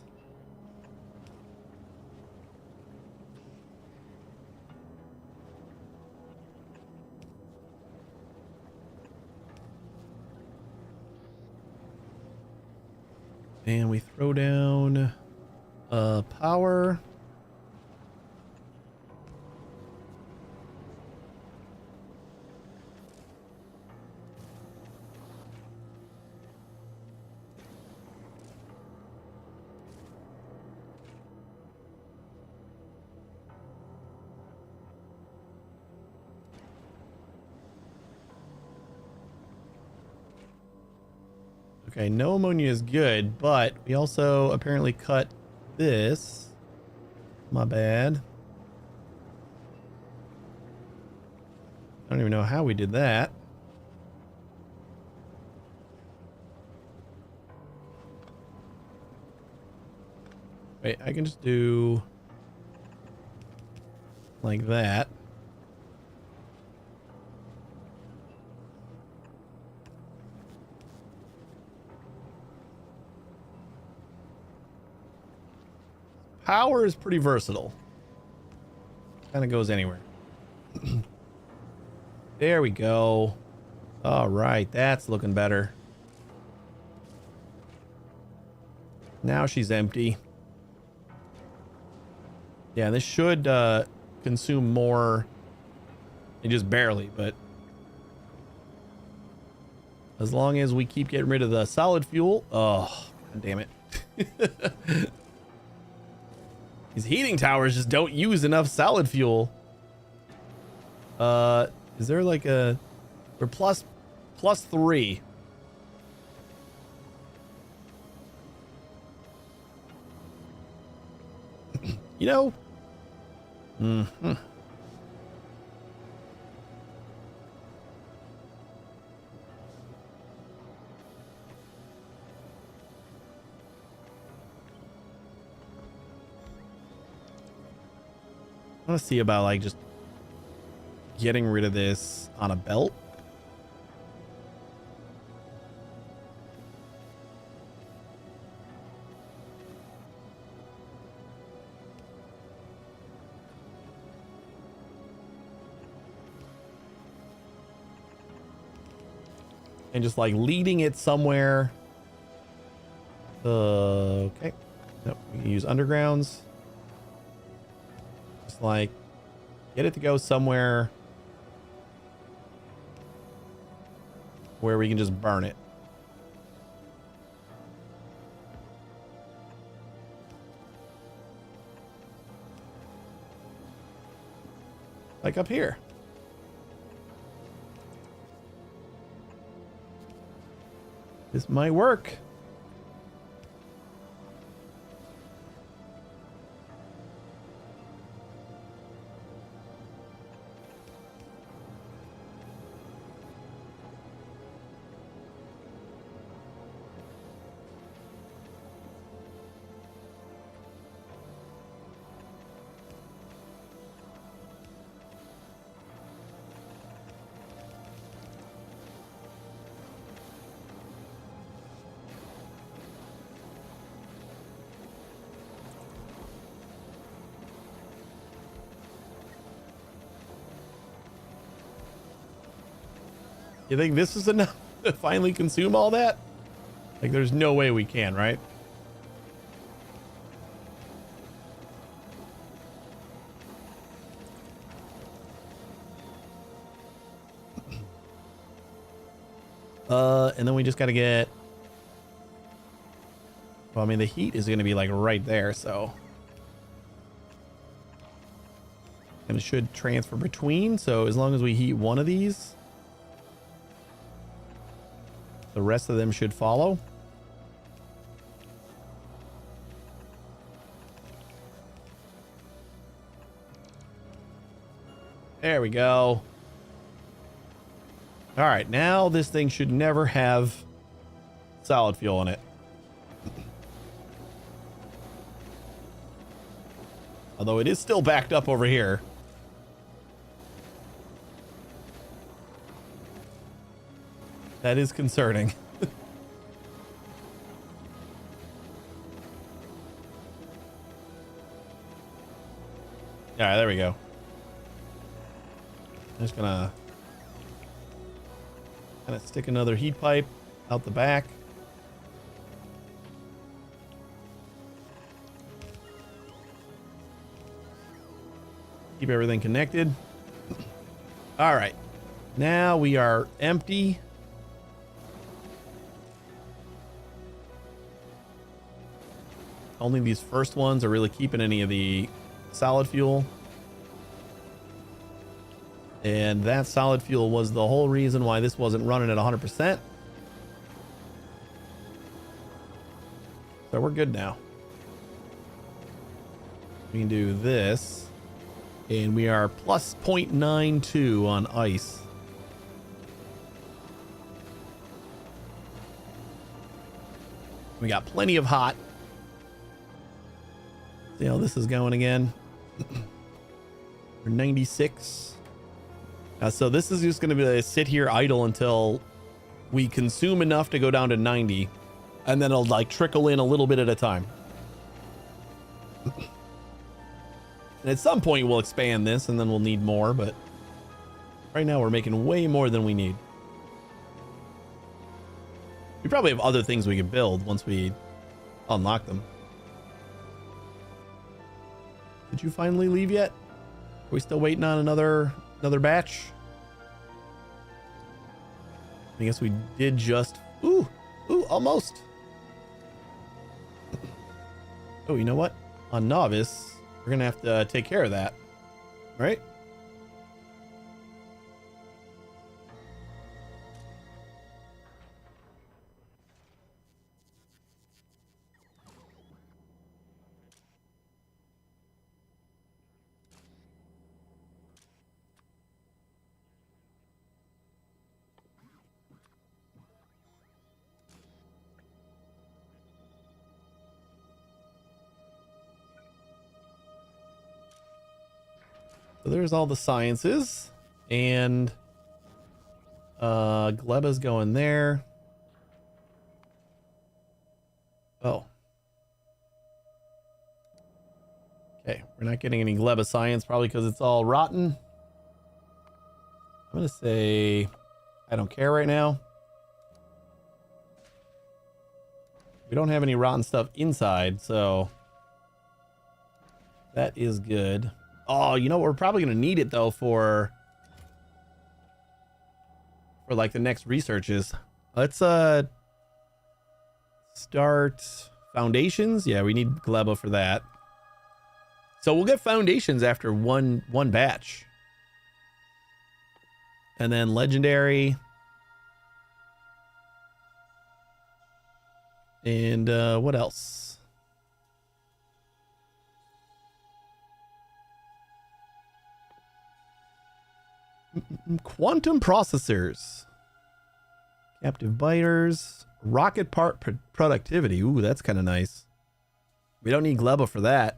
[SPEAKER 1] And we throw down power. Okay, no ammonia is good, but we also apparently cut this. My bad. I don't even know how we did that. Wait, I can just do like that. Power is pretty versatile. Kind of goes anywhere. There we go. All right, that's looking better. Now she's empty. Yeah, this should consume more. And just barely, but As long as we keep getting rid of the solid fuel. Oh, damn it. These heating towers just don't use enough solid fuel. Is there like a... We're plus 3. You know? Mm-hmm. I want to see about like just getting rid of this on a belt. And just like leading it somewhere. Okay. Nope. We can use undergrounds. Just like get it to go somewhere where we can just burn it. Like up here. This might work. You think this is enough to finally consume all that? Like, there's no way we can, right? And then we just got to get... Well, I mean, the heat is going to be like right there, so... And it should transfer between, so as long as we heat one of these... The rest of them should follow. There we go. All right, now this thing should never have solid fuel in it. Although it is still backed up over here. That is concerning. All right, there we go. I'm just gonna kind of stick another heat pipe out the back. Keep everything connected. All right, now we are empty. Only these first ones are really keeping any of the solid fuel. And that solid fuel was the whole reason why this wasn't running at 100%. So we're good now. We can do this. And we are plus 0.92 on ice. We got plenty of hot. See how this is going again. We're 96. So this is just going to be sit here idle until we consume enough to go down to 90, and then it'll like trickle in a little bit at a time. And at some point we'll expand this, and then we'll need more, but right now we're making way more than we need. We probably have other things we could build once we unlock them. Did you finally leave yet? Are we still waiting on another batch? I I guess we did just... Ooh, almost. Oh, you know what? On Novice, we're going to have to take care of that. Right? So there's all the sciences, and Gleba's going there. Oh. Okay, we're not getting any Gleba science, probably because it's all rotten. I'm going to say I don't care right now. We don't have any rotten stuff inside, so that is good. Oh, you know, we're probably going to need it, though, for like the next researches. Let's start foundations. Yeah, we need Gleba for that. So we'll get foundations after one batch. And then legendary. And what else? Quantum processors, captive biters, rocket part productivity. Ooh, that's kind of nice. We don't need Gleba for that.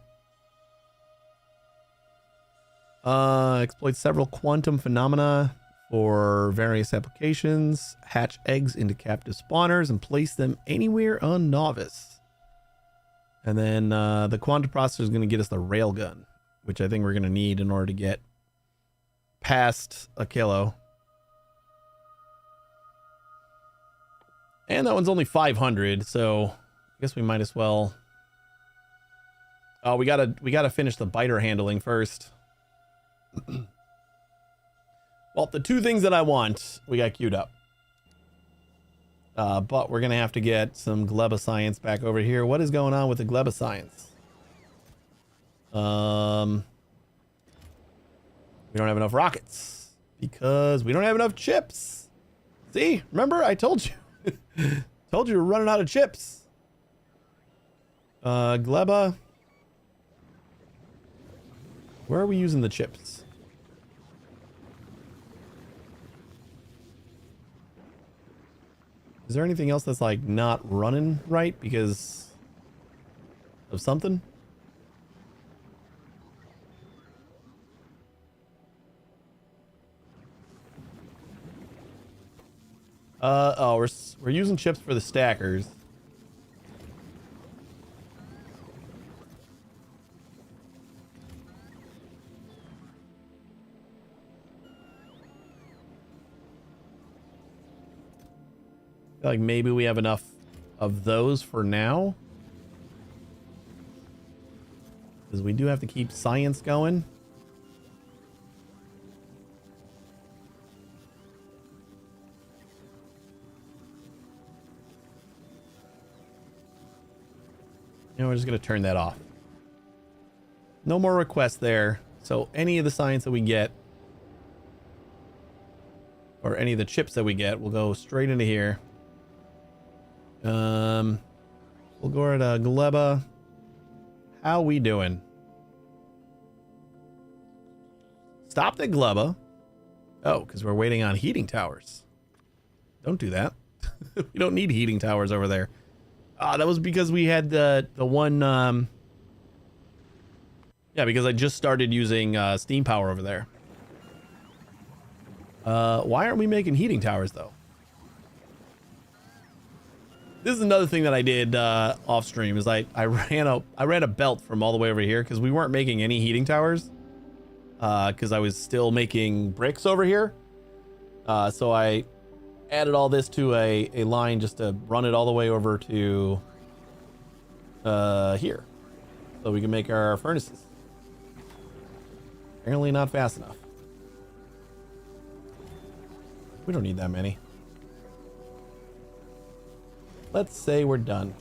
[SPEAKER 1] Exploit several quantum phenomena for various applications. Hatch eggs into captive spawners and place them anywhere on Novice. And then the quantum processor is going to get us the railgun, which I think we're going to need in order to get past Aquilo. And that one's only 500, so I guess we might as well. Oh, we gotta finish the biter handling first. Well, the two things that I want, we got queued up. But we're gonna have to get some Gleba science back over here. What is going on with the Gleba science? We don't have enough rockets because we don't have enough chips. See, remember I told you. Told you we're running out of chips. Gleba. Where are we using the chips? Is there anything else that's like not running right because of something? Oh, we're using chips for the stackers. I feel like maybe we have enough of those for now. Because we do have to keep science going. And we're just going to turn that off. No more requests there. So any of the science that we get, or any of the chips that we get, will go straight into here. We'll go to Gleba. How we doing? Stopped at Gleba. Oh, because we're waiting on heating towers. Don't do that. We don't need heating towers over there. That was because we had the one. Yeah, because I just started using steam power over there. Why aren't we making heating towers though? This is another thing that I did off stream. Is I ran a belt from all the way over here because we weren't making any heating towers. Because I was still making bricks over here. So I added all this to a line just to run it all the way over to here, so we can make our furnaces. Apparently not fast enough. We don't need that many. let's say we're done.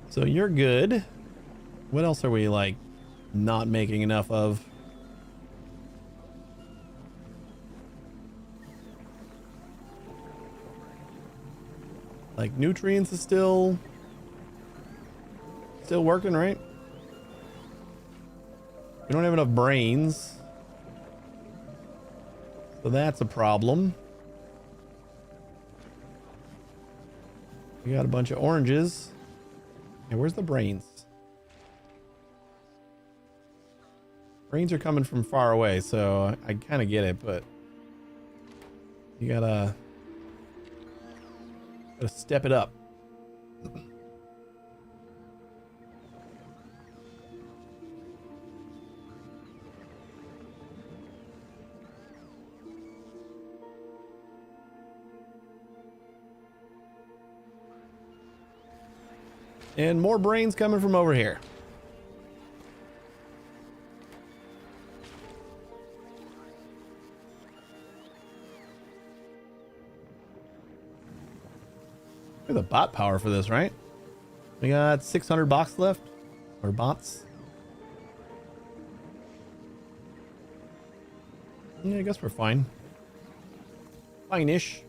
[SPEAKER 1] So you're good. What else are we like not making enough of? Like nutrients is still working, right? We don't have enough brains. So that's a problem. We got a bunch of oranges. And where's the brains? Brains are coming from far away, so I kind of get it, but you gotta step it up. And more brains coming from over here. We have the bot power for this, right? We got 600 box left, or bots. Yeah, I guess we're fine. Fine-ish.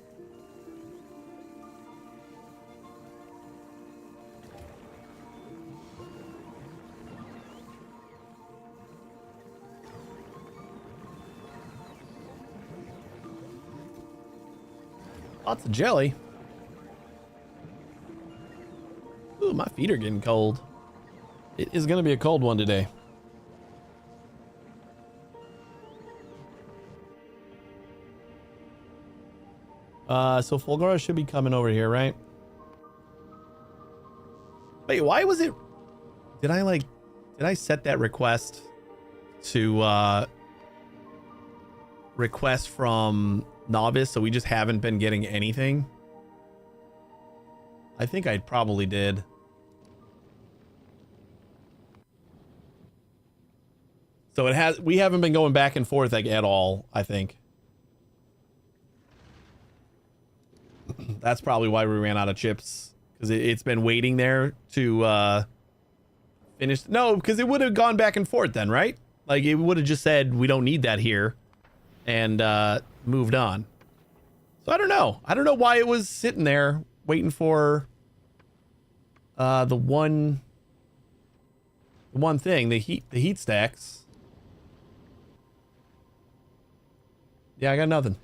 [SPEAKER 1] Lots of jelly. Ooh, my feet are getting cold. It is going to be a cold one today. So Fulgora should be coming over here, right? Wait, why was it... Did I set that request to request from novice, so we just haven't been getting anything? I think I probably did. So we haven't been going back and forth like at all, I think. That's probably why we ran out of chips, because it's been waiting there to finish. No, because it would have gone back and forth then, right? Like it would have just said we don't need that here and moved on. So I don't know. I don't know why it was sitting there waiting for the one thing, the heat stacks. Yeah, I got nothing.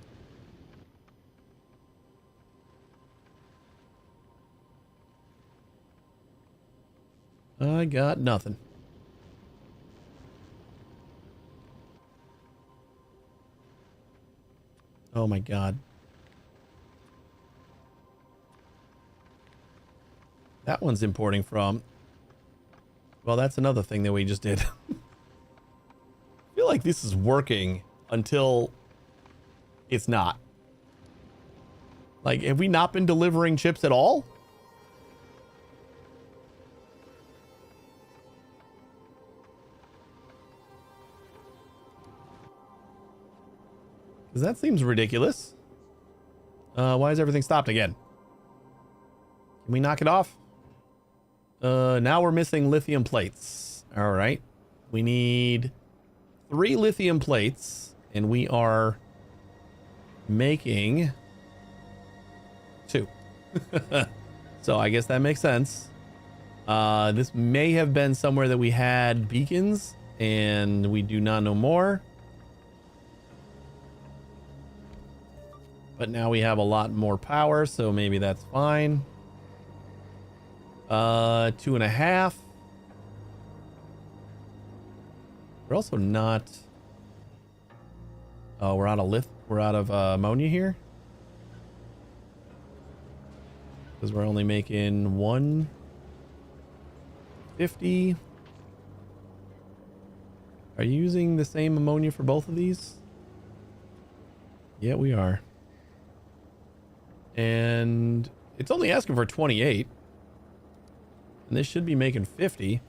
[SPEAKER 1] I got nothing. Oh my god. That one's importing from... Well, that's another thing that we just did. I feel like this is working until it's not. Like, have we not been delivering chips at all? Because that seems ridiculous. Why is everything stopped again? Can we knock it off? Now we're missing lithium plates. All right. We need 3 lithium plates, and we are making 2. So I guess that makes sense. This may have been somewhere that we had beacons, and we do not know more. But now we have a lot more power, so maybe that's fine. 2.5. We're also not... Oh, we're out of ammonia here. Because we're only making 150. Are you using the same ammonia for both of these? Yeah, we are. And it's only asking for 28. And this should be making 50.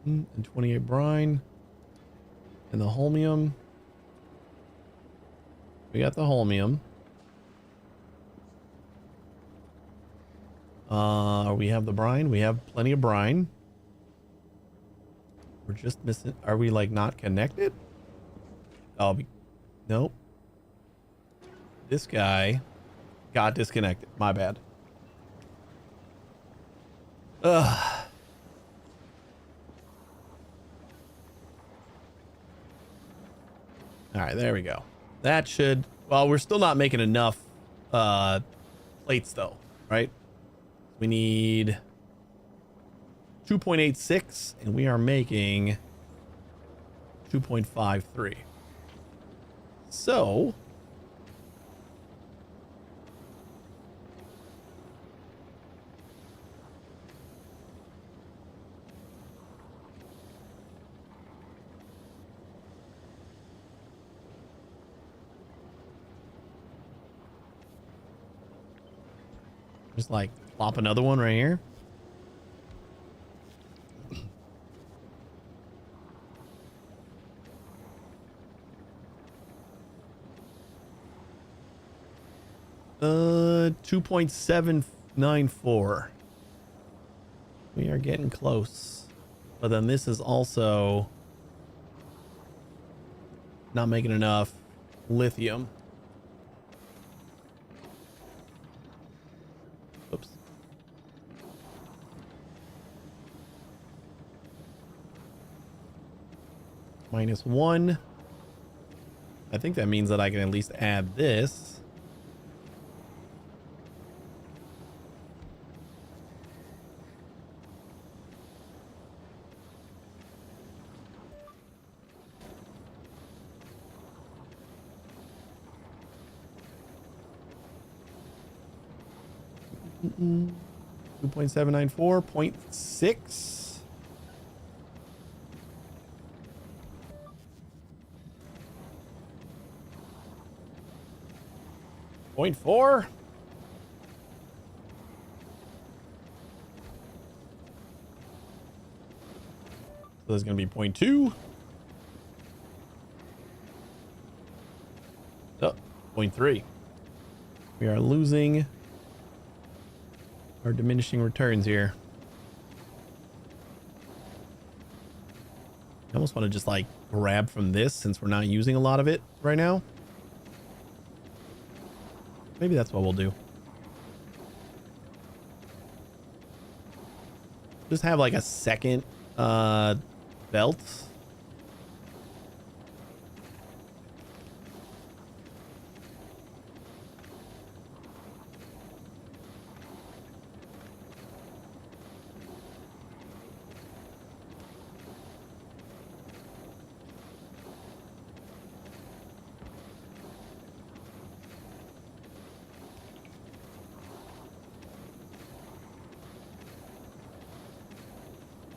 [SPEAKER 1] And 28 brine. And the holmium. We got the holmium. We have the brine. We have plenty of brine. We're just missing. Are we like not connected? Oh, nope. This guy got disconnected. My bad. Ugh. All right, there we go. That should, well, we're still not making enough plates though, right? We need 2.86 and we are making 2.53. So just like plop another one right here. Uh, 2.794. We are getting close. But then this is also not making enough lithium. Oops. -1. I think that means that I can at least add this. Mm-mm. 2.794, 0.6. Point 4. So there's going to be 0.2. Oh, 0.3. We are losing our diminishing returns here. I almost want to just like grab from this since we're not using a lot of it right now. Maybe that's what we'll do. Just have like a second belt.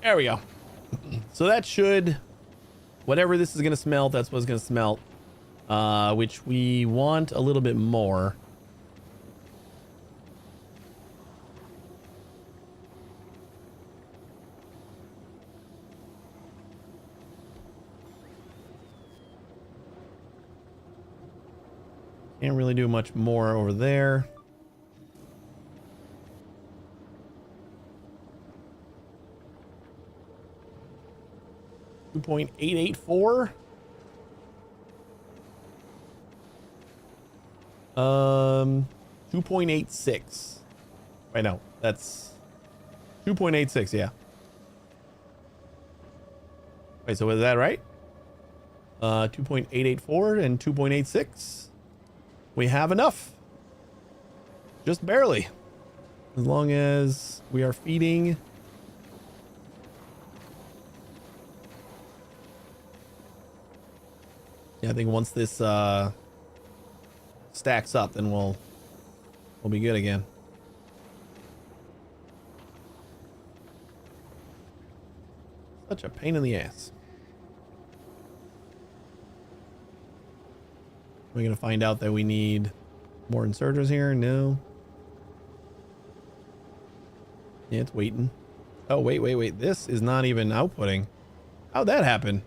[SPEAKER 1] There we go. So that should, whatever this is going to smelt, that's what's going to smelt, which we want a little bit more. Can't really do much more over there. .884. 2.86. Wait, no, that's 2.86. Yeah. Wait, so was that right? 2.884 and 2.86. We have enough. Just barely. As long as we are feeding. Yeah, I think once this stacks up, then we'll be good again. Such a pain in the ass. We're gonna find out that we need more inserters here. No. Yeah, it's waiting. Oh, wait. This is not even outputting. How'd that happen?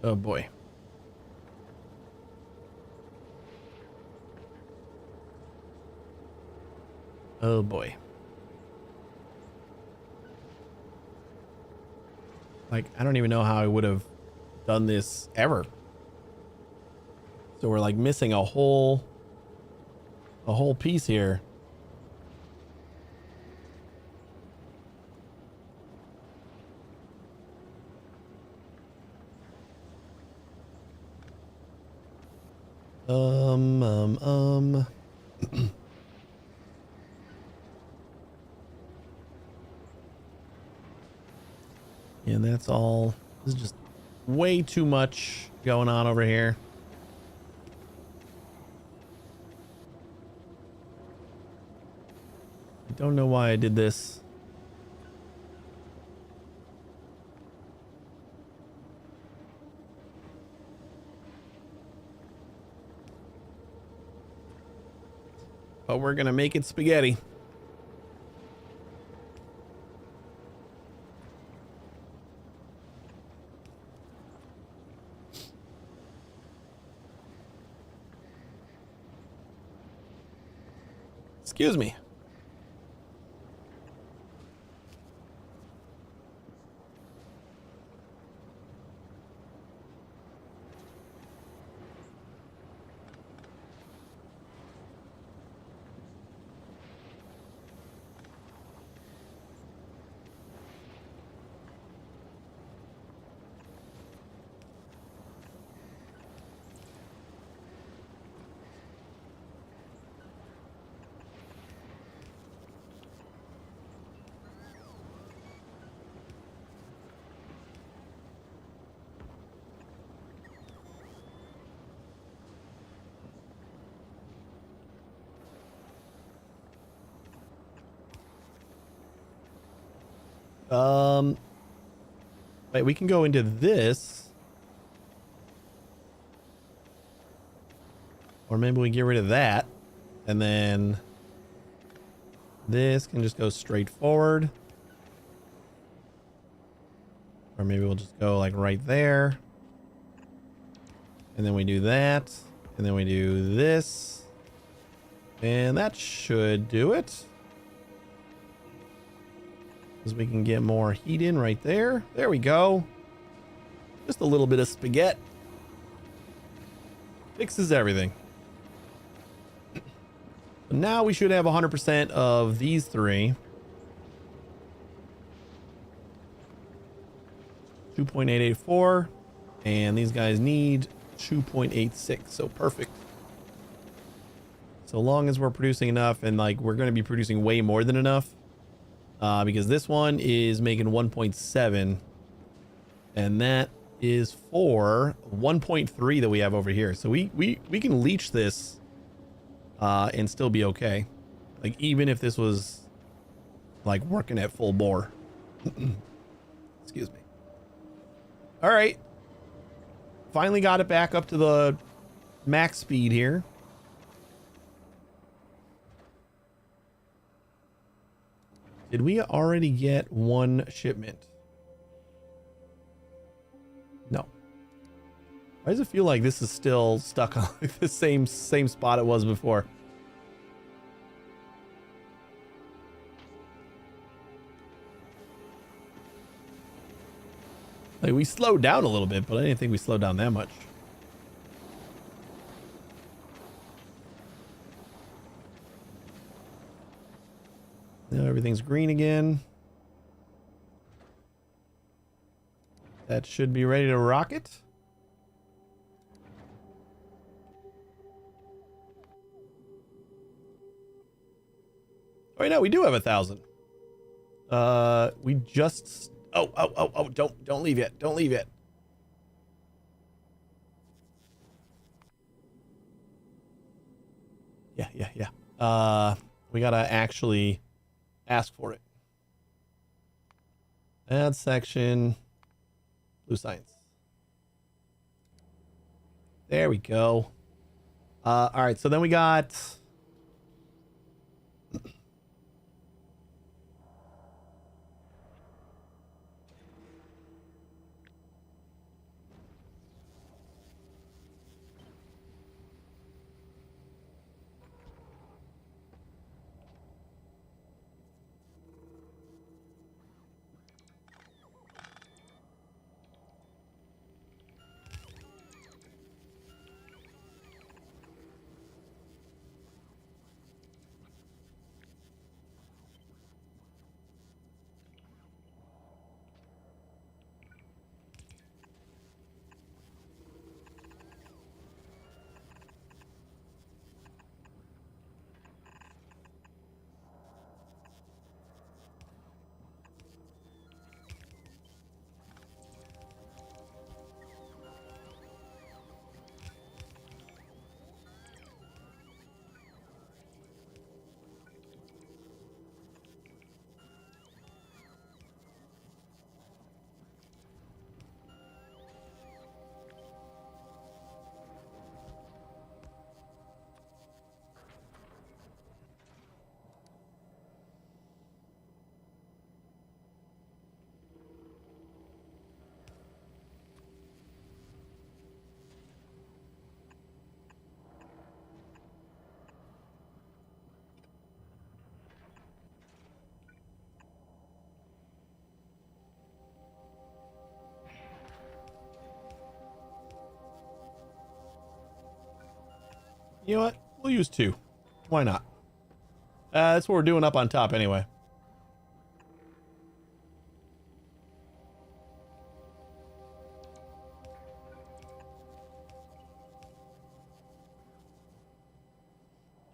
[SPEAKER 1] Oh boy. Oh boy. Like, I don't even know how I would have done this ever. So we're like missing a whole piece here. And that's all. This is just way too much going on over here. I don't know why I did this. But we're gonna make it spaghetti. Excuse me. Wait, we can go into this. Or maybe we get rid of that. And then this can just go straight forward. Or maybe we'll just go like right there. And then we do that. And then we do this. And that should do it. Because we can get more heat in right there. There we go. Just a little bit of spaghetti. Fixes everything. Now we should have 100% of these three. 2.884. And these guys need 2.86. So perfect. So long as we're producing enough, and like we're going to be producing way more than enough. Because this one is making 1.7. And that is for 1.3 that we have over here. So we can leach this and still be okay. Like even if this was like working at full bore. Excuse me. All right. Finally got it back up to the max speed here. Did we already get one shipment? No. Why does it feel like this is still stuck on the same spot it was before? Like we slowed down a little bit, but I didn't think we slowed down that much. Now everything's green again. That should be ready to rocket. Oh, wait, no, we do have 1,000. We just... Oh, don't leave yet. Don't leave yet. Yeah. We gotta actually ask for it. Add section. Blue science. There we go. All right, so then we got... You know what? We'll use 2. Why not? That's what we're doing up on top anyway.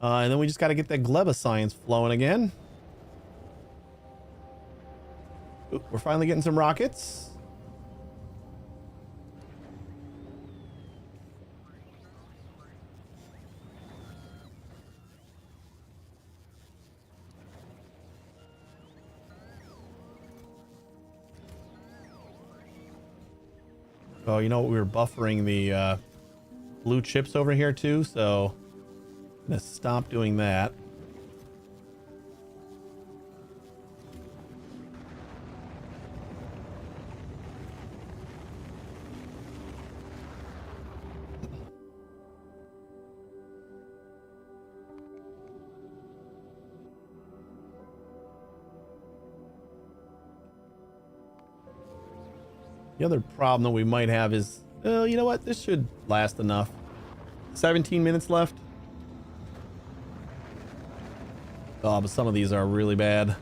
[SPEAKER 1] And then we just got to get that gleba science flowing again. Ooh, we're finally getting some rockets. Oh, you know what? We were buffering the blue chips over here too, so I'm gonna stop doing that. The other problem that we might have is, you know what? This should last enough. 17 minutes left. Oh, but some of these are really bad.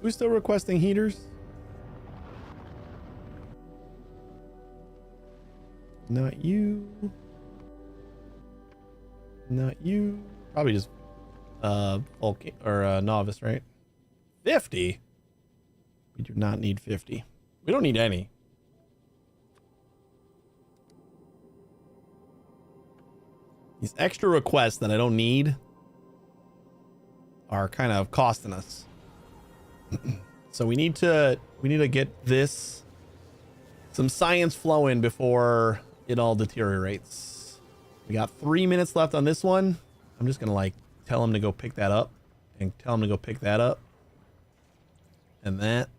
[SPEAKER 1] Who's still requesting heaters? Not you. Not you. Probably just Vulcan or novice, right? 50. We do not need 50. We don't need any. These extra requests that I don't need are kind of costing us. So we need to get this some science flowing before it all deteriorates. We got 3 minutes left on this one. I'm just gonna like tell him to go pick that up and tell him to go pick that up and that.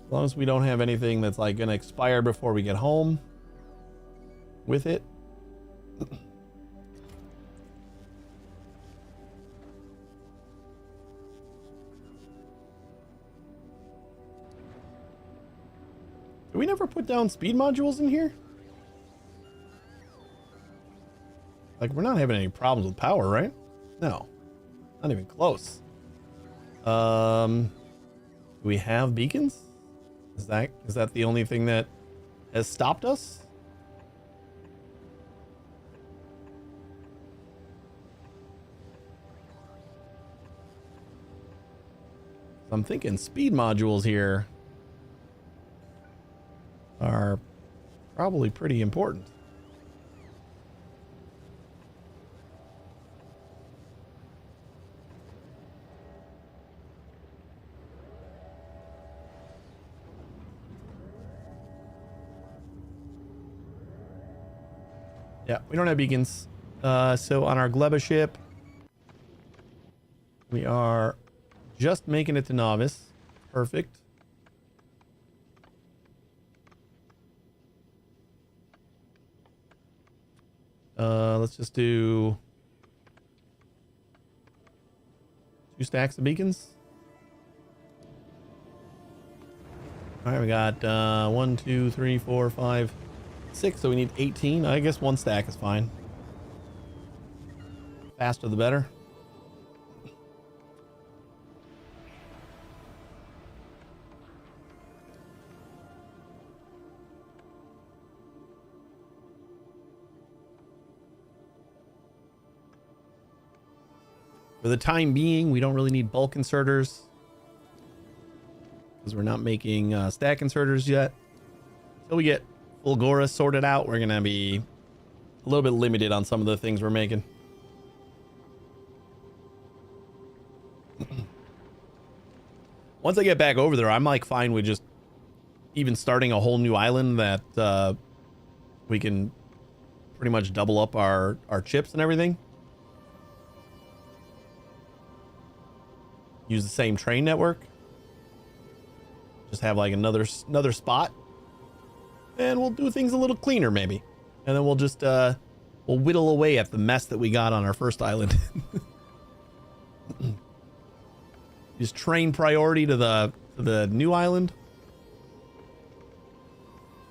[SPEAKER 1] As long as we don't have anything that's like gonna expire before we get home with it. Did we never put down speed modules in here? Like, we're not having any problems with power, right? No, not even close. Do we have beacons? Is that the only thing that has stopped us? I'm thinking speed modules here are probably pretty important. Yeah, we don't have beacons. So on our Gleba ship, we are just making it to novice. Perfect. Let's just do 2 stacks of beacons. All right, we got 1, 2, 3, 4, 5, 6. So we need 18. I guess 1 stack is fine. Faster the better. For the time being, we don't really need bulk inserters because we're not making stack inserters yet. Until we get Fulgora sorted out, we're going to be a little bit limited on some of the things we're making. Once I get back over there, I'm like fine with just even starting a whole new island that we can pretty much double up our chips and everything. Use the same train network. Just have like another spot, and we'll do things a little cleaner maybe, and then we'll just we'll whittle away at the mess that we got on our first island. Just train priority to the new island.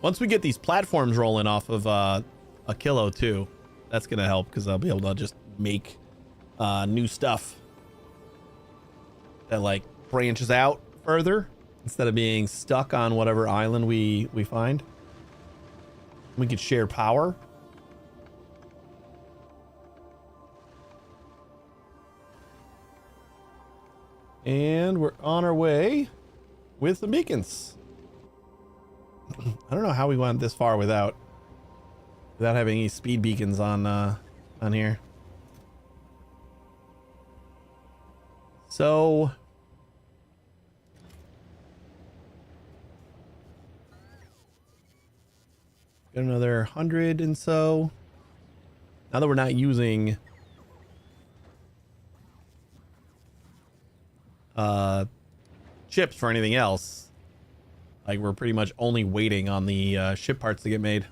[SPEAKER 1] Once we get these platforms rolling off of Aquilo too, that's gonna help because I'll be able to just make new stuff that like branches out further instead of being stuck on whatever island we find. We could share power. And we're on our way with some beacons. I don't know how we went this far without having any speed beacons on here. So got another 100 and so. Now that we're not using chips for anything else, like we're pretty much only waiting on the ship parts to get made.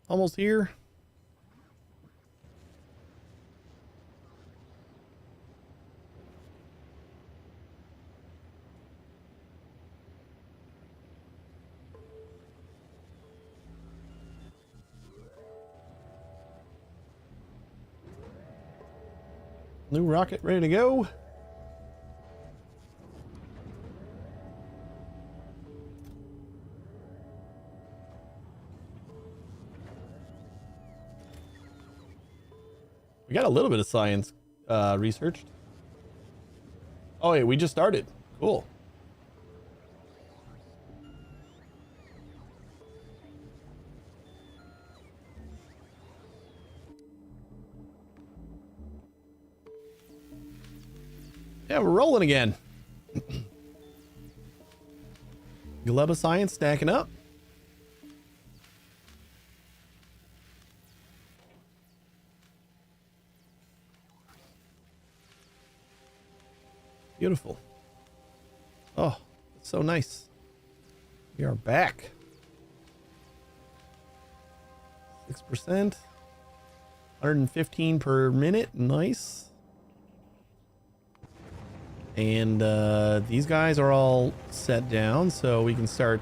[SPEAKER 1] Almost here. New rocket ready to go. We got a little bit of science researched. Oh, wait, we just started. Cool. Yeah, we're rolling again. Gleba science stacking up. Beautiful. Oh, it's so nice. We are back. 6%. 115 per minute. Nice. And these guys are all set down, so we can start .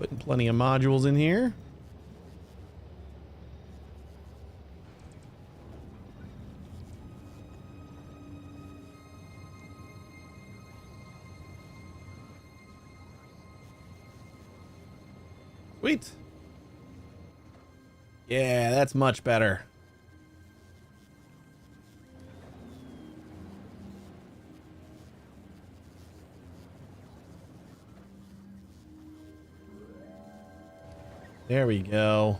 [SPEAKER 1] Putting plenty of modules in here. Sweet. Yeah, that's much better. There we go.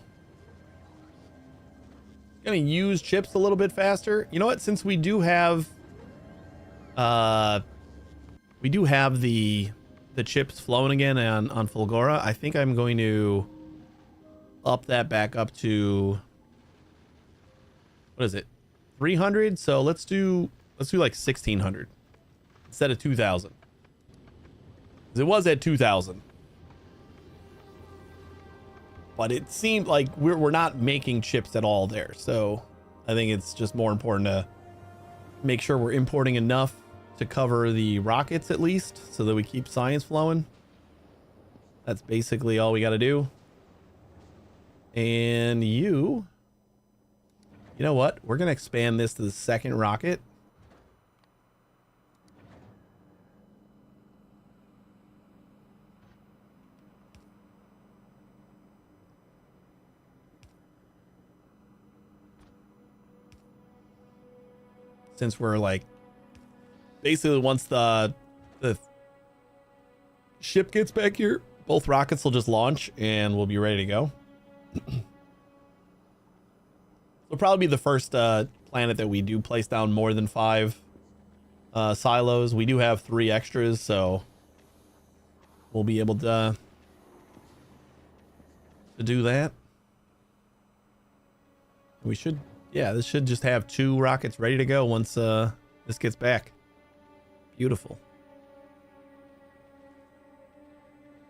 [SPEAKER 1] Gonna use chips a little bit faster. You know what? Since we do have the chips flowing again on Fulgora, I think I'm going to up that back up to, what is it? 300. So let's do like 1600 instead of 2000. 'Cause it was at 2000. But it seemed like we're not making chips at all there. So I think it's just more important to make sure we're importing enough to cover the rockets at least, so that we keep science flowing. That's basically all we got to do. And you know what? We're going to expand this to the second rocket. Since we're like, basically once the ship gets back here, both rockets will just launch and we'll be ready to go. It'll probably be the first planet that we do place down more than 5 silos. We do have 3 extras, so we'll be able to do that. We should, yeah, this should just have 2 rockets ready to go once this gets back. Beautiful.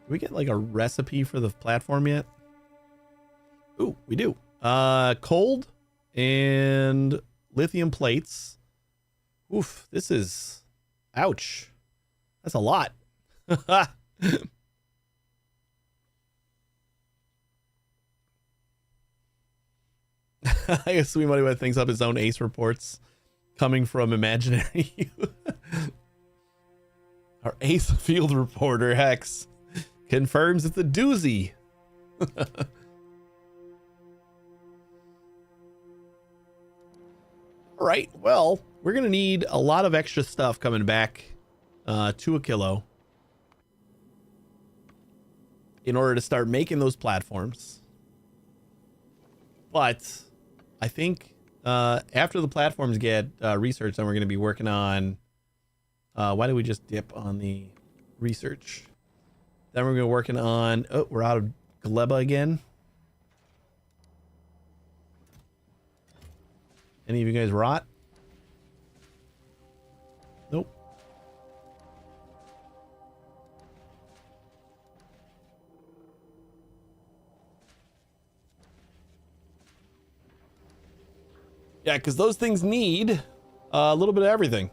[SPEAKER 1] Do we get like a recipe for the platform yet? Ooh, we do. Cold and lithium plates. Oof, this is, ouch. That's a lot. I guess we might have things up his own ace reports coming from imaginary. Our ace field reporter Hex confirms it's a doozy. All right, well, we're gonna need a lot of extra stuff coming back to Aquilo in order to start making those platforms. But I think after the platforms get researched, then we're going to be working on, why do we just dip on the research? Then we're going to be working on, oh, we're out of Gleba again. Any of you guys rot? Nope. Yeah, because those things need a little bit of everything.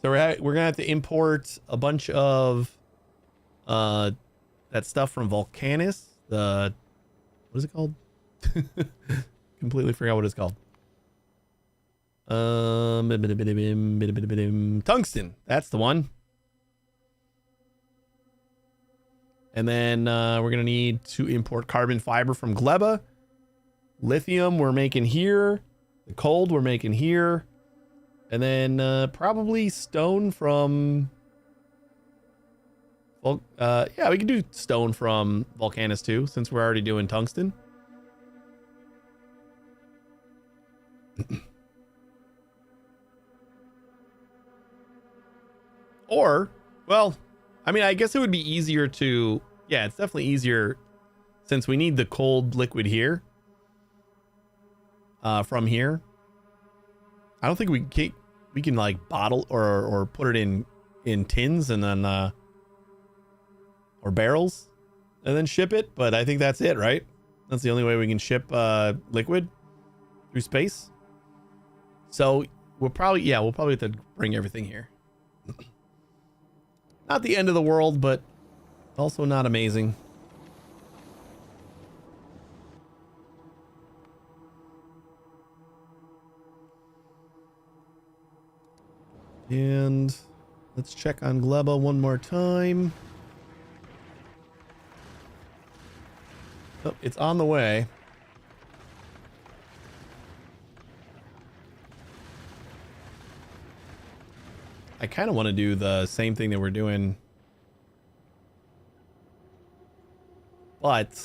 [SPEAKER 1] So we're going to have to import a bunch of that stuff from Volcanus. The, what is it called? Completely forgot what it's called. Tungsten. That's the one. And then we're going to need to import carbon fiber from Gleba. Lithium we're making here. The cold we're making here. And then probably stone from... Well, yeah, we can do stone from Volcanus too, since we're already doing tungsten. Or, well, I mean, I guess it would be easier to... Yeah, it's definitely easier since we need the cold liquid here. From here. I don't think we can like bottle or put it in tins and then or barrels and then ship it, but I think that's it, right? That's the only way we can ship liquid through space. So we'll probably have to bring everything here. Not the end of the world, but Also not amazing. And let's check on Gleba one more time. Oh, it's on the way. I kind of want to do the same thing that we're doing, but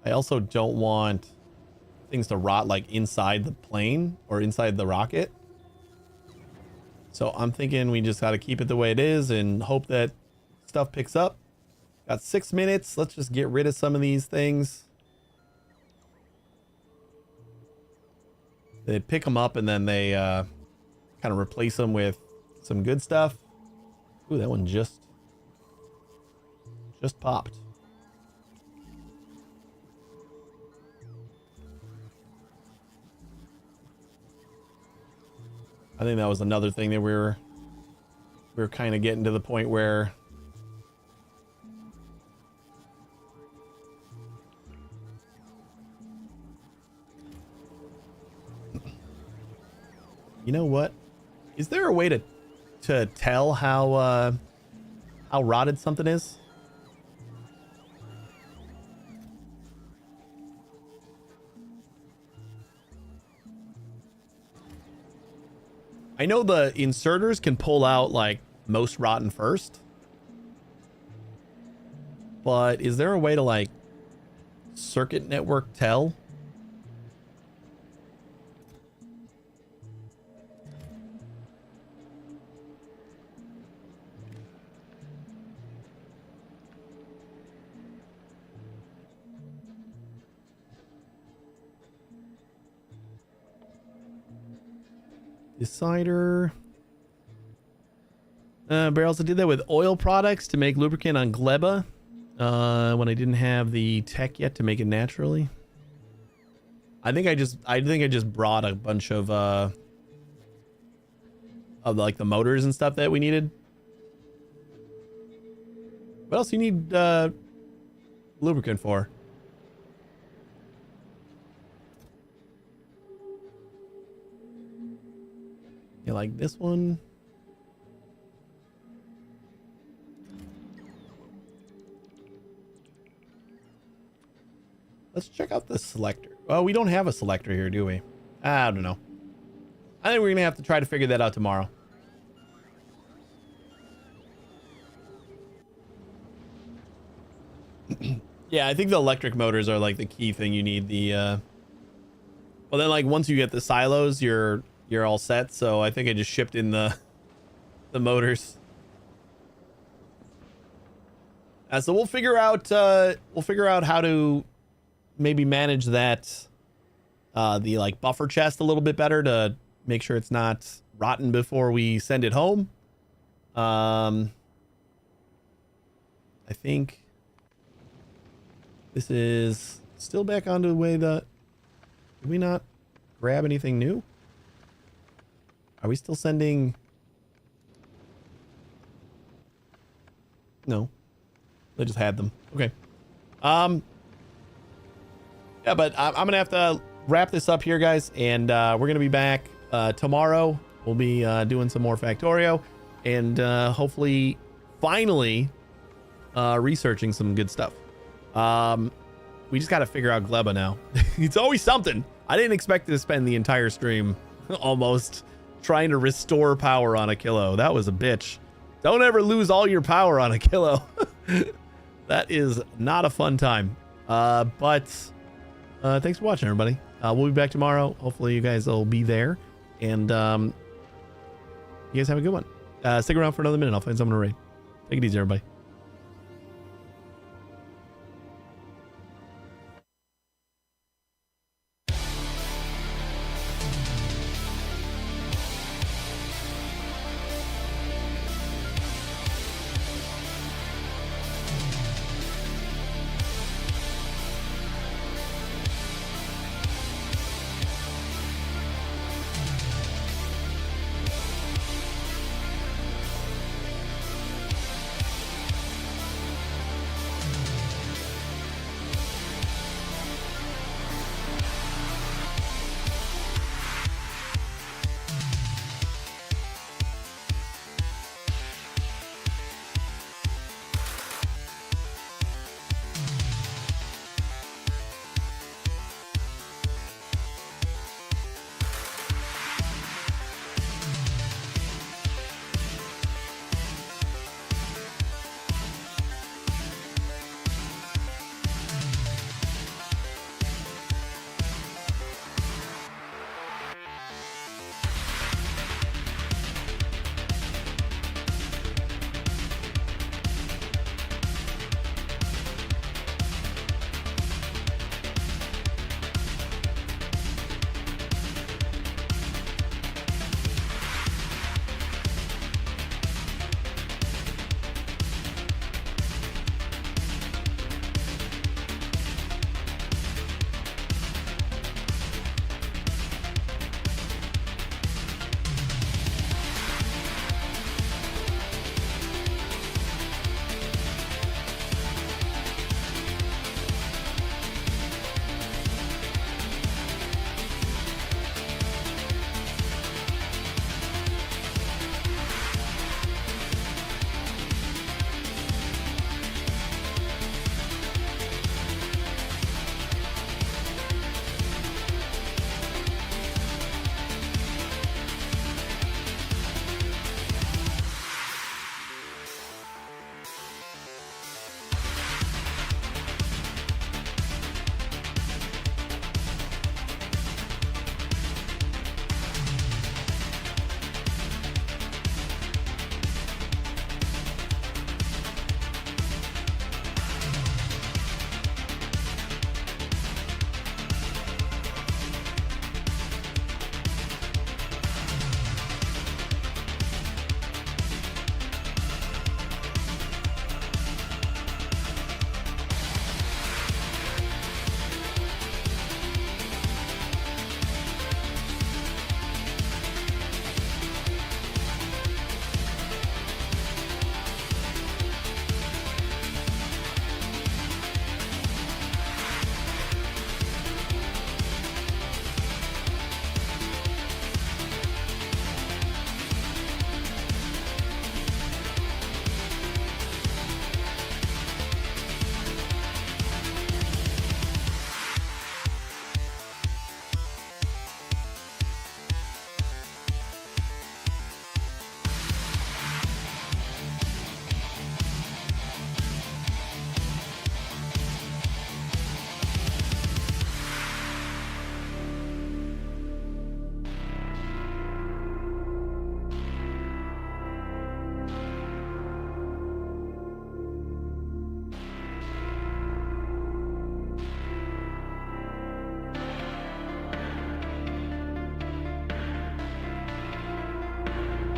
[SPEAKER 1] I also don't want things to rot like inside the plane or inside the rocket. So I'm thinking we just got to keep it the way it is and hope that stuff picks up. Got 6 minutes. Let's just get rid of some of these things. They pick them up and then they kind of replace them with some good stuff. Ooh, that one just popped. I think that was another thing that we were kind of getting to the point where you know what? Is there a way to tell how rotted something is? I know the inserters can pull out like most rotten first, but is there a way to like circuit network tell? Decider. But I also did that with oil products to make lubricant on Gleba when I didn't have the tech yet to make it naturally. I think I just brought a bunch of like the motors and stuff that we needed. What else do you need lubricant for? You like this one? Let's check out the selector. Oh, we don't have a selector here, do we? I don't know. I think we're gonna have to try to figure that out tomorrow. Yeah, I think the electric motors are like the key thing you need. Well, then like once you get the silos, you're all set. So I think I just shipped in the motors. So we'll figure out how to maybe manage that the like buffer chest a little bit better to make sure it's not rotten before we send it home. I think this is still back onto the way that did we not grab anything new? Are we still sending? No, they just had them. Okay. Yeah, but I'm gonna have to wrap this up here, guys, and we're gonna be back tomorrow. We'll be doing some more Factorio, and hopefully, finally, researching some good stuff. We just got to figure out Gleba now. It's always something. I didn't expect to spend the entire stream almost trying to restore power on Aquilo. That was a bitch. Don't ever lose all your power on Aquilo. That is not a fun time. But thanks for watching, everybody. We'll be back tomorrow. Hopefully you guys will be there. And you guys have a good one. Stick around for another minute. I'll find someone to raid. Take it easy, everybody.